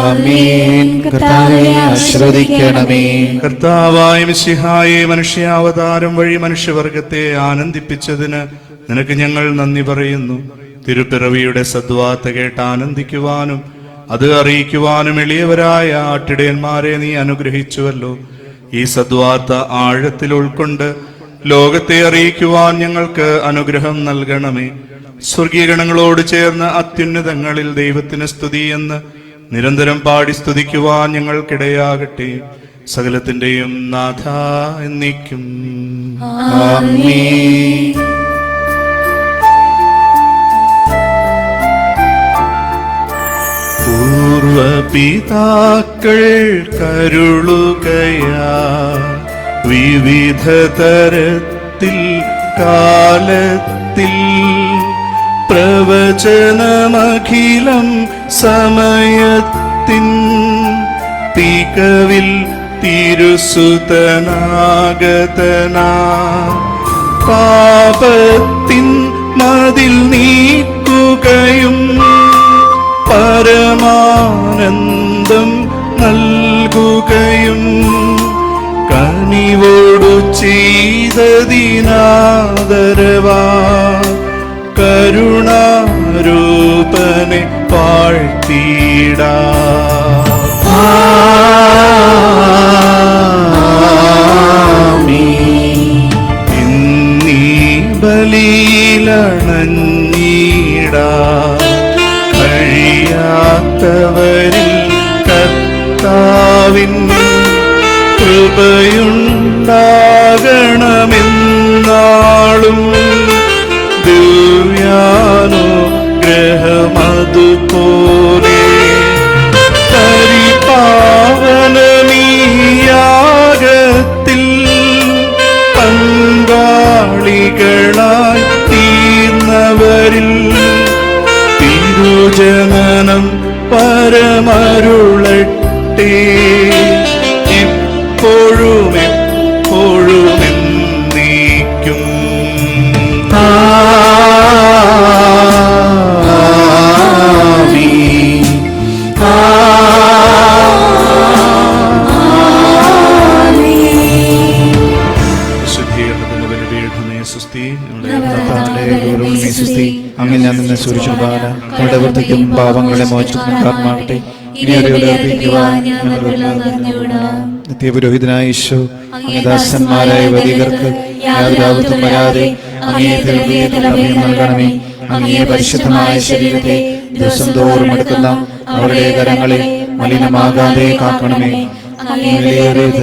ആമേൻ. കർത്താവേ ആശീർവദിക്കണമേ. കർത്താവായ മിശിഹായെ മനുഷ്യാവതാരം വഴി മനുഷ്യവർഗത്തെ ആനന്ദിപ്പിച്ചതിന് നിനക്ക് ഞങ്ങൾ നന്ദി പറയുന്നു. തിരുപ്പിറവിയുടെ സദ്വാർത്ത കേട്ട് ആനന്ദിക്കുവാനും അത് അറിയിക്കുവാനും എളിയവരായ ആട്ടിടയന്മാരെ നീ അനുഗ്രഹിച്ചുവല്ലോ. ഈ സദ്വാർത്ത ആഴത്തിൽ ഉൾക്കൊണ്ട് ലോകത്തെ അറിയിക്കുവാൻ ഞങ്ങൾക്ക് അനുഗ്രഹം നൽകണമേ. സ്വർഗീയ ഗണങ്ങളോട് ചേർന്ന് അത്യുന്നതങ്ങളിൽ ദൈവത്തിന് സ്തുതി എന്ന് നിരന്തരം പാടി സ്തുതിക്കുവാൻ ഞങ്ങൾക്കിടയാകട്ടെ. സകലത്തിന്റെയും നാഥ എന്നേക്കും. ആമേൻ. പൂർവപിതാക്കൾ കരുളുകയാ വിവിധ തരത്തിൽ കാലത്തിൽ പ്രവചനമഖിലം സമയത്തിൻ തികവിൽ തിരുസുതനാഗതനാ പാപത്തിൻ മതിൽ നീക്കുകയും പരമാനന്ദം നൽകുകയും കനിവോടു ചെയ്തതിനാദരവാ കരുണാരൂപനെ പാഴ്ത്തിടാ. ഇന്നീ ബലിയിലണഞ്ഞിടാ കഴിയാത്തവരിൽ കർത്താവിൻ കൃപയുണ്ടാകണമെന്നാളും ദിവ്യാനുഗ്രഹമതുപോലെ പരിപാവനമീയാഗത്തിൽ പങ്കാളികളായി തീർന്നവരിൽ തിരുജനനം പരമരുളട്ടെ എപ്പോഴും എപ്പോഴും എന്നേക്കും. അങ്ങനെ ഞാൻ നിന്ന് സൂക്ഷിച്ചുപാല നമ്മുടെ വൃത്തിക്കും പാപങ്ങളുടെ മോചനത്തിനും കാരണമാകട്ടെ. നിത്യപുരോഹിതനായ ഈശോ അങ്ങേ ദാസന്മാരായ വൈദികർക്ക് യാതൊരു ആപത്തും വരാതെ അങ്ങേ ഹൃദയത്തിൽ അഭയം നൽകണമേ. അങ്ങേ പരിശുദ്ധമായ ശരീരത്തെ ദിവസം തോറും എടുക്കുന്ന അവരുടെ കരങ്ങളെ മലിനമാകാതെ കാക്കണമേ.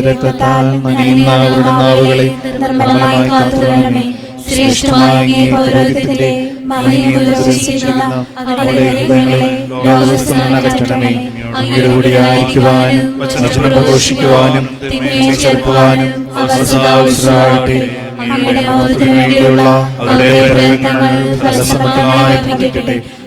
രക്തത്താൽ നനയുന്ന അവരുടെ നാവുകളെ നിർമ്മലമായി കാത്തുകൊള്ളണമേ. ശ്രേഷ്ഠമായ അങ്ങേ പൗരോഹിത്യത്തിന്റെ മഹിമയിൽ പ്രവേശിക്കുന്ന അവരുടെ ഹൃദയങ്ങളെ യാതൊരു അകറ്റണമേ. അങ്ങയുടെ കൂടെ ആയിരിക്കുവാനും വചനം പ്രഘോഷിക്കുവാനും തിന്മയെ ചെറുക്കുവാനും അവസരമാകട്ടെ. അങ്ങയുടെ മഹത്വത്തിനു വേണ്ടിയുള്ള അവരുടെ പ്രയത്നങ്ങൾ ഫലസമൃദ്ധമായി ഭവിക്കട്ടെ.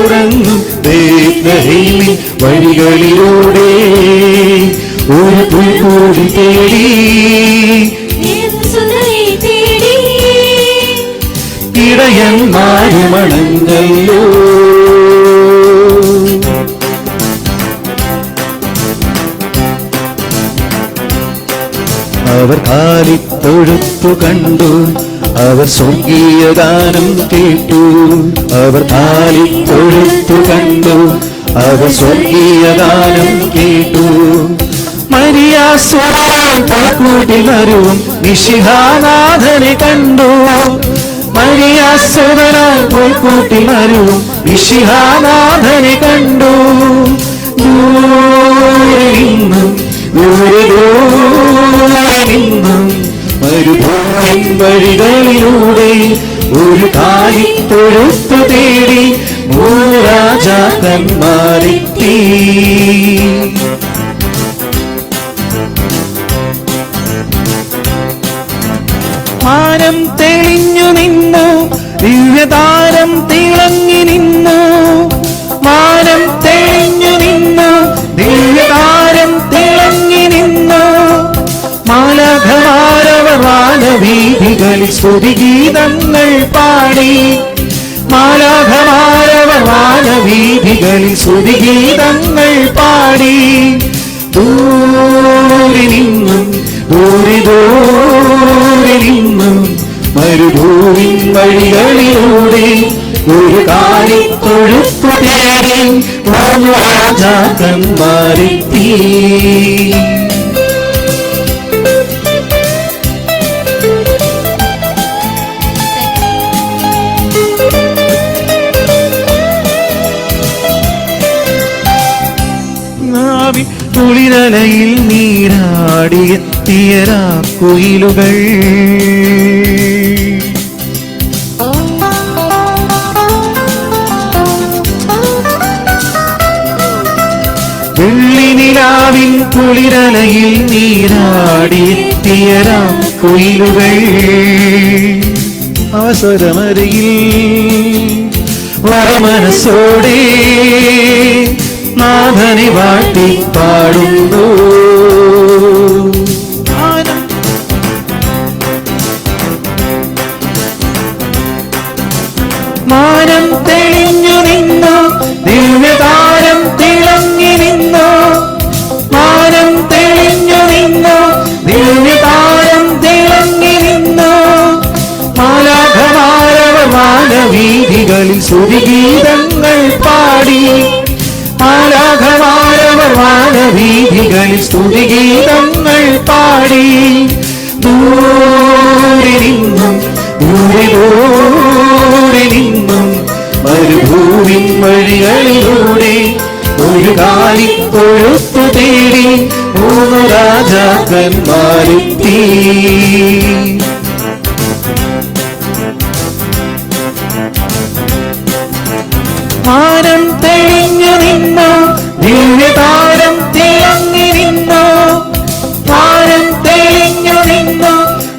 ഉറങ്ങും ബേത്ലഹേമിൻ വഴികളിലൂടെ ഒരു പുൽക്കൂടി തേടി ഇടയന്മാരുമണങ്ങല്ലോ. അവർ കാലിത്തൊഴുത്തു കണ്ടു, അവർ സ്വർഗീയ ഗാനം കേട്ടു. അവർ കാലിത്തൊഴുത്തു കണ്ടു, അവർ സ്വർഗീയ ഗാനം കേട്ടു. മരിയാസ്വരാൽക്കൂട്ടിൽ വരും മിശിഹാനാഥനെ കണ്ടു. മരിയാസ്വരാൽക്കൂട്ടിൽ വരും മിശിഹാനാഥനെ കണ്ടു. ദൂരെ നിന്നും മരുഭൂമിൻ വഴികളിലൂടെ ഒരു കാലിത്തൊഴുത്തു തേടി 3 രാജാക്കന്മാരെത്തി. മാനം തെളിഞ്ഞു നിന്നു, ദിവ്യതാരം തിളങ്ങി നിന്നു. മാനം തെളിഞ്ഞു നിന്നു, ദിവ്യതാരം തിളങ്ങി നിന്നു. മാലാഖമാരവർ വാനവീഥികളിൽ സ്തുതിഗീതങ്ങൾ പാടി. മാലാഖമാരവർ വാനവീഥികളിൽ സ്തുതിഗീതങ്ങൾ പാടി. ദൂരെ നിന്നും ദൂരെ നിന്നും മരുഭൂമിൻ വഴികളിലൂടെ ഒരു കാലിത്തൊഴുത്തു തേടി 3 രാജാക്കന്മാരെത്തി. കുളിരലയിൽ നീരാടിയെത്തിയ കുയിലുകൾ വെള്ളിനിലാവിൻ കുളിരലയിൽ നീരാടിയെത്തിയ കുയിലുകൾ അവസരമരയിൽ വരമനസോടെ നാഥനെ വാഴ്ത്തി പാടുന്നു. മാനം തെളിഞ്ഞു നിന്നു, ദിവ്യതാരം തിളങ്ങി നിന്നു. മാനം തെളിഞ്ഞു നിന്നു, ദിവ്യതാരം തിളങ്ങി നിന്നു. മാലാഖമാരവർ വാനവീഥികളിൽ സ്തുതിഗീതങ്ങൾ പാടി. മാലാഖമാരവർ വാനവീഥികളിൽ സ്തുതിഗീതങ്ങൾ പാടി. ദൂരെ നിന്നും ദൂരെ നിന്നും മരുഭൂമിൻ വഴികളിലൂടെ ഒരു കാലിത്തൊഴുത്തു തേടി 3 രാജാക്കന്മാരെത്തി. മാനം തെളിഞ്ഞു നിന്നു, ദിവ്യതാരം തിളങ്ങി നിന്നു. മാനം തെളിഞ്ഞു നിന്നു,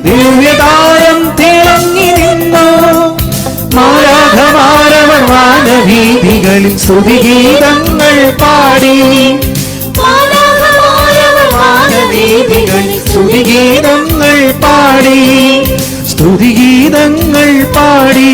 ദിവ്യതാരം തിളങ്ങി നിന്നു. മാലാഖമാരവർ വാനവീഥികളിൽ സ്തുതിഗീതങ്ങൾ പാടി. മാലാഖമാരവർ വാനവീഥികളിൽ സ്തുതിഗീതങ്ങൾ പാടി. സ്തുതിഗീതങ്ങൾ പാടി.